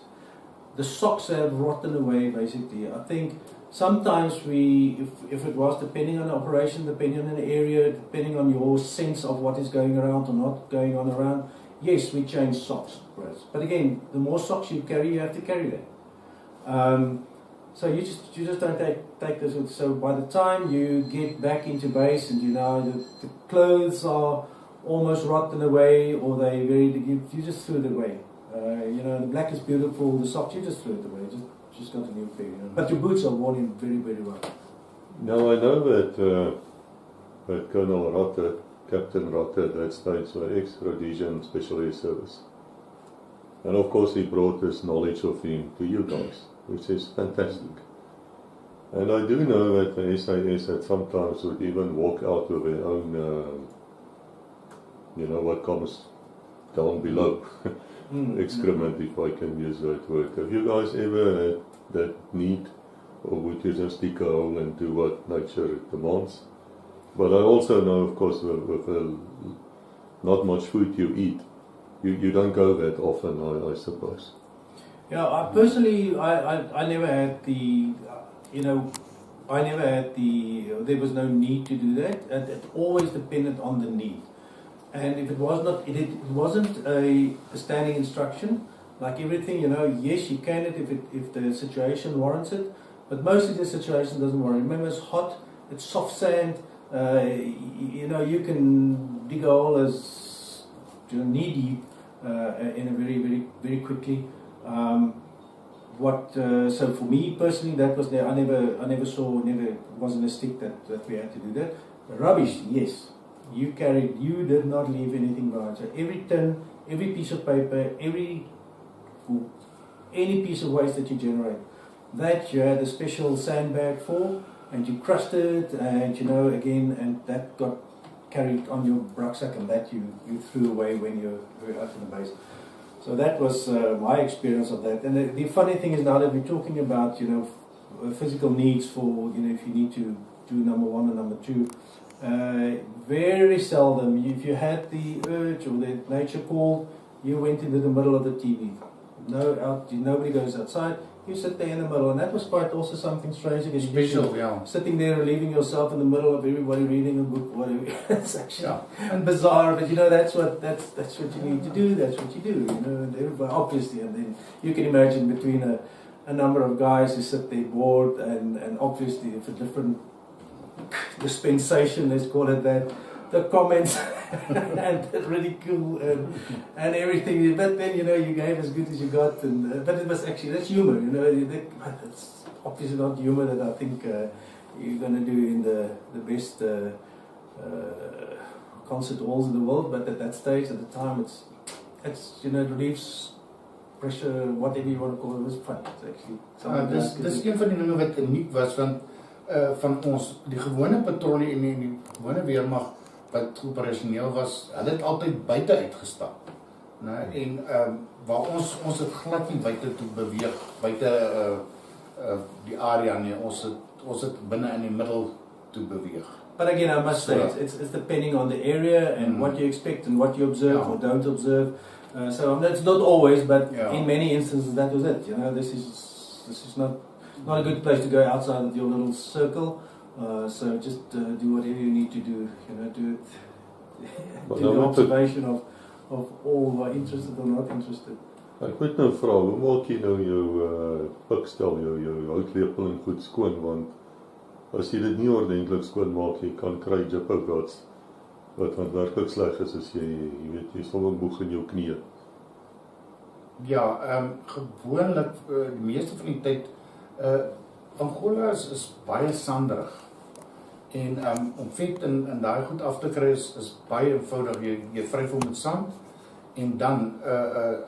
The socks have rotten away, basically. I think sometimes if it was depending on the operation, depending on the area, depending on your sense of what is going around or not going on around, yes, we change socks. But again, the more socks you carry, you have to carry them. So you just don't take this. So by the time you get back into base and the clothes are almost rotten away, or you just threw it away. The black is beautiful, the socks, you just threw it away. Just got a new pair. But your boots are worn in very, very well. Now I know that Colonel Rotter, Captain Rotter at that stage, was ex-Rhodesian Special Air Service. And of course he brought this knowledge of him to you guys, which is fantastic. And I do know that the SAS that sometimes would even walk out with their own, what comes down below, excrement, if I can use that word. Have you guys ever had that need, or would you just dig a hole and do what nature demands? But I also know, of course, with not much food you eat, you don't go that often, I suppose. Yeah, I personally, I never had there was no need to do that. It always depended on the need. And if it was not, it wasn't a standing instruction. Like everything, yes, you can if the situation warrants it, but mostly the situation doesn't warrant. Remember, it's hot, it's soft sand. You can dig a hole as knee deep in a very, very, very quickly. So for me personally, that was there. I never saw, wasn't a stick that we had to do that. The rubbish, yes, you did not leave anything behind. So every tin, every piece of paper, any piece of waste that you generate, that you had a special sandbag for, and you crushed it, and and that got carried on your rucksack, and that you threw away when you were out in the base. So that was my experience of that. And the funny thing is, now that we're talking about physical needs for if you need to do number one or number two, very seldom, if you had the urge or the nature call, you went into the middle of the TV. Nobody goes outside. You sit there in the middle, and that was quite also something strange. Special, yeah. Sitting there and leaving yourself in the middle of everybody reading a book, whatever. It's actually and bizarre, but that's what you need to do. That's what you do, and everybody obviously. And then you can imagine between a number of guys who sit there bored, and obviously it's a different dispensation, let's call it that. The comments and the ridicule and everything, but then you gave as good as you got, but it was actually, that's humor, it's obviously not humor that I think you're going to do in the best concert halls in the world, but at that stage, at the time, it's it relieves pressure, whatever you want to call it. It was fun. It's actually dis een van die dinge wat uniek was van ons, die gewone patrollie en die gewone weermag wat operationeel was, hulle het altyd buite uitgestap. En waar ons het glad nie buite toe beweeg, buite die area nie, ons het binne in die middel toe beweeg. But again, I must say, it's depending on the area and what you expect and what you observe or don't observe. So it's not always, but in many instances that was it. This is not a good place to go outside of your little circle. So just do whatever you need to do. Do it. Do the observation of all who are interested or not interested. Ek moet nou vra, hoe maak jy nou jou pikstel, jou houtlepel en goed skoon, want as jy dit nie ordentlik skoon maak, jy kan kry jippo dots wat werklik sleg is as jy jy sommer boeg in jou knie. Ja, gewoonlik die meeste van die tyd Angola is baie sanderig. En om vet in daai goed af te kry is baie eenvoudig. Jy vryf hom met sand en dan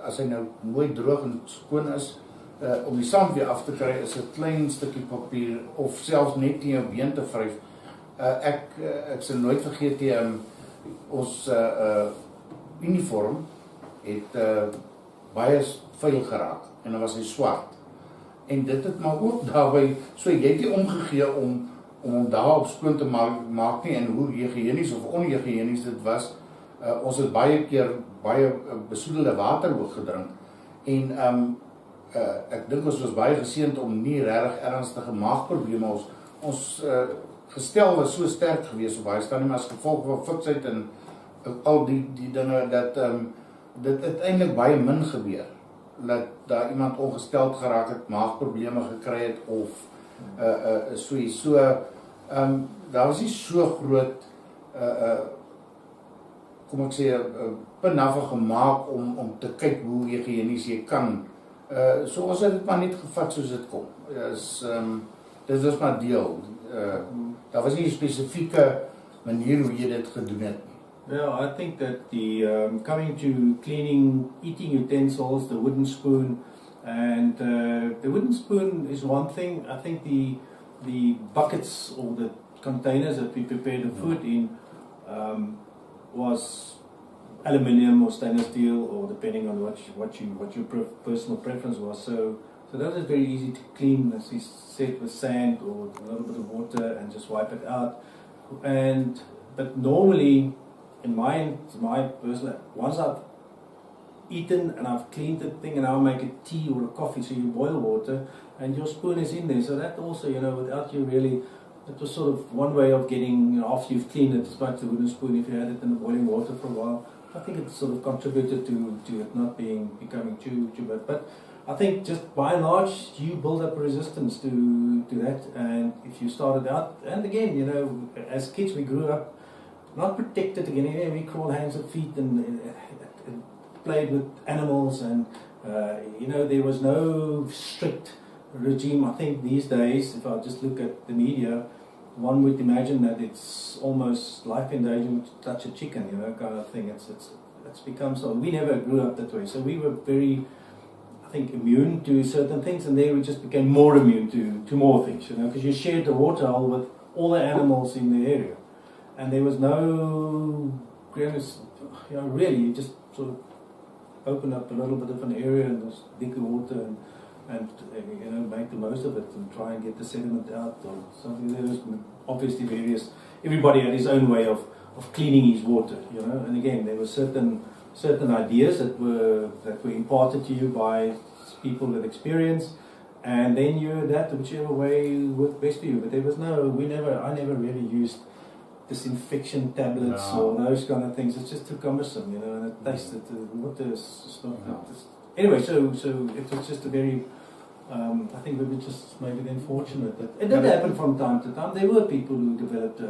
as hy nou mooi droog en skoon is, om die sand weer af te kry is 'n klein stukkie papier of selfs net in jou been te vryf. Ek sal nooit vergeet ons uniform het baie vuil geraak en dan was hy swart. En dit het maar ook daarby, so jy het nie omgegee om daarop skoon te maak nie, en hoe hygiënies of onhygiënies dit was. Ons het baie keer baie besoedelde water ook gedrink. En ek dink ons was baie geseënd om nie regtig ernstige maagprobleme. Ons gestel was so sterk geweest op baie stadium as gevolg van fiksheid en al die dinge dat dit uiteindelik baie min gebeur. Dat daar iemand ongesteld geraak het, maagprobleme gekry het of soos. So daar was nie so groot kom ek sê benave gemaak om te kyk hoe hygiënies jy kan. So ons het dit maar net gevat soos dit kom. Dit was maar deel. Daar was nie 'n spesifieke manier hoe jy dit gedoen het. Yeah, I think that the coming to cleaning, eating utensils, the wooden spoon, and the wooden spoon is one thing. I think the buckets or the containers that we prepare the food in was aluminium or stainless steel, or depending on what your personal preference was. So that is very easy to clean, as you said, with sand or a little bit of water and just wipe it out. But normally, in my personal, once I've eaten and I've cleaned the thing, and I'll make a tea or a coffee, so you boil water and your spoon is in there. So that also, without you really it was sort of one way of getting, after you've cleaned it, despite the wooden spoon, if you had it in the boiling water for a while, I think it sort of contributed to it not becoming too bad. But I think just by and large, you build up a resistance to that. And if you started out, and again, as kids we grew up not protected again. We crawled hands and feet and played with animals, and there was no strict regime. I think these days, if I just look at the media, one would imagine that it's almost life endangering to touch a chicken, kind of thing. It's become so. We never grew up that way, so we were very, I think, immune to certain things, and then we just became more immune to more things, because you shared the water hole with all the animals in the area, and there was no, really, you just sort of open up a little bit of an area and just dig the water and make the most of it and try and get the sediment out or something. There was obviously everybody had his own way of cleaning his water, and again, there were certain ideas that were imparted to you by people with experience, and then you adapt whichever way worked best for you. But there was I never really used disinfection tablets or those kind of things. It's just too cumbersome, and it tasted, the water is not. Anyway, so it was just a very, I think we were just maybe then fortunate that it did happen from time to time. There were people who developed,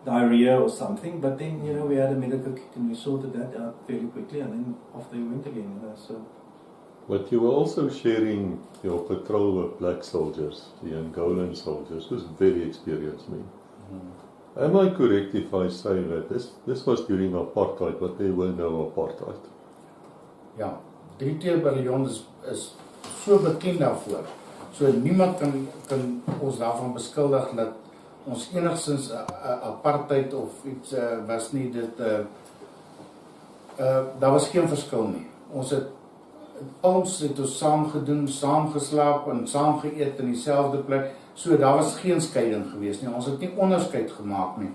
diarrhea or something, but then, we had a medical kit and we sorted that out fairly quickly, and then off they went again, so. But you were also sharing your patrol with black soldiers, the Angolan soldiers, who's very experienced men. Am I correct if I say that this was during apartheid, but there were no apartheid? Ja, 32Bn is so bekend daarvoor. So niemand kan ons daarvan beskuldig dat ons enigstens apartheid of iets was nie. Daar was geen verskil nie. Ons het saam gedoen, saam geslaap en saam geëet in dieselfde plek. So daar was geen skeiding geweest nie. Ons het nie onderskeid gemaak nie.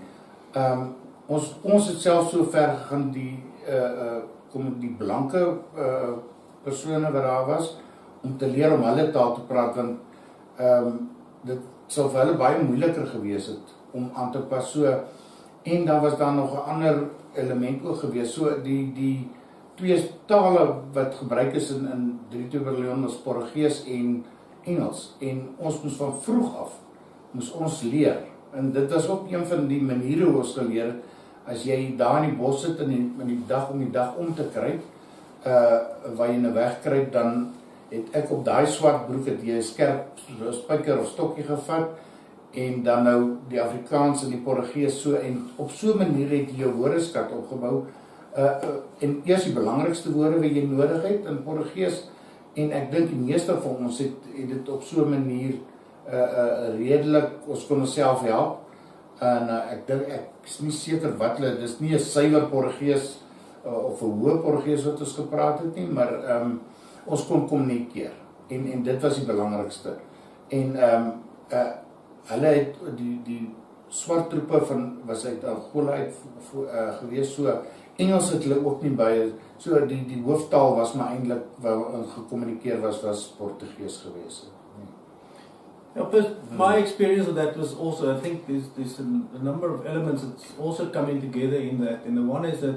Ons het self so ver gegaan die blanke persone wat daar was, om te leer om hulle taal te praat, want dit sou vir hulle baie moeiliker gewees het om aan te pas. So, en dan was daar nog 'n ander element ook gewees. So die twee tale wat gebruik is in 32Bn is Portugees en Engels, en ons moes van vroeg af ons leer, en dit was ook een van die maniere hoe ons geleer het. As jy daar in die bos sit in die dag om te kruip, waar jy nou wegkruip, dan het ek op daai swart broek het jy 'n skerp spyker of stokkie gevat, en dan nou die Afrikaans en die Portugees so, en op so 'n manier het jy jou woordeskat opgebou, en eers die belangrikste woorde wat jy nodig het in Portugees, en ek dink die meeste van ons het dit op so 'n manier redelik, ons kon onsself help, en ek is nie seker wat hulle, dis nie 'n suiwer Portugees of 'n hoë Portugees wat ons gepraat het nie, maar ons kon kommunikeer, en dit was die belangrikste. En hulle het die swart troepe was uit Angola uit gewees, so Engels het hulle ook nie baie, so die hooftaal was maar eintlik waar gekommunikeer was Portugees gewees. Yeah, but my experience of that was also, I think there's a number of elements that's also coming together in that. And the one is that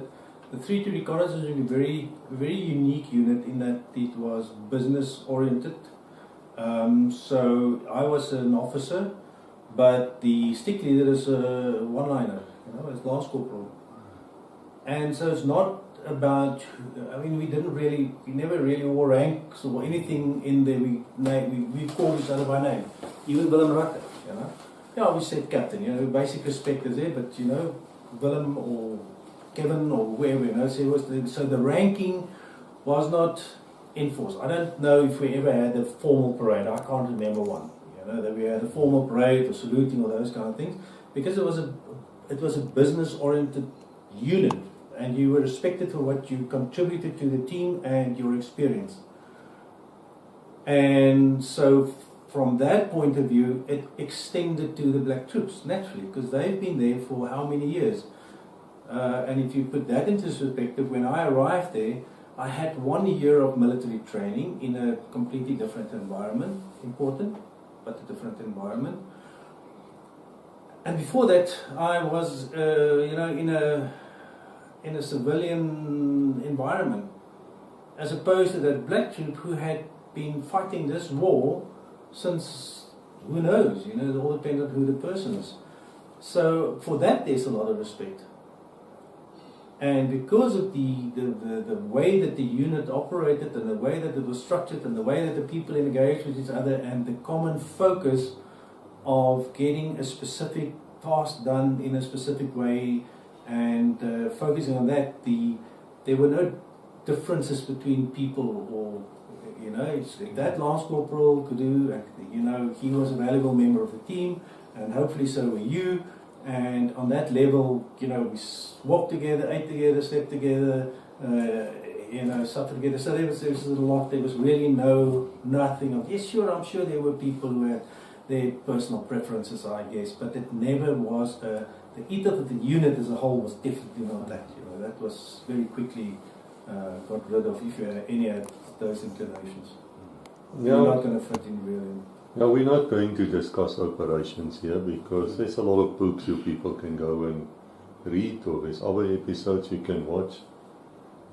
the 32 Reconnaissance is a very, very unique unit in that it was business oriented. So I was an officer, but the stick leader is a one-liner, it's Lance Corporal. And so it's not about, we never really wore ranks or anything in there. We called each other by name. Even Willem Rutte, Yeah, we said captain, basic respect is there, but Willem or Kevin or whoever, so the ranking was not enforced. I don't know if we ever had a formal parade. I can't remember one, that we had a formal parade or saluting or those kind of things, because it was a business-oriented unit, and you were respected for what you contributed to the team and your experience. And so from that point of view, it extended to the black troops, naturally, because they've been there for how many years? And if you put that into perspective, when I arrived there, I had 1 year of military training in a completely different environment, important, but a different environment. And before that, I was, in a civilian environment, as opposed to that black troop who had been fighting this war since, who knows, it all depends on who the person is. So for that, there's a lot of respect. And because of the way that the unit operated and the way that it was structured and the way that the people engaged with each other and the common focus of getting a specific task done in a specific way and focusing on that, there were no differences between people, or that Lance Corporal could do, he was a valuable member of the team, and hopefully so were you. And on that level, we walked together, ate together, slept together, suffered together. So there was a lot. There was really nothing of. Yes, sure, I'm sure there were people who had their personal preferences, I guess, but it never was. The ethos of the unit as a whole was definitely not that. That was very quickly got rid of if you had any of those inclinations. You're not going to fit in really. Now, we're not going to discuss operations here because there's a lot of books you people can go and read, or there's other episodes you can watch.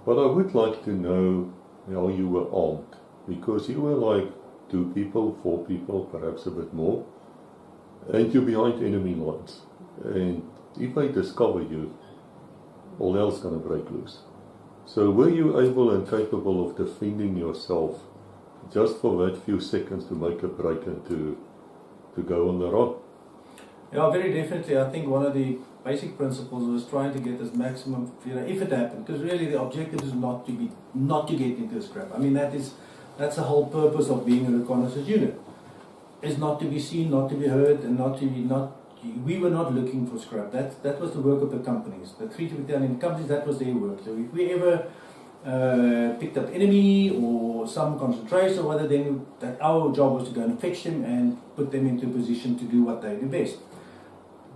But I would like to know how you were armed, because you were like 2 people, 4 people, perhaps a bit more, and you're behind enemy lines. And if they discover you, all hell's going to break loose. So were you able and capable of defending yourself just for that few seconds to make a break and to go on the run? Yeah, very definitely. I think one of the basic principles was trying to get as maximum, if it happened, because really the objective is not to get into a scrap. I mean, that's the whole purpose of being a reconnaissance unit, is not to be seen, not to be heard, and we were not looking for scrap. That was the work of the companies. The 32 Battalion companies, that was their work. So if we ever picked up enemy or some concentration or whatever, then that our job was to go and fetch them and put them into a position to do what they do best.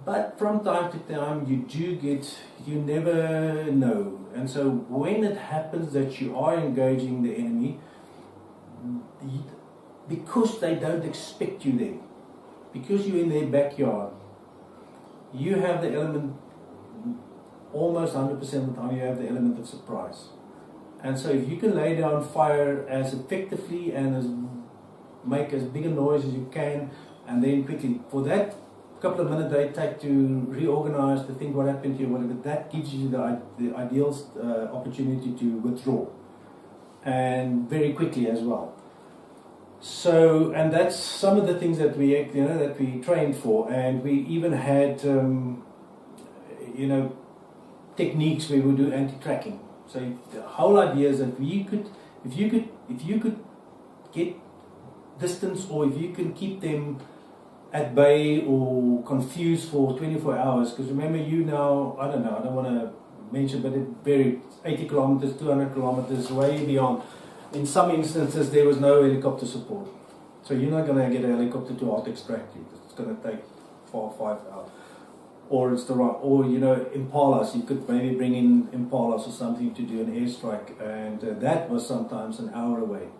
But from time to time you never know. And so when it happens that you are engaging the enemy, because they don't expect you there, because you're in their backyard, you have the element, almost 100% of the time you have the element of surprise. And so if you can lay down fire as effectively and make as big a noise as you can, and then quickly, for that couple of minutes they take to reorganize, to think what happened to you, whatever, that gives you the ideal opportunity to withdraw, and very quickly as well. So, and that's some of the things that we trained for, and we even had techniques where we would do anti-tracking. So the whole idea is that if you could get distance, or if you can keep them at bay or confused for 24 hours, because remember now, I don't want to mention, but it varied, 80 kilometers, 200 kilometers, way beyond. In some instances there was no helicopter support. So you're not going to get a helicopter to out extract you. It's going to take 4 or 5 hours. Or it's Impalas. You could maybe bring in Impalas or something to do an airstrike, and that was sometimes an hour away.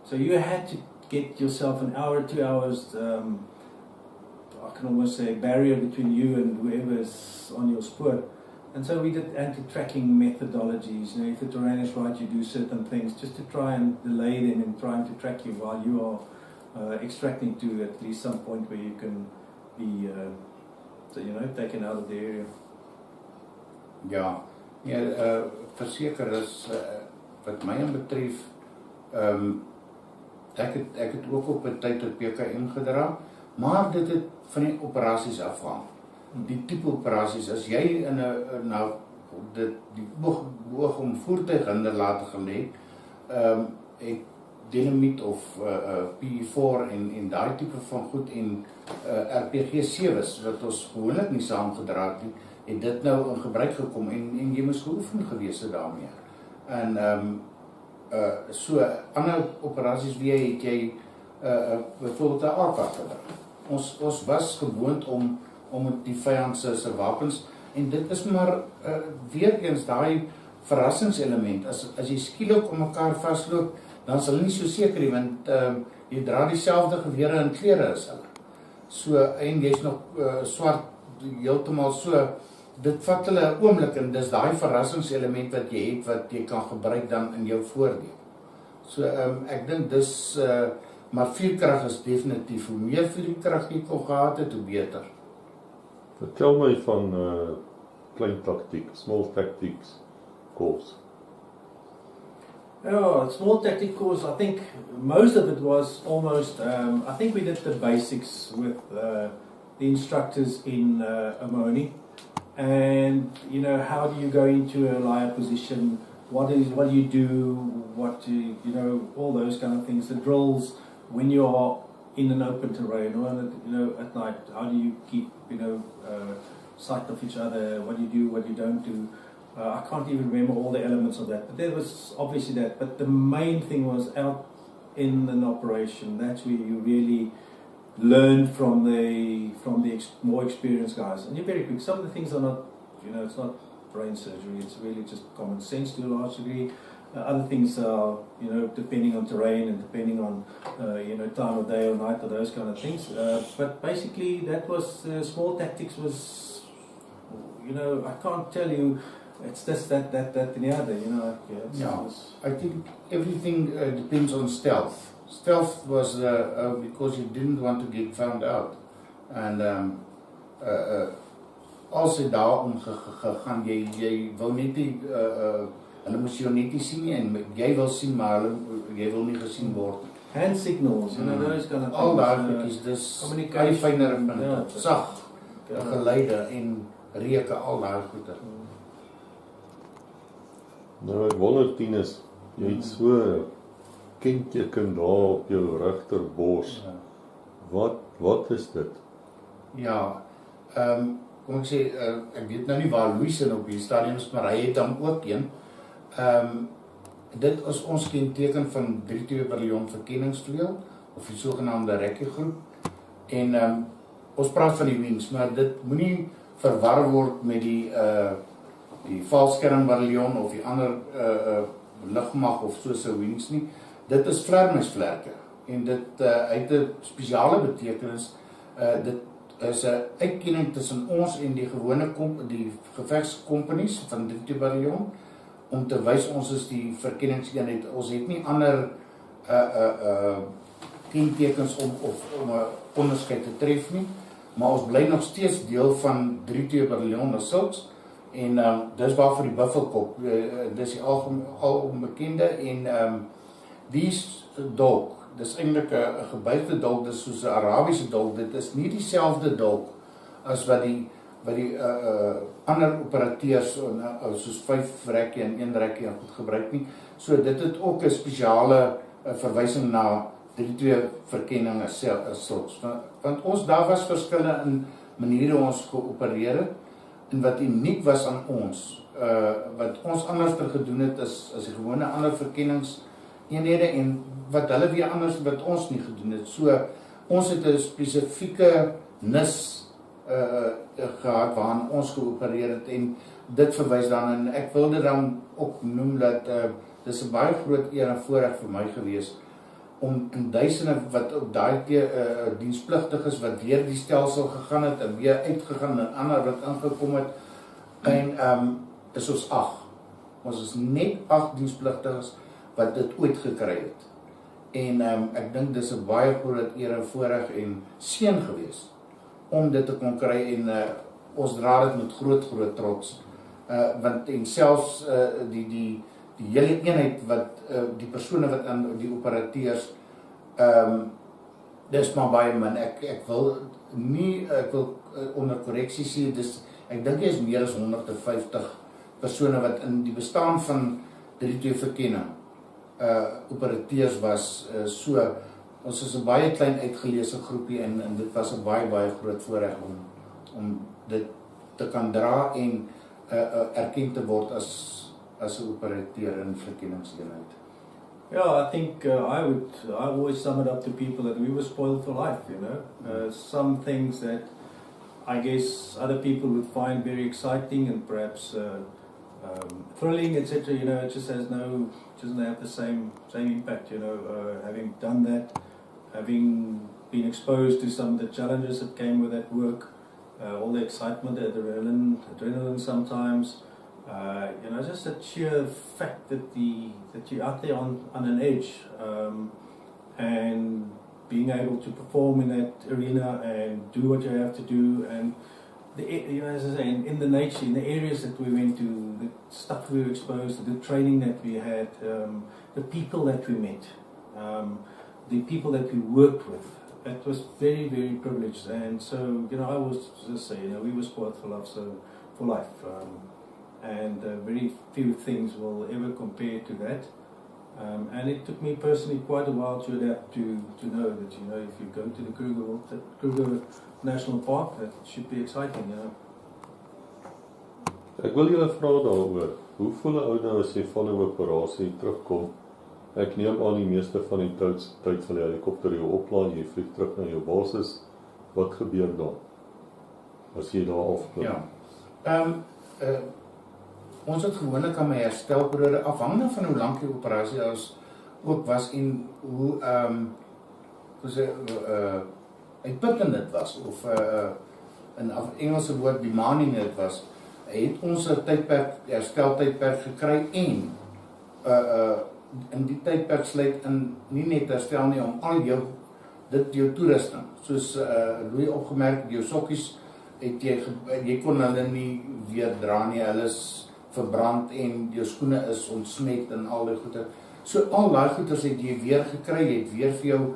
So you had to get yourself an hour, 2 hours, I can almost say a barrier between you and whoever is on your spoor. And so we did anti-tracking methodologies. If the terrain is right, you do certain things just to try and delay them in trying to track you while you are extracting to at least some point where you can be taken out of the area. Ja, verseker is wat my betref, ek het ook op 'n tyd tot PKM gedra, maar dit het van die operasies afhang. Die tipe operasies, as jy in 'n die boog om voertuig hinder laat gelê, ek dynamiet of P4 en daai tipe van goed en RPG-7's wat ons gewoonlik nie saamgedra het nie, het dit nou in gebruik gekom en jy moes geoefen gewees het daarmee. En so ander operasies weer het jy byvoorbeeld 'n AK gedra. Ons was gewoond om met die vyand se wapens, en dit is maar weer eens daai verrassingselement. As jy skielik om mekaar vasloop, dan sal hulle nie so seker nie, want jy dra dieselfde gewere en klere as hulle. So, en jy's nog swart heeltemal so, dit vat hulle 'n oomblik en dis daai verrassingselement wat jy het wat jy kan gebruik dan in jou voordeel. So ek dink dis maar vuurkrag is definitief, hoe meer vuurkrag jy kon gehad het, hoe beter. Vertel my van klein taktiek, small tactics course. Yeah, small tactic course, I think most of it was almost, I think we did the basics with the instructors in Amoni. And, you know, how do you go into a liar position? What do you do? All those kind of things. The drills when you are in an open terrain or, at night. How do you keep, sight of each other? What do you do? What you don't do? I can't even remember all the elements of that, but there was obviously that. But the main thing was out in an operation. That's where you really learn from the more experienced guys, and you're very quick. Some of the things are not, it's not brain surgery. It's really just common sense to a large degree. Other things are, depending on terrain and depending on, time of day or night or those kind of things. But basically, that was small tactics. Was, I can't tell you. It's this, that, and the other, I think everything depends on stealth. Stealth was because you didn't want to get found out. And als jy daarom gegaan, jy wou net nie, hulle moes jou net nie sien nie, en jy wil sien, maar jy wil nie gesien word. Hand signals, those kind of things. Al daai goedjies, dis baie fynere punte, sag, geleide en reuke, al daai goede. Nou ek wonder, Thinus, jy het so kenteken daar op jou regterbors. Wat is dit? Ja, kom ek sê, ek weet nou nie waar Louis in op die Thinus Marais het dan ook een. Dit is ons kenteken van 32Bn verkenningsvleuel, of die sogenaamde Recce groep. En ons praat van die wings, maar dit moenie verwar word met die valskermbataljon of die ander lugmag of soos 'n wings nie. Dit is vlermuisvlerke en dit uit 'n spesiale betekenis. Dit is 'n uitkenning tussen ons en die gewone die gevegskompanies van 32Bn om te wys ons is die verkenningseenheid. Ons het nie ander kentekens om 'n onderskeid te tref nie, maar ons bly nog steeds deel van 32Bn assaults. En dis waarvoor die buffelkop, dis die alonbekende en die dolk, dis eintlik 'n gebuigde dolk, dis soos 'n Arabiese dolk. Dit is nie dieselfde dolk as wat die ander operateurs soos 5 Recce en 1 Recce goed gebruik nie. So dit het ook 'n spesiale verwysing na 32 verkenning assaults. Want ons daar was verskille in maniere ons geopereer het. En wat uniek was aan ons, wat ons anders gedoen het as die gewone ander verkenningseenhede en wat hulle weer anders wat ons nie gedoen het. So ons het 'n spesifieke nis gehad waaraan ons geopereer het en dit verwys dan en ek wil dit dan ook noem dat dis 'n baie groot eer en voorreg vir my gewees om in duisende wat op daai dienspligtig is wat deur die stelsel gegaan het en weer uitgegaan en ander wat ingekom het en is ons 8. Ons is net 8 dienspligtiges wat dit ooit gekry het. En ek dink dis 'n baie groot eer en voorreg en seën gewees om dit te kon kry en ons dra dit met groot trots. Want en selfs die hele eenheid wat die persone wat aan die operateurs dis maar baie min. Ek wil onder korreksie sê dis ek dink is meer as 150 persone wat in die bestaan van 32 verkenning operateurs was. So ons is 'n baie klein uitgeleese groepie en dit was 'n baie groot voorreg om dit te kan dra en erken te word as 'n operateur in verkenningseenheid. Yeah, I think I always sum it up to people that we were spoiled for life, some things that I guess other people would find very exciting and perhaps thrilling, etc. It just doesn't have the same impact, having done that, having been exposed to some of the challenges that came with that work, all the excitement, the adrenaline sometimes. Just the sheer fact that you're out there on an edge, and being able to perform in that arena and do what you have to do, and as I say, in the nature, in the areas that we went to, the stuff we were exposed to, the training that we had, the people that we met, the people that we worked with. It was very, very privileged, and so I was just say, we were spoiled for life, and very few things will ever compare to that. And it took me personally quite a while to adapt to know that if you go to the Kruger National Park, that should be exciting. Ek wil julle vra daaroor. Hoe voel 'n ou nou as jy van 'n operasie terugkom? Ek neem aan die meeste van die tyd sal die helikopter jou oplaai, jy vlieg terug na jou basis. Wat gebeur dan as jy daar afkom? Ja. Ons het gewoonlik aan my herstelperiode, afhangende van hoe lank die operasie ook was en hoe uitputtend dit was, of in Engelse woord demanding dit was, het ons 'n hersteltydperk gekry en in die tydperk sluit in nie net herstel nie, om al jou toerusting, soos Louis opgemerk, jou sokkies, jy kon hulle nie weer dra nie, hulle is verbrand en jou skoene is ontsmet en al die goede. So al die goeders het jy weer gekry, jy het weer vir jou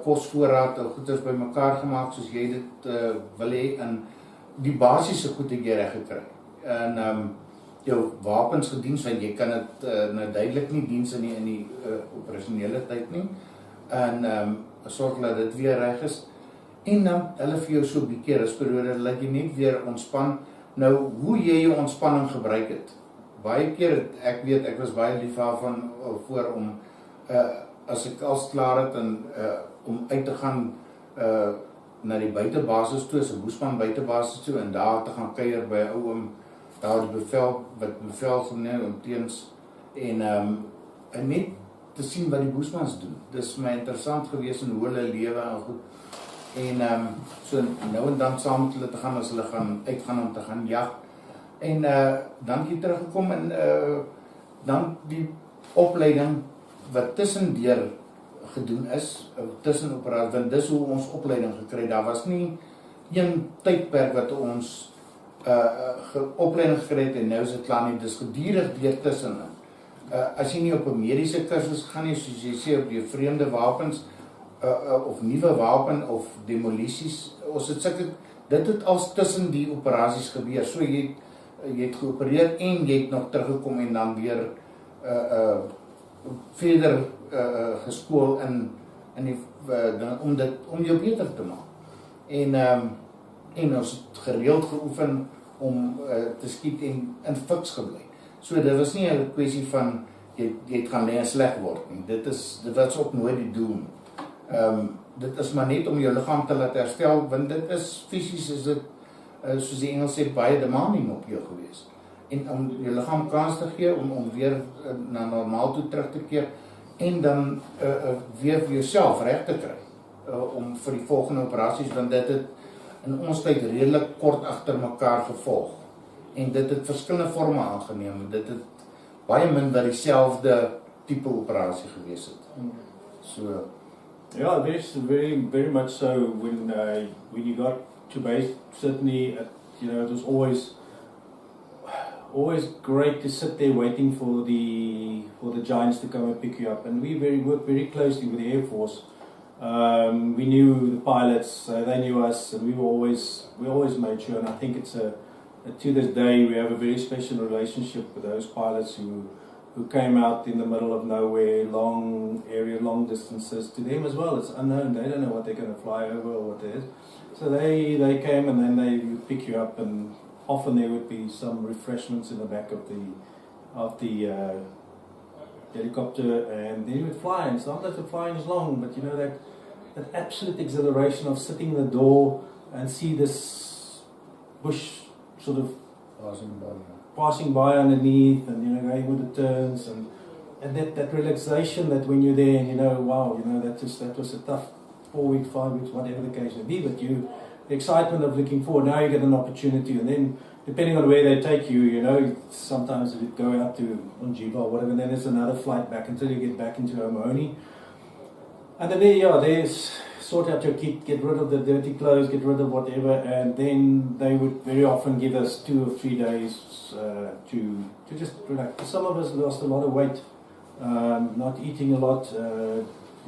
kosvoorraad en goeders bymekaar gemaak soos jy dit wil hê, en die basiese goed het jy reg gekry. En jou wapens gediens, want jy kan dit nou duidelik nie diens in die operasionele tyd nie, en sorg dat dit weer reg is, en dan hulle vir jou so 'n bietjie rusperiode, laat jy net weer ontspan. Nou, hoe jy jou ontspanning gebruik het, baie keer, ek was baie lief daarvan voor om, as ek als klaar het, en om uit te gaan na die buitebasis toe, as 'n boesman buitebasis toe, en daar te gaan kuier by 'n ou oom, daar die bevel geneem om teens, en net te sien wat die boesmans doen. Dis my interessant gewees in hoe hulle lewe en goed. En so nou en dan saam met hulle te gaan, as hulle uitgaan om te gaan jag. En dan het jy teruggekom, en dan die opleiding wat tussendeur gedoen is, tussen operasie, want dis hoe ons opleiding gekry. Daar was nie een tydperk wat ons opleiding gekry het en nou is dit klaar nie, dis gedurig deur tussenin. As jy nie op 'n mediese kursus gaan nie, soos jy sê, op die vreemde wapens, of nuwe wapen, of demolisies, dit het als tussen die operasies gebeur, so jy het geopereer en jy het nog teruggekom en dan weer verder geskool om jou beter te maak. En ons het gereeld geoefen om te skiet en in fiks gebly. So dit was nie 'n kwessie van jy het gaan lê en sleg word nie. Dit was ook nooit die doel. Dit is maar net om jou liggaam te laat herstel, want dit is fisies, is dit soos die Engels sê, baie demanding op jou gewees. En om jou liggaam kans te gee om weer na normaal toe terug te keer, en dan weer vir jouself reg te kry om vir die volgende operasies, want dit het in ons tyd redelik kort agter mekaar gevolg, en dit het verskillende forme aangeneem. Dit het baie min wat dieselfde tipe operasie gewees het. So yeah, there's very much so when you got to base. Certainly, it was always great to sit there waiting for the giants to come and pick you up, and we worked very closely with the Air Force. We knew the pilots, they knew us, and we always made sure. And I think to this day we have a very special relationship with those pilots who came out in the middle of nowhere, long distances. To them as well, it's unknown. They don't know what they're going to fly over or what it is. So they came, and then they would pick you up, and often there would be some refreshments in the back of the helicopter, and then you would fly. And it's not that the flying is long, but that absolute exhilaration of sitting in the door and see this bush sort of passing by underneath, and going with the turns, and that relaxation that when you're there, and wow, that was a tough 4 weeks, 5 weeks, whatever the case may be, but the excitement of looking forward. Now you get an opportunity, and then depending on where they take you, you know, sometimes you go out to Onjiva or whatever, and then there's another flight back until you get back into Omoni. And then there's sort out your kit, get rid of the dirty clothes, get rid of whatever, and then they would very often give us 2 or 3 days to just relax. Some of us lost a lot of weight, not eating a lot, you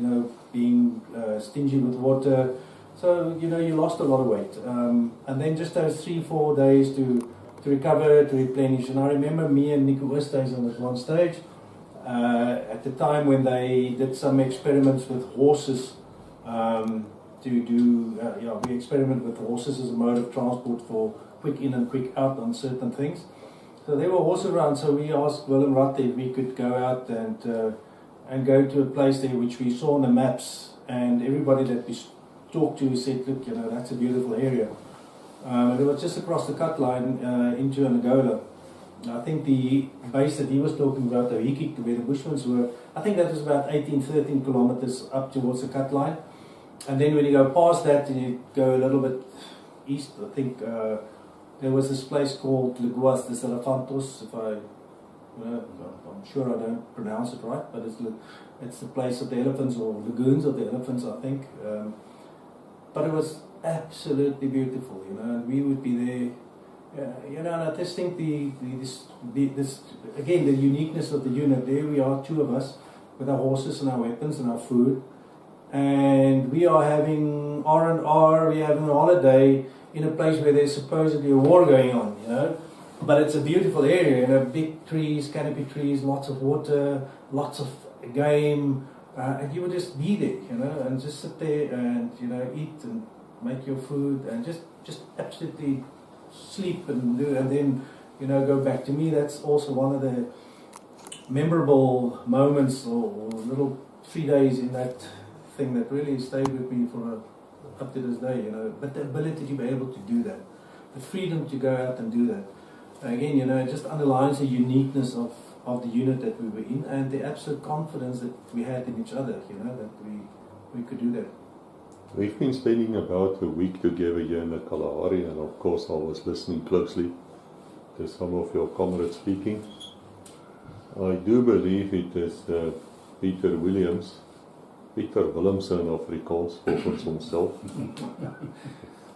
know, being stingy with water. So, you know, you lost a lot of weight. And then just those 3-4 days to recover, to replenish. And I remember me and Koos days on at one stage, at the time when they did some experiments with horses, we experiment with horses as a mode of transport for quick in and quick out on certain things. So there were horses around, so we asked Willem Ratte if we could go out and go to a place there which we saw on the maps, and everybody that we talked to said, look, you know, that's a beautiful area. And it was just across the cut line into Angola. I think the base that he was talking about, the Hiki, where the Bushmans were, I think that was about 13 kilometers up towards the cut line. And then when you go past that and you go a little bit east, I think there was this place called Lagoas de Salafantos, I'm sure I don't pronounce it right, but it's the place of the elephants, or lagoons of the elephants, I think. But it was absolutely beautiful, you know, and we would be there. You know, and I just think this again, the uniqueness of the unit. There we are, 2 of us, with our horses and our weapons and our food, and we are having R&R. We're having a holiday in a place where there's supposedly a war going on. You know, but it's a beautiful area. You know, big trees, canopy trees, lots of water, lots of game, and you would just be there. You know, and just sit there and, you know, eat and make your food and just absolutely sleep and do, and then, you know, go back. To me, that's also one of the memorable moments, or little 3 days in that thing that really stayed with me for up to this day, you know. But the ability to be able to do that, the freedom to go out and do that, again, you know, it just underlines the uniqueness of the unit that we were in, and the absolute confidence that we had in each other, you know, that we could do that. We've been spending about a week together here in the Kalahari, and of course I was listening closely to some of your comrades speaking. I do believe it is Peter Williamson of Afrikaans for himself.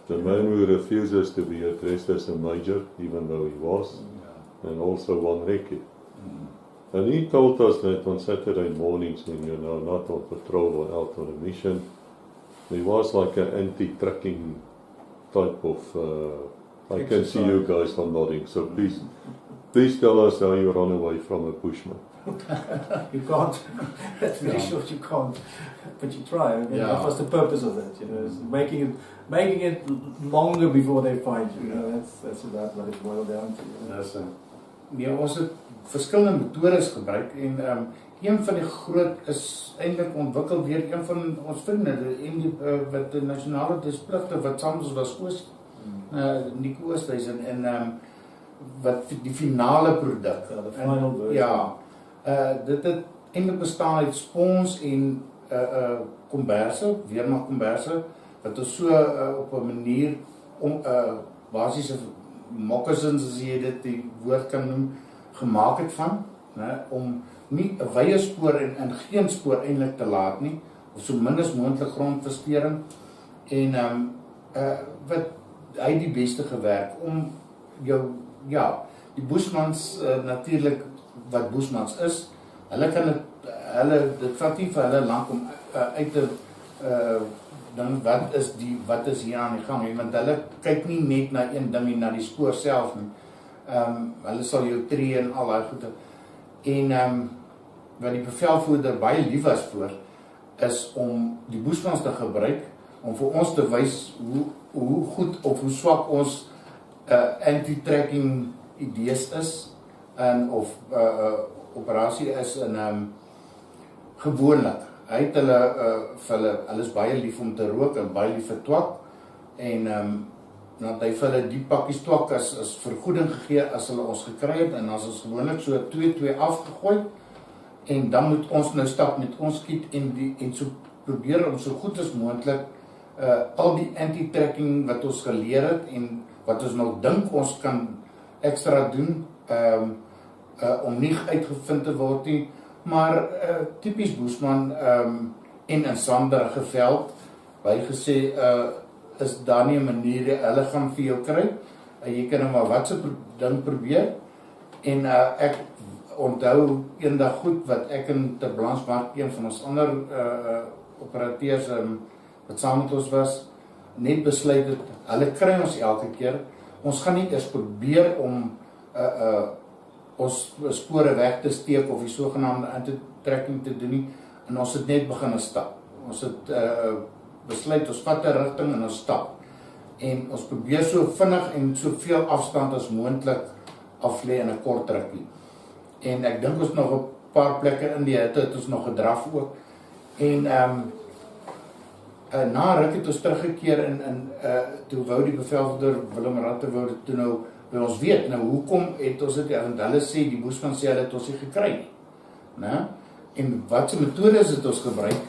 The man who refuses to be addressed as a major, even though he was, and also Bn Recce. And he told us that on Saturday mornings, when you're now not on patrol or out on a mission, there was like an anti-tracking type of, I can see you guys are nodding, so please tell us how you run away from a bushman. You can't, that's very short, you can't, but you try. I mean, that was the purpose of that, you know, is making it longer before they find you, you know, that's about what it boils down to. You know? Ja, ons het verskillende metodes gebruik, en een van die groot is eintlik ontwikkel deur een van ons vriende, wat die nasionale displigte wat saam was Koos, Koos en wat die finale produk. Ja, the final version. Ja, dit het eintlik bestaan uit spons en komberse, weermag komberse, wat ons so op 'n manier basiese moccasins, as jy dit die woord kan noem, gemaak het van, om nie 'n wye spoor en geen spoor eintlik te laat nie, of so min as moontlik grondversteuring, en wat hy die beste gewerk om jou, die Bushmans, natuurlik wat Bushmans is, hulle kan dit vat nie vir hulle lank om uit te dan wat is hier aan die gang, want hulle kyk nie net na een ding, na die spoor self nie. Hulle sal jou tree en al die goede. En wat die bevelvoerder baie lief was voor, is om die Bushmans te gebruik, om vir ons te wys hoe goed of hoe swak ons anti-tracking idees is, of operasie is, en gewoonlik. Hy het hulle is baie lief om te rook en baie lief vir twak, en dat hy vir hulle die pakkies twak as vergoeding gegee as hulle ons gekry het, en as ons gewoonlik so 2-2 afgegooi, en dan moet ons nou stap met ons skiet en so probeer om so goed as moontlik al die anti-tracking wat ons geleer het en wat ons nou dink ons kan extra doen, om nie uitgevind te word nie, maar typies Boesman en in sanderige veld, by gesê, is daar nie 'n manier, hulle gaan vir jou kry, jy kan nou maar wat se ding probeer, en ek onthou eendag goed wat ek in ter Blansmark, een van ons ander operateurs wat saam met ons was, net besluit het, hulle kry ons elke keer, ons gaan nie eers probeer om ons spore weg te steek of die sogenaamde anti-tracking te doen nie, en ons het net begin stap. Ons het besluit, ons vat 'n rigting en ons stap. En ons probeer so vinnig en soveel afstand as moontlik aflê in 'n kort rukkie. En ek dink ons nog 'n paar plekke in die hitte het ons nog gedraf ook. En na ruk het ons teruggekeer en toe wou die bevelvoerder Willem Ratte wou dit toe nou wil ons weet, nou hoekom het ons dit, want hulle sê, die Boesman sê hulle het ons nie gekry nie. Nou, en wat se metodes het ons gebruik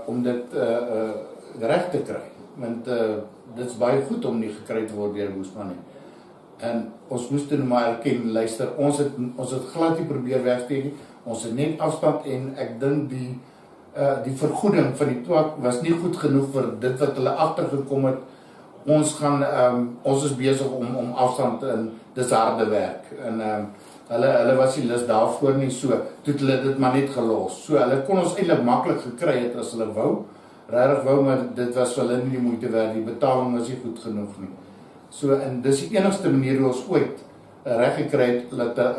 om dit reg te kry, want dit is baie goed om nie gekry te word deur Boesman nie. En ons moes toe maar erken, luister, ons het glad nie probeer wegsteek nie, ons het net afstand en ek dink die vergoeding van die twak was nie goed genoeg vir dit wat hulle agtergekom het. Ons is besig om afstand en dis harde werk. En hulle was nie lus daarvoor nie, so toe het hulle dit maar net gelos. So hulle kon ons eintlik maklik gekry het as hulle wou, regtig wou, maar dit was vir hulle nie die moeite werd, die betaling was nie goed genoeg nie. So, en dis die enigste manier hoe ons ooit reg gekry het, dat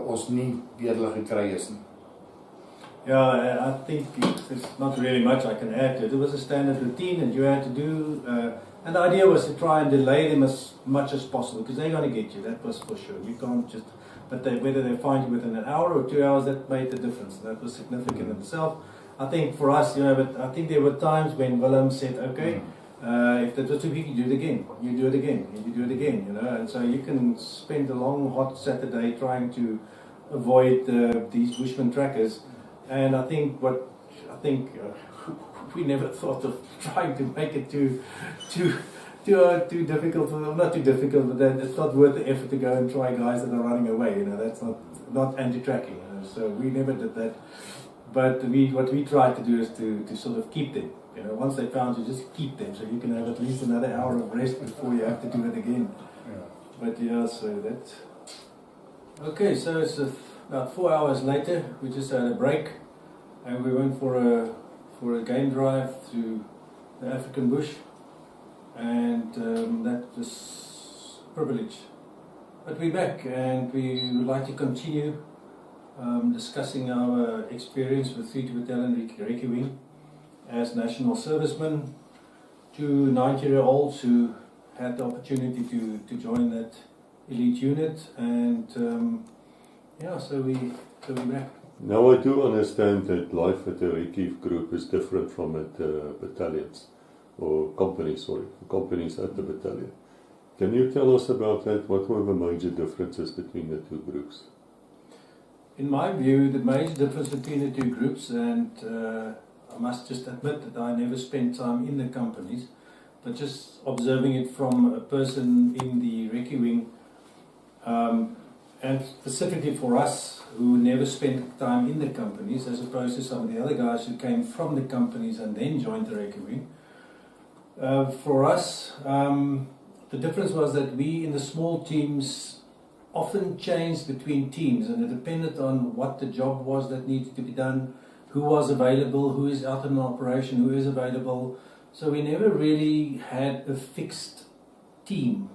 ons nie deur hulle gekry is nie. Yeah, I think there's not really much I can add to it. It was a standard routine and you had to do, and the idea was to try and delay them as much as possible because they're going to get you, that was for sure. You can't just, but whether they find you within an hour or 2 hours, that made the difference. That was significant in itself. I think for us, but I think there were times when Willem said, okay, if that was too big, you do it again, you do it again, and you do it again, and so you can spend a long, hot Saturday trying to avoid these Bushman trackers. And I think we never thought of trying to make it too difficult. Well, not too difficult, but then it's not worth the effort to go and try guys that are running away. That's not anti-tracking. So we never did that. But what we tried to do is to sort of keep them. Once they found you, just keep them so you can have at least another hour of rest before you have to do it again. Yeah. But yeah, so that's okay. So it's about 4 hours later. We just had a break. And we went for a game drive through the African bush, and that was a privilege. But we're back, and we would like to continue discussing our experience with 32Bn Recce Wing as national servicemen, two 90-year-olds who had the opportunity to join that elite unit, and so we're back. Now I do understand that life at the Recce group is different from at battalions, or companies at the battalion. Can you tell us about that? What were the major differences between the two groups? In my view, the major difference between the two groups, and I must just admit that I never spent time in the companies, but just observing it from a person in the Recce wing, and specifically for us who never spent time in the companies, as opposed to some of the other guys who came from the companies and then joined the Recce wing. For us, the difference was that we in the small teams often changed between teams, and it depended on what the job was that needed to be done, who was available, who is out in operation, who is available. So we never really had a fixed team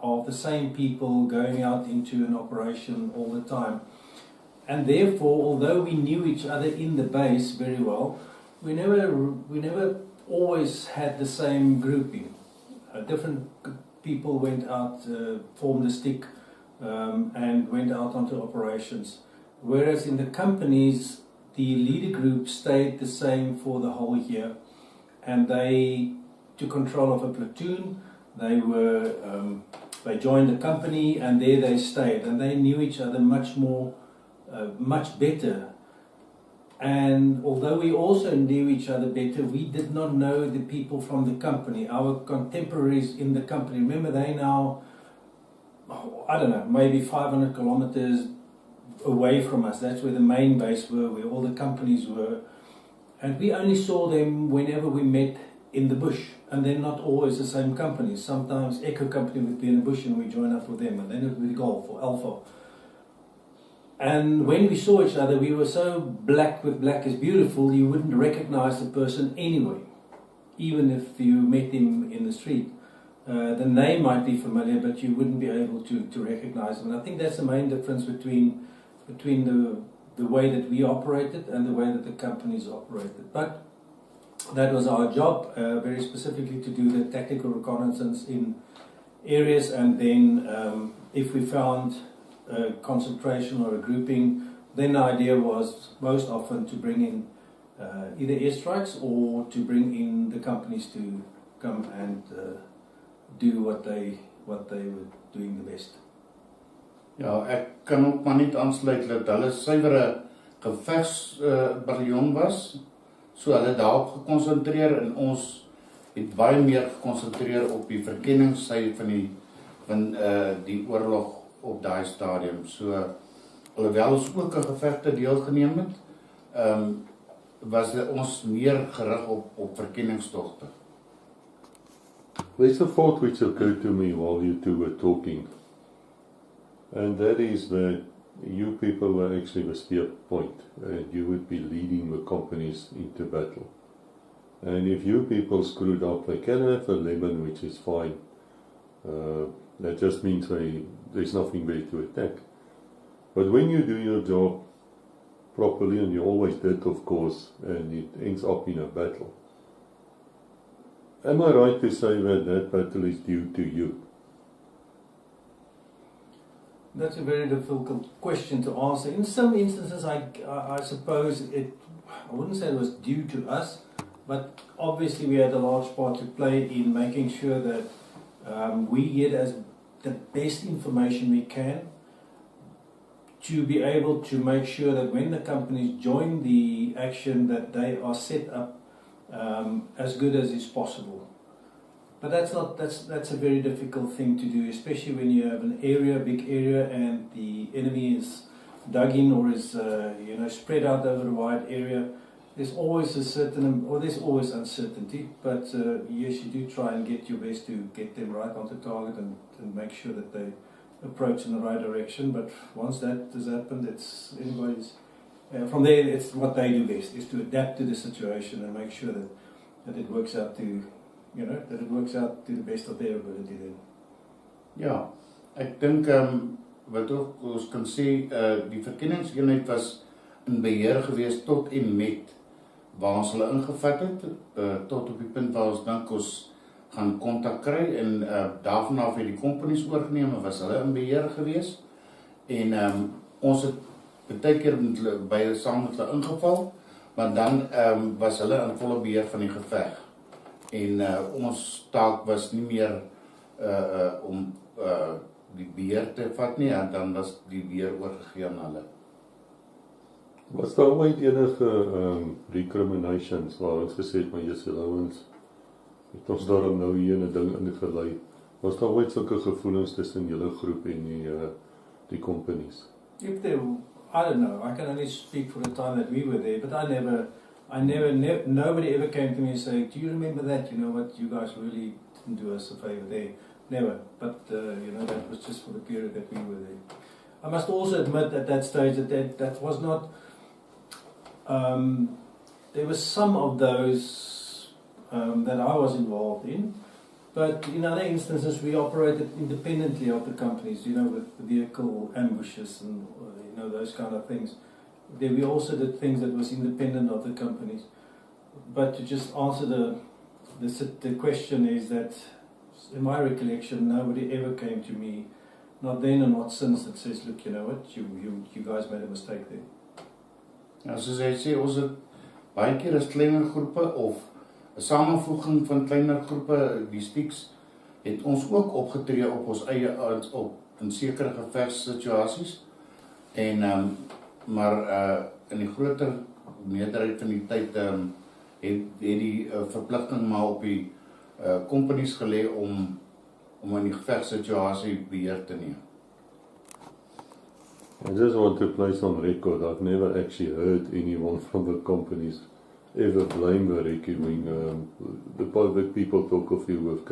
of the same people going out into an operation all the time. And therefore, although we knew each other in the base very well, we never always had the same grouping. Different people went out, formed a stick, and went out onto operations. Whereas in the companies, the leader group stayed the same for the whole year, and they took control of a platoon. They joined the company, and there they stayed, and they knew each other much better And although we also knew each other better, we did not know the people from the company, our contemporaries in the company. Remember, they now, I don't know, maybe 500 kilometers away from us. That's where the main base were, where all the companies were. And we only saw them whenever we met in the bush. And they're not always the same companies. Sometimes Echo Company would be in the bush and we join up with them. And then it would be Golf or Alpha. And when we saw each other, we were so black with black is beautiful, you wouldn't recognize the person anyway, even if you met him in the street. The name might be familiar, but you wouldn't be able to recognize him. And I think that's the main difference between the way that we operated and the way that the companies operated. But that was our job, very specifically to do the tactical reconnaissance in areas, and then if we found a concentration or a grouping, then the idea was most often to bring in either airstrikes or to bring in the companies to come and do what they were doing the best. Ja, ek kan ook maar niet aansluit dat hulle suiwere gevegsbataljon was. So hulle daarop gekonsentreer en ons het baie meer gekonsentreer op die verkenningssyde van die oorlog op daai stadium. So alhoewel ons ook aan gevegte deelgeneem het, was ons meer gerig op verkenningstogte. There's a thought which occurred to me while you two were talking, and that is that you people were actually the spear point, and you would be leading the companies into battle. And if you people screwed up, they can have a lemon, which is fine. That just means there's nothing there to attack. But when you do your job properly, and you always did, of course, and it ends up in a battle, am I right to say that that battle is due to you? That's a very difficult question to answer. In some instances, I suppose I wouldn't say it was due to us, but obviously we had a large part to play in making sure that we get as the best information we can to be able to make sure that when the companies join the action, that they are set up as good as is possible. But that's a very difficult thing to do, especially when you have an area, big area, and the enemy is dug in or is spread out over a wide area. There's always there's always uncertainty. But yes, you do try and get your best to get them right onto target and make sure that they approach in the right direction. But once that has happened, it's anybody's. From there, it's what they do best, is to adapt to the situation and make sure that it works out to, that it works out to the best of their ability then. Ja, ek dink wat ook ons kan sê, die verkenningseenheid was in beheer gewees tot en met waar ons hulle ingevat het, tot op die punt waar ons dink ons gaan kontak kry, en daarvan af het die companies oorgeneem, was hulle in beheer gewees, en ons het baie keer saam met hulle ingeval, maar dan was hulle in volle beheer van die geveg. En ons taak was nie meer om die beheer te vat nie, en dan was die beheer oorgegee aan hulle. Was daar ooit enige recriminations waar ons gesê het, maar julle ouens het ons daarom nou hier 'n ding ingelei? Was daar ooit sulke gevoelens tussen julle groep en die companies? If there, I don't know. I can only speak for the time that we were there, but nobody ever came to me and said, "Do you remember that? You know what? You guys really didn't do us a favor there." Never. But that was just for the period that we were there. I must also admit at that stage that was not. There were some of those that I was involved in, but in other instances we operated independently of the companies. With the vehicle ambushes and those kind of things. There we also did things that was independent of the companies. But to just answer the question is that, in my recollection, nobody ever came to me, not then and not since, that says, "Look, you know what, you guys made a mistake there." Ja, soos hy sê, ons het baie keer as kleiner groepe of 'n samevoeging van kleiner groepe, die speaks, het ons ook opgetree op ons eie in sekere gevegssituasies. En maar in die groter meerderheid van die tyd het die verpligting maar op die companies gelê om in die gevegssituasie beheer te neem. I just want to place on record, I've never actually heard anyone from the companies ever blame the Recce wing. The public people talk of you with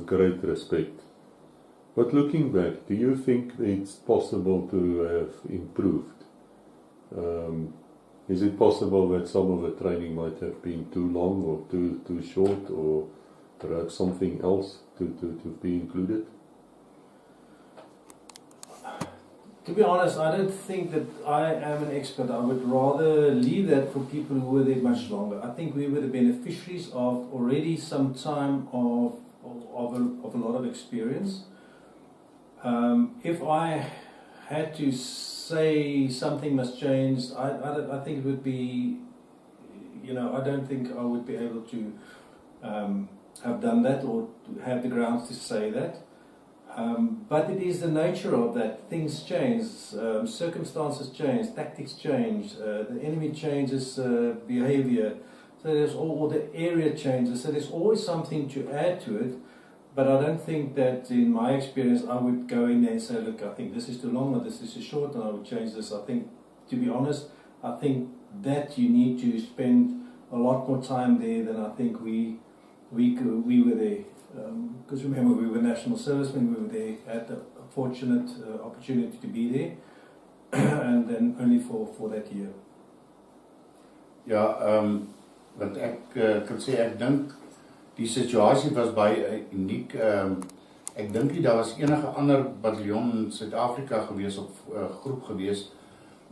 great respect. But looking back, do you think it's possible to have improved? Is it possible that some of the training might have been too long or too short, or perhaps something else to be included? To be honest, I don't think that I am an expert. I would rather leave that for people who were there much longer. I think we were the beneficiaries of already some time of a lot of experience. If I had to say something must change, I think it would be, I don't think I would be able to have done that or to have the grounds to say that. But it is the nature of that. Things change, circumstances change, tactics change, the enemy changes behavior, so there's all the area changes, so there's always something to add to it. But I don't think that in my experience I would go in there and say, look, I think this is too long or this is too short and I would change this. I think, to be honest, I think that you need to spend a lot more time there than I think we were there. Because remember, we were national servicemen, we were there, had the fortunate opportunity to be there, and then only for that year. Ja, wat ek kan sê, ek dink die situasie was baie uniek. Ek dink nie daar was enige ander bataljon in Suid-Afrika gewees of groep gewees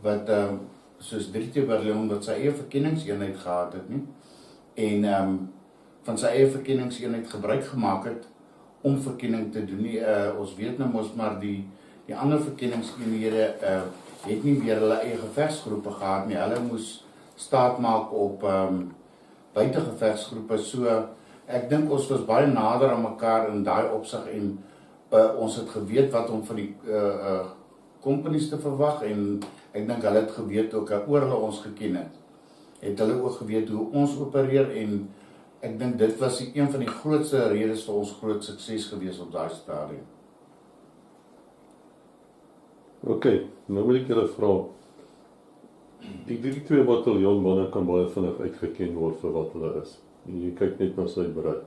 wat soos 32Bn wat sy eie verkenningseenheid gehad het nie, en van sy eie verkenningseenheid gebruik gemaak het om verkenning te doen nie. Ons weet nou mos maar die ander verkenningseenhede het nie weer hulle eie gevegsgroepe gehad nie. Hulle moes staat maak op buitegevegsgroepe. So ek dink ons was baie nader aan mekaar in daai opsig, en ons het geweet wat om van die companies te verwag, en ek dink hulle het geweet ook, oor hulle ons geken het hulle ook geweet hoe ons opereer, en ek dink dit was een van die grootste redes vir ons groot sukses gewees op daai stadium. Okay, nou wil ek julle vra, die 32 bataljon manne kan baie vinnig uitgeken word vir wat hulle is. En jy kyk net na sy berei.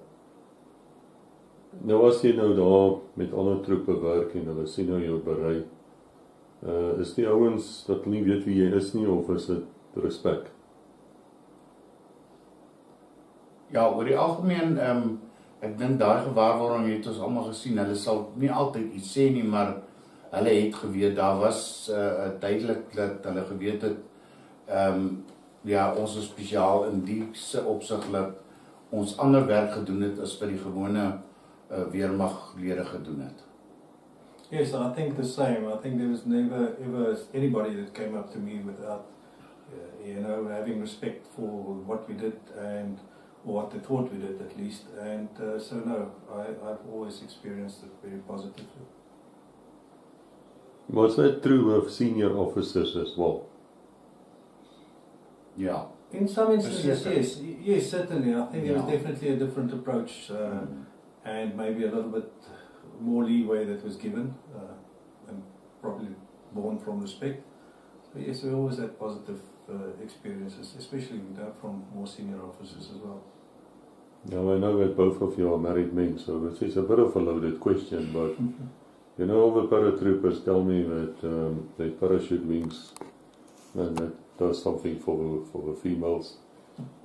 Nou as jy nou daar met ander troepe werk en hulle sien nou jou berei, is die ouens dat hulle nie weet wie jy is nie, of is dit respek? Ja, oor die algemeen, ek dink daai gewaarwording het ons almal gesien. Hulle sal nie altyd iets sê nie, maar hulle het geweet, daar was duidelik dat hulle geweet het, ons is spesiaal in die opsig dat ons ander werk gedoen het as vir die gewone weermaglede gedoen het. Yes, I think the same. I think there was never ever anybody that came up to me without, having respect for what we did and or what they thought we did at least. And so no, I've always experienced it very positively. Was that true of senior officers as well? Yeah. In some instances, yes, certainly. I think there was definitely a different approach, and maybe a little bit more leeway that was given, and probably born from respect. So yes, we always had positive experiences, especially from more senior officers as well. Now I know that both of you are married men, so this is a bit of a loaded question, but all the paratroopers tell me that they parachute wings, and that does something for the females.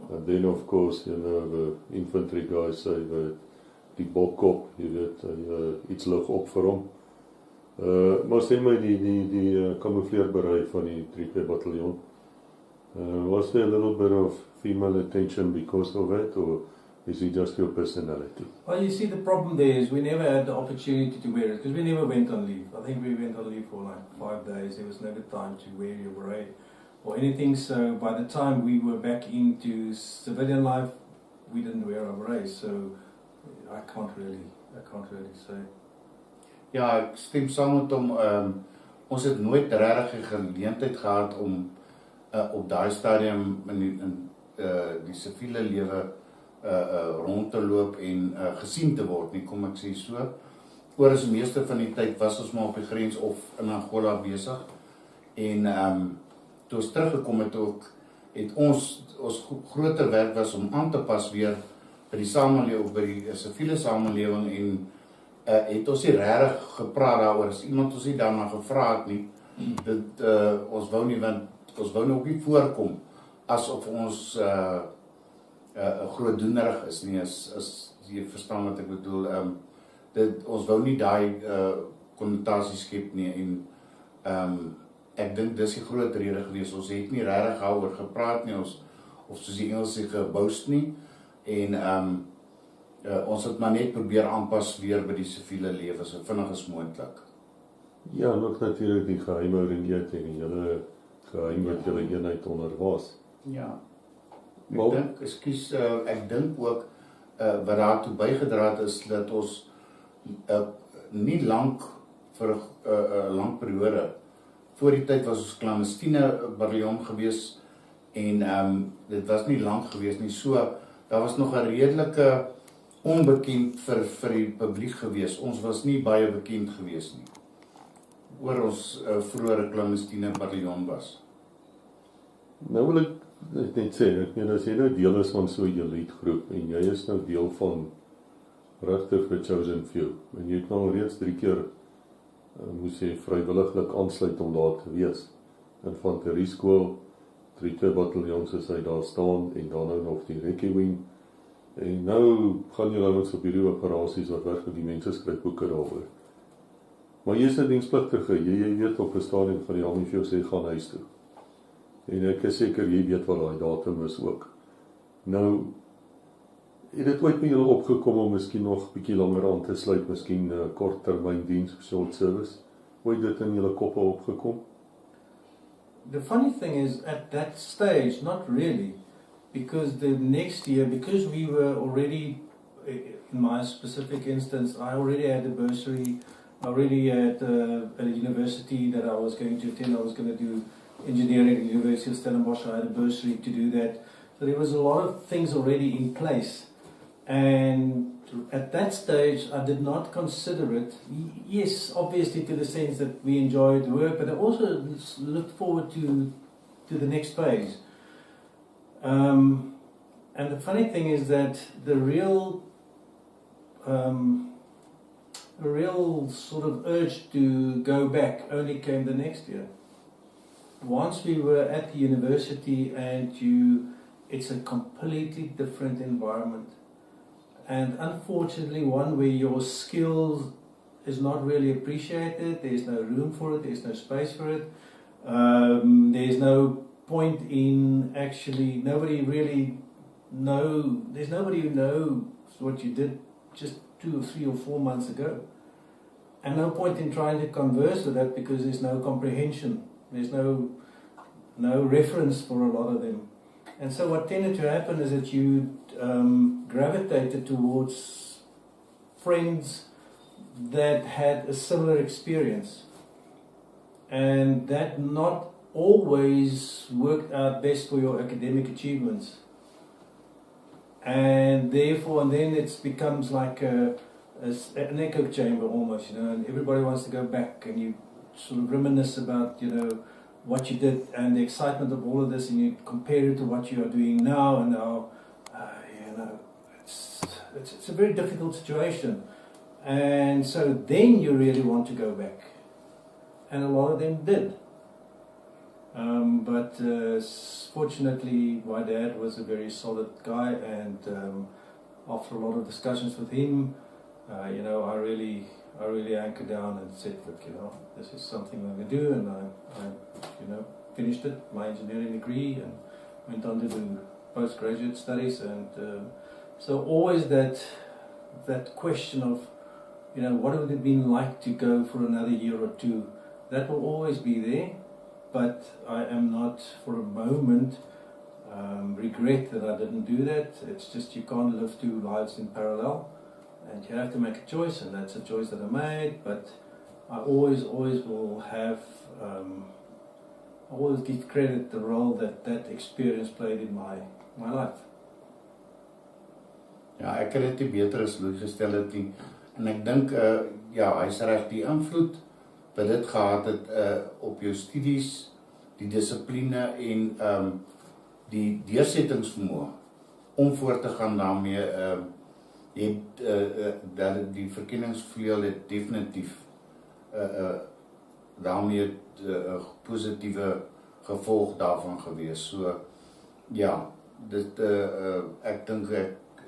And then of course, the infantry guys say that die bokkop, jy weet, iets lig op vir hom. Maar sê my die camoufleerberei van die 3P bataljon, was there a little bit of female attention because of it, or is it just your personality? Well, you see, the problem there is we never had the opportunity to wear it, because we never went on leave. I think we went on leave for like 5 days. There was never time to wear your beret or anything, so by the time we were back into civilian life, we didn't wear our berets, so I can't really say. Ja, ek stem saam met hom. Ons het nooit regtig 'n geleentheid gehad om op daai stadium in die siviele lewe rond te loop en gesien te word nie, kom ek sê so. Oor as die meeste van die tyd was ons maar op die grens of in Angola besig. En toe ons teruggekom het ook, het ons groter werk was om aan te pas weer by die samelewing, by die siviele samelewing en het ons nie regtig gepraat daaroor, as iemand ons nie daarna gevra het nie, dit ons wou nie, want ons wou nou ook nie voorkom, asof ons grootdoenerig is nie, as jy verstaan wat ek bedoel, ons wou nie daai konnotasie skep nie, en ek dink dis die groot rede gewees, ons het nie regtig daaroor gepraat nie, of soos die Engels sê geboost nie, en ons het maar net probeer aanpas weer by die siviele lewe, so vinnig as moontlik. Ja, en ook natuurlik die geheimhouding en die hele geheim wat julle eenheid onder was. Ja, ek dink ook wat daartoe bygedra het is dat ons nie lank vir 'n lang periode, voor die tyd was ons clandestine bataljon gewees en dit was nie lank gewees nie, so daar was nog 'n redelike onbekend vir die publiek gewees. Ons was nie baie bekend gewees nie oor ons vroeëre clandestine bataljon was. Nou wil ek net sê, ek meen as jy nou deel is van so 'n elite groep en jy is nou deel van regtig the chosen few en jy het nou reeds 3 keer moes jy vrywilliglik aansluit om daar te wees. Infanterie skool, 32 bataljons as hy daar staan en dan nou nog die Recce wing. En nou gaan jy dan op hierdie operasies wat werk met die mense skryf boeke daaroor. Maar jy is 'n dienspligtige, jy weet op 'n stadium van die army vir jou sê gaan huis toe. En ek is seker jy weet wat daai datum is ook. Nou het dit ooit by julle opgekom om miskien nog 'n bietjie langer aan te sluit, miskien 'n korttermyn diens of short service? Hoe het dit in julle koppe opgekom? The funny thing is, at that stage, not really, because the next year, because we were already, in my specific instance, I already had a bursary, I already had a university that I was going to attend, I was going to do engineering at the University of Stellenbosch, I had a bursary to do that. So there was a lot of things already in place. And at that stage, I did not consider it. Yes, obviously to the sense that we enjoyed work, but I also looked forward to the next phase. And the funny thing is that the real sort of urge to go back only came the next year. Once we were at the university and it's a completely different environment. And unfortunately, one where your skills is not really appreciated, there's no room for it, there's no space for it, there's no point in actually, there's nobody who knows what you did just 2 or 3 or 4 months ago. And no point in trying to converse with that because there's no comprehension, there's no reference for a lot of them. And so what tended to happen is that you gravitated towards friends that had a similar experience. And that not always worked out best for your academic achievements. And therefore, and then it becomes like an echo chamber almost, and everybody wants to go back and you sort of reminisce about, what you did and the excitement of all of this, and you compare it to what you are doing now, and now, it's a very difficult situation. And so then you really want to go back. And a lot of them did. But fortunately, my dad was a very solid guy, and after a lot of discussions with him, I really anchored down and said, look, this is something I'm going to do, and I finished it, my engineering degree, and went on to do postgraduate studies, and so always that question of, what would it have been like to go for another year or two, that will always be there, but I am not for a moment regret that I didn't do that. It's just you can't live 2 lives in parallel. And you have to make a choice, and that's a choice that I made, but I always will have I always give credit the role that experience played in my life. Ja, ek het dit nie beter as Louis gestel het nie. En ek dink, ja, hy is reg, die invloed wat dit gehad het op jou studies, die dissipline en die deursettingsvermoë om voort te gaan daarmee, het die verkenningsvleuel het definitief daarmee positiewe gevolg daarvan gewees. So, ja, dit, ek dink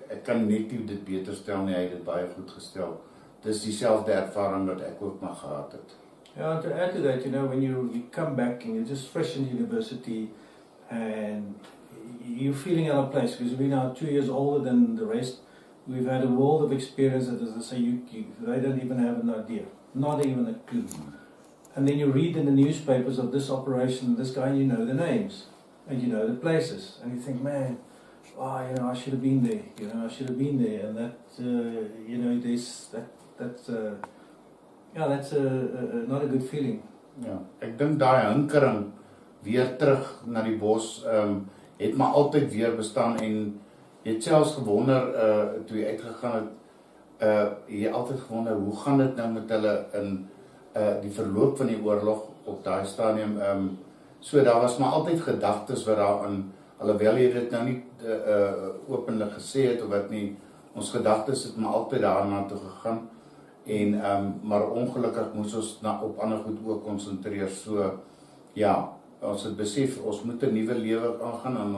ek kan net nie dit beter stel nie, hy het dit baie goed gestel. Dis dieselfde ervaring wat ek ook maar gehad het. Yeah, and to add to that, when you come back and you're just fresh in university and you're feeling out of place because we're now 2 years older than the rest. We've had a world of experience that, as I say, they don't even have an idea, not even a clue. And then you read in the newspapers of this operation, this guy, and you know the names and you know the places, and you think, man, I should have been there. I should have been there, and that, that's not a good feeling. Ja, ek dink daai hinkering weer terug na die bos, het maar altyd weer bestaan en het selfs gewonder, toe jy uitgegaan het, jy altyd gewonder, hoe gaan dit nou met hulle in die verloop van die oorlog op daai stadium, so daar was maar altyd gedagtes wat daarin, alhoewel jy dit nou nie openlik gesê het of wat nie, ons gedagtes het maar altyd daarna toe gegaan, en, maar ongelukkig moes ons op ander goed ook konsentreer, so, ja, ons het besef, ons moet 'n nuwe lewe aangaan, en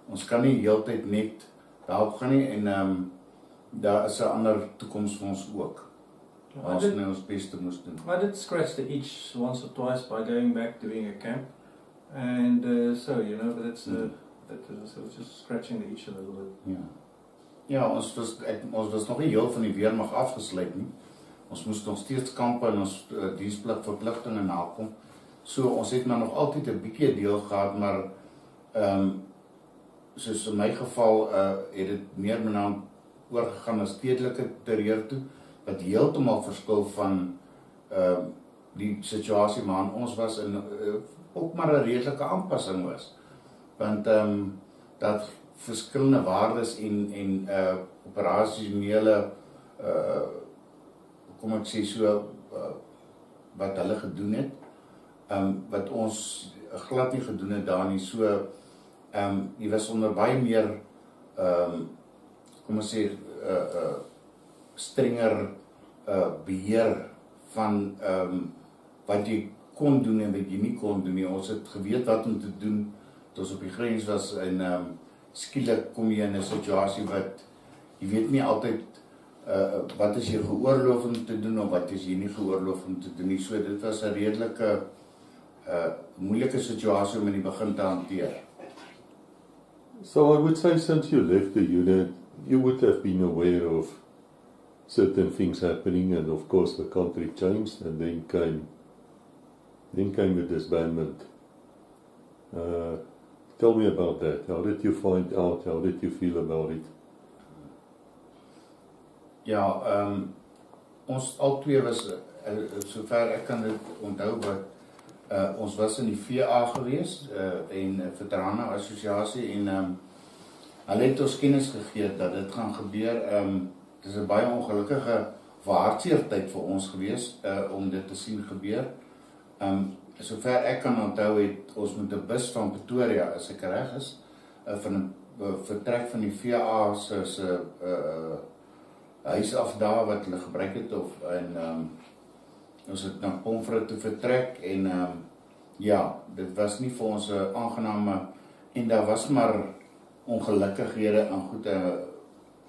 ons kan nie heeltyd net daarop gaan nie, en daar is 'n ander toekoms vir ons ook, ons nou ons beste moes doen. I did scratch the itch once or twice by going back doing a camp, and but that's that was just scratching the itch a little bit. Ja, ons was nog nie heel van die weermag afgesluit nie. Ons moes nog steeds kampe en ons diensplig verpligtinge nakom. So ons het maar nog altyd 'n bietjie deel gehad, maar soos in my geval het dit meer na oorgegaan na stedelike terreur toe, wat heeltemal verskil van die situasie waarin ons was en ook maar 'n redelike aanpassing was. Want dat verskillende waardes en operasionele kom ek sê so wat hulle gedoen het, wat ons glad nie gedoen het daar nie, so jy was onder baie meer kom ek sê strenger beheer van wat jy kon doen en wat jy nie kon doen nie. Ons het geweet wat om te doen toe ons op die grens was en skielik kom jy in 'n situasie wat jy weet nie altyd wat is jy geoorloof om te doen of wat is jy nie geoorloof om te doen nie. So dit was 'n redelike moeilike situasie om in die begin te hanteer. So I would say since you left the unit, you would have been aware of certain things happening, and of course the country changed, and then came the disbandment. Tell me about that. How did you find out? How did you feel about it? Ja, ons al twee was, sover ek kan dit onthou, wat ons was in die VA gewees, en Veterane Assosiasie, en hulle het ons kennis gegee dat dit gaan gebeur. Dit is 'n baie ongelukkige hartseer tyd vir ons gewees, om dit te sien gebeur. Sover ek kan onthou het ons met 'n bus van Pretoria, as ek reg is, van 'n vertrek van die VA se huis af daar wat hulle gebruik het, ons het na Pomfret toe vertrek, en ja, dit was nie vir ons 'n aangename, en daar was maar ongelukkighede en goed,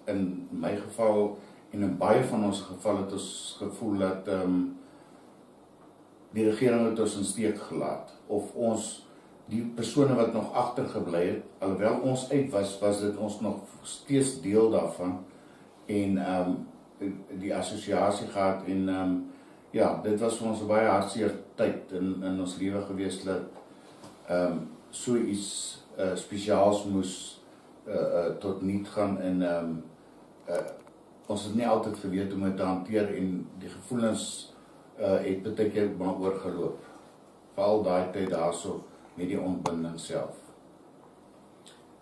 in my geval, en in baie van ons geval het ons gevoel dat die regering het ons in steek gelaat, of ons, die persone wat nog agtergebly het, alhoewel ons uit was dit ons nog steeds deel daarvan, en die assosiasie gehad, en ja, dit was vir ons 'n baie hartseer tyd in ons lewe gewees, dat so iets spesiaals moes tot niet gaan, en ons het nie altyd geweet hoe om dit te hanteer, en die gevoelens het baie keer maar oorgeloop veral daai tyd daarso met die ontbinding self.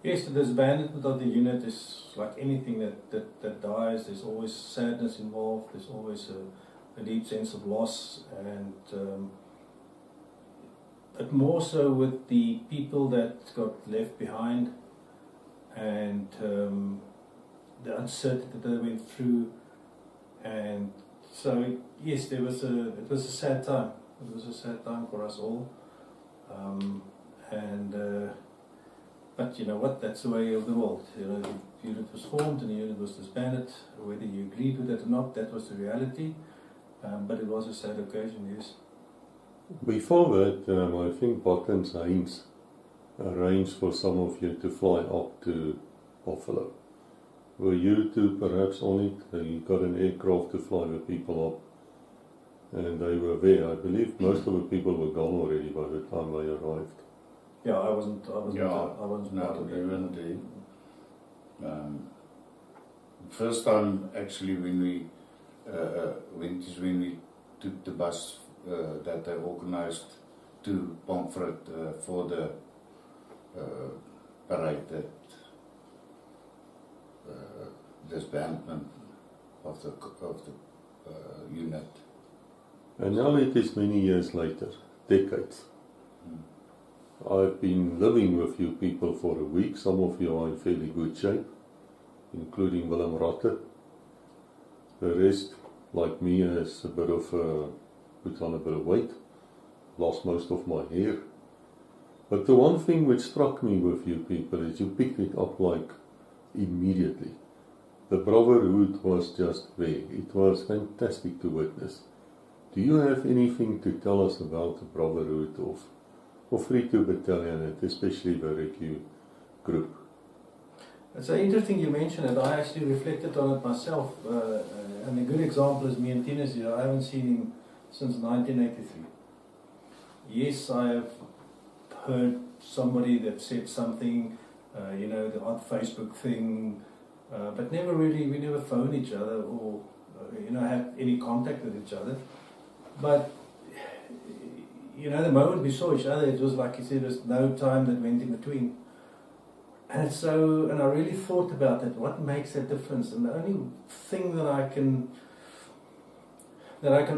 Yes, the disbandment of the unit is like anything that dies. There's always sadness involved. There's always a deep sense of loss, and but more so with the people that got left behind, and the uncertainty that they went through, and so yes, it was a sad time. It was a sad time for us all, but you know what? That's the way of the world. You know, the unit was formed and the unit was disbanded. Whether you agreed with it or not, that was the reality. But it was a sad occasion, yes. Before that, I think Patron Hygiene arranged for some of you to fly up to Buffalo. Were you two perhaps on it? You got an aircraft to fly the people up, and they were there. I believe most of the people were gone already by the time they arrived. Yeah, I wasn't No, part of we it. weren't there. First time actually when we took the bus that they organized to Pomfret for the parade, that disbandment of the unit. And now it is many years later, decades. I've been living with you people for a week. Some of you are in fairly good shape, including Willem Rotte. The rest, like me, has a bit of put on a bit of weight, lost most of my hair. But the one thing which struck me with you people is you picked it up like immediately. The Brotherhood was just there. It was fantastic to witness. Do you have anything to tell us about the Brotherhood of 32 Battalion, and especially the Recce group? It's interesting you mentioned it. I actually reflected on it myself. And a good example is me and Thinus here. I haven't seen him since 1983. Yes, I have heard somebody that said something, the odd Facebook thing, but we never phoned each other or, had any contact with each other. But the moment we saw each other, it was like you said, there was no time that went in between. And I really thought about it. What makes that difference? And the only thing that I can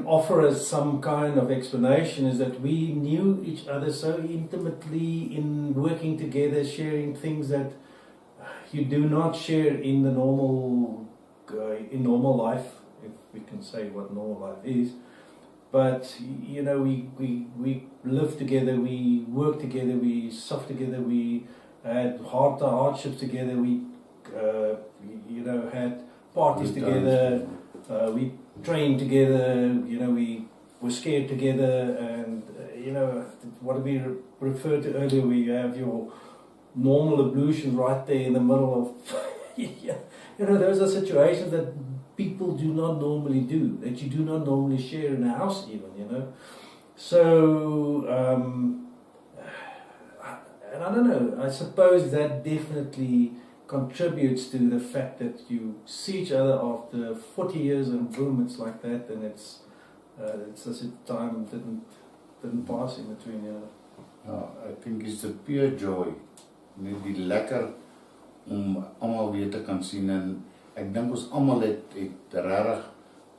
offer as some kind of explanation is that we knew each other so intimately in working together, sharing things that you do not share in the normal life, if we can say what normal life is. But we lived together, we worked together, we suffered together, we had hardships together, we had parties together, we trained together, we were scared together, and what we referred to earlier, we have your normal ablutions right there in the middle of those are situations that people do not normally do, that you do not normally share in a house even, So, and I don't know, I suppose that definitely contributes to the fact that you see each other after 40 years and boom, it's like that, and it's as if time didn't pass in between, I think it's the pure joy, net die lekker om almal weer te kan sien, en ek dink ons almal het regtig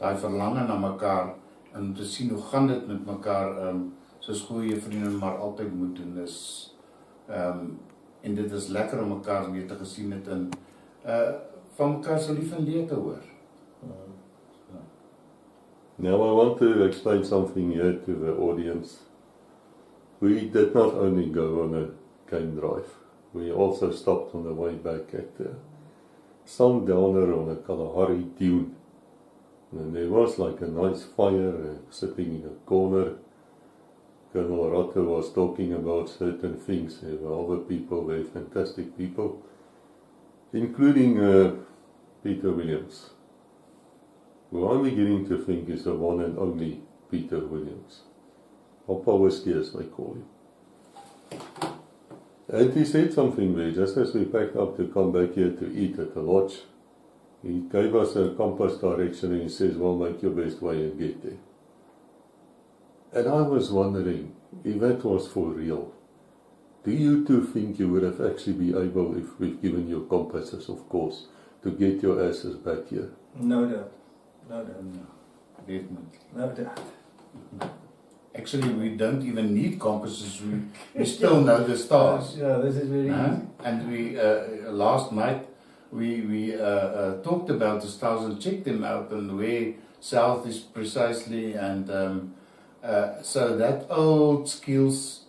daai verlange na mekaar en om te sien hoe gaan dit met mekaar, soos goeie vriende maar altyd moet doen is, en dit is lekker om mekaar weer te gesien het en van mekaar se lief en leed te hoor. Now I want to explain something here to the audience. We did not only go on a game drive, we also stopped on the way back at the sundowner on a Kalahari dune. And there was like a nice fire sitting in a corner. Colonel Rotte was talking about certain things. There were other people, very fantastic people, including Peter Williams, who I'm beginning to think is the one and only Peter Williams. Papa Whiskey, as they call him. And he said something there, just as we packed up to come back here to eat at the lodge. He gave us a compass direction and he says, well, make your best way and get there. And I was wondering, if that was for real, do you two think you would have actually been able, if we've given you compasses, of course, to get your asses back here? No doubt. No doubt. No, definitely. No doubt. Actually, we don't even need compasses. We still know the stars. Yeah, this is very easy. And we last night we talked about the stars and checked them out and where south is precisely, and so that old skills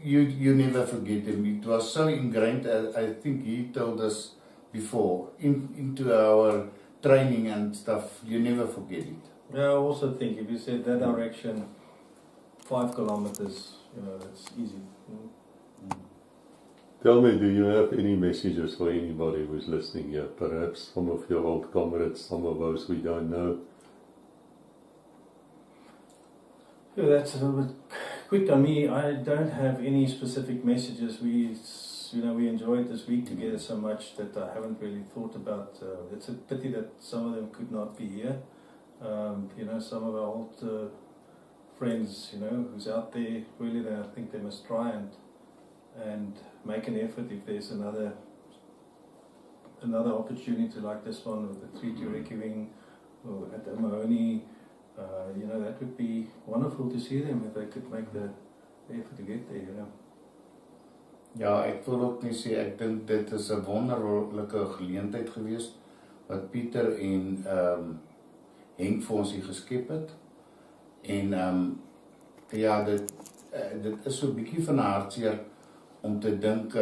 you never forget them. It was so ingrained. I think he told us before into our training and stuff. You never forget it. Yeah, I also think if you said that direction, 5 kilometers, that's easy. Tell me, do you have any messages for anybody who's listening here? Perhaps some of your old comrades, some of those we don't know. Yeah, that's a little bit quick on me. I don't have any specific messages. We enjoyed this week together so much that I haven't really thought about. It's a pity that some of them could not be here. Some of our old friends, who's out there, really, I think they must try and make an effort if there's another opportunity like this one with the 32 Recce wing or at the Mahoney. That would be wonderful to see them if they could make the effort to get there. Ja, ek wil ook net sê ek dink dit is 'n wonderlike geleentheid geweest wat Pieter en Henk vir ons hier geskep het. En dit is so 'n bietjie van 'n hartseer om te dink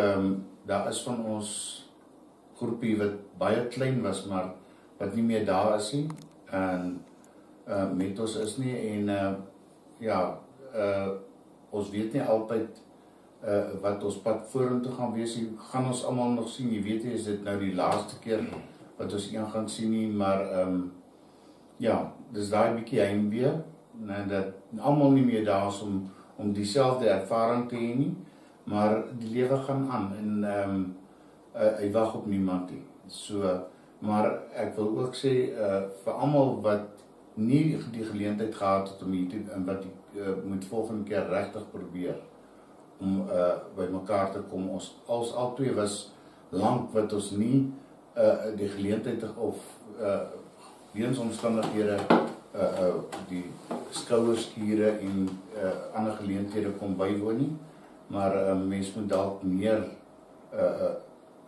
daar is van ons groepie wat baie klein was, maar wat nie meer daar is nie en met ons is nie en ons weet nie altyd wat ons pad vorentoe gaan wees. Gaan ons almal nog sien, jy weet nie, is dit nou die laaste keer wat ons een gaan sien nie, maar dis daai bietjie heimwee, dat almal nie meer daar is om dieselfde ervaring te hê nie, maar die lewe gaan aan en hy wag op niemand nie. So, maar ek wil ook sê vir almal wat nie die geleentheid gehad het om hier te en wat moet volgende keer regtig probeer om by mekaar te kom. Ons al twee was lank wat ons nie die geleentheid of weens omstandighede die skouerskiere en ander geleenthede kon bywoon nie, maar mens moet dalk meer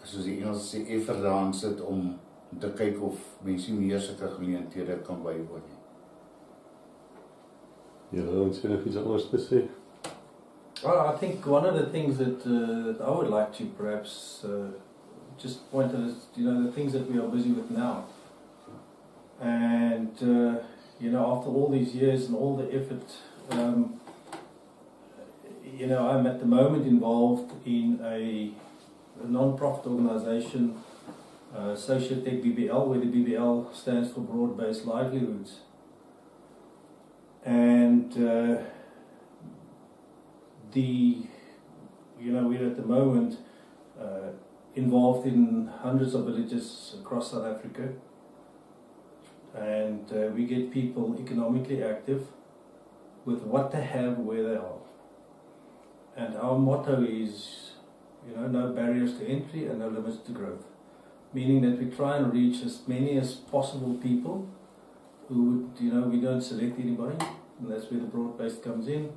soos die Engels sê effort daarin sit om te kyk of mense meer sulke geleenthede kan bywoon nie. Ja, ons het nog iets anders te sê. Well, I think one of the things that I would like to perhaps just point out is, the things that we are busy with now. And, after all these years and all the effort, I'm at the moment involved in a non-profit organization, Sociotech BBL, where the BBL stands for Broad-Based Livelihoods. And we're at the moment involved in hundreds of villages across South Africa, and we get people economically active with what they have where they are. And our motto is, no barriers to entry and no limits to growth, meaning that we try and reach as many as possible people who would, we don't select anybody, and that's where the broad-based comes in.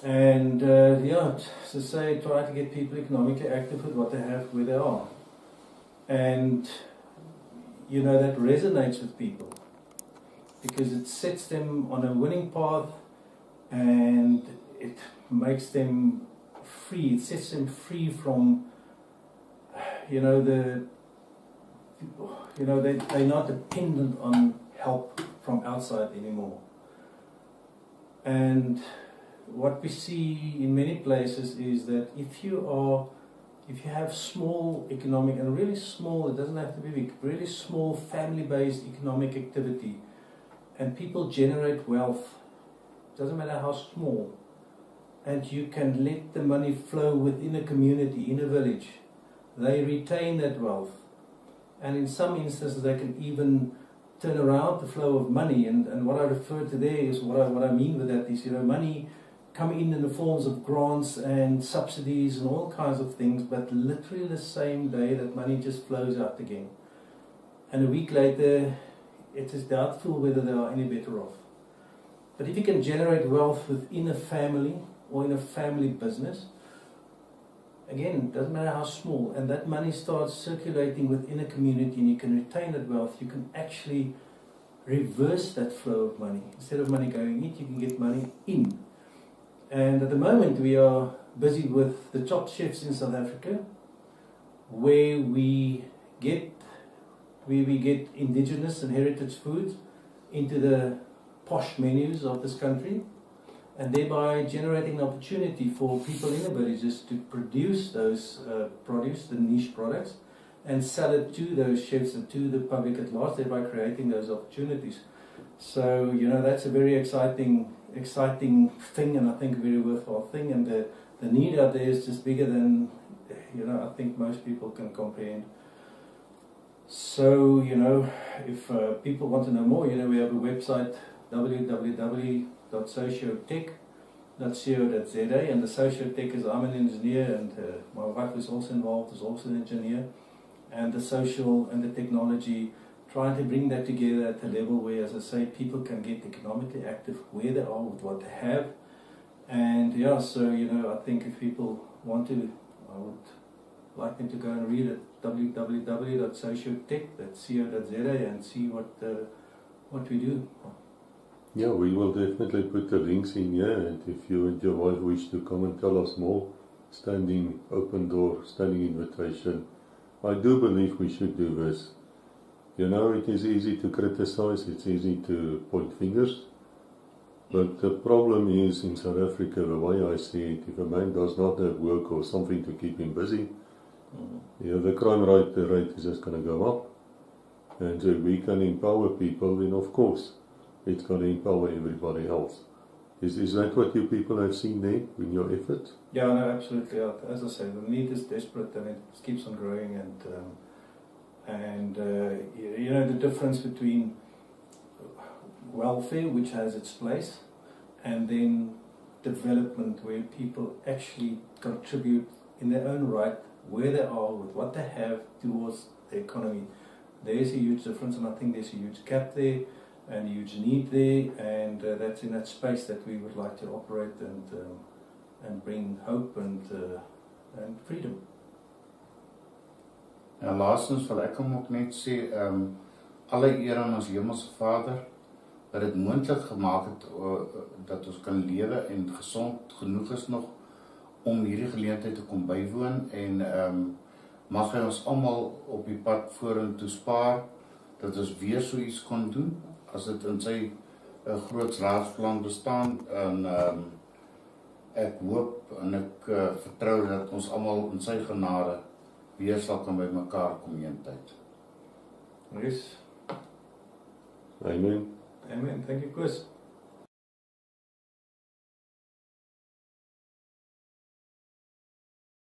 And to say, try to get people economically active with what they have where they are. And, that resonates with people because it sets them on a winning path and it makes them free. It sets them free from, they're not dependent on help from outside anymore. And what we see in many places is that if you have small economic, and really small, it doesn't have to be big, really small family-based economic activity, and people generate wealth, doesn't matter how small, and you can let the money flow within a community, in a village, they retain that wealth. And in some instances they can even turn around the flow of money, and what I refer to there is, what I mean with that is, money come in the forms of grants and subsidies and all kinds of things, but literally the same day that money just flows out again. And a week later, it is doubtful whether they are any better off. But if you can generate wealth within a family or in a family business, again, it doesn't matter how small, and that money starts circulating within a community and you can retain that wealth, you can actually reverse that flow of money. Instead of money going in, you can get money in. And at the moment we are busy with the top chefs in South Africa, where we get indigenous and heritage foods into the posh menus of this country, and thereby generating an opportunity for people in the villages to produce those the niche products, and sell it to those chefs and to the public at large, thereby creating those opportunities. So, that's a very exciting thing, and I think a very worthwhile thing, and the need out there is just bigger than, I think most people can comprehend. So, if people want to know more, we have a website, www.sociotech.co.za, and the sociotech is, I'm an engineer, and my wife is also involved, is also an engineer, and the social and the technology, trying to bring that together at a level where, as I say, people can get economically active where they are with what they have. And so I think if people want to, I would like them to go and read it, www.sociotech.co.za, and see what we do. Yeah, we will definitely put the links in here, and if you and your wife wish to come and tell us more, standing open door, standing invitation. I do believe we should do this. It is easy to criticize, it's easy to point fingers, but the problem is in South Africa, the way I see it, if a man does not have work or something to keep him busy, the crime rate is just going to go up. And if we can empower people, then of course it's going to empower everybody else. Is that what you people have seen there in your efforts? Yeah, no, absolutely. As I say, the need is desperate, and it keeps on growing. And the difference between welfare, which has its place, and then development, where people actually contribute in their own right, where they are, with what they have, towards the economy. There is a huge difference, and I think there's a huge gap there, and a huge need there, and that's in that space that we would like to operate and bring hope and freedom. En laastens wil ek hom ook net sê, alle eer aan ons Hemelse Vader, dat dit moontlik gemaak het dat ons kan lewe en gesond genoeg is nog om hierdie geleentheid te kom bywoon, en mag hy ons almal op die pad vorentoe spaar, dat ons weer so iets kon doen, as dit in sy groot raadsplan bestaan, en ek hoop en ek vertrou dat ons almal in sy genade weer sal kan by mekaar kom eendag. Yes. Amen. Amen. Thank you, Koos.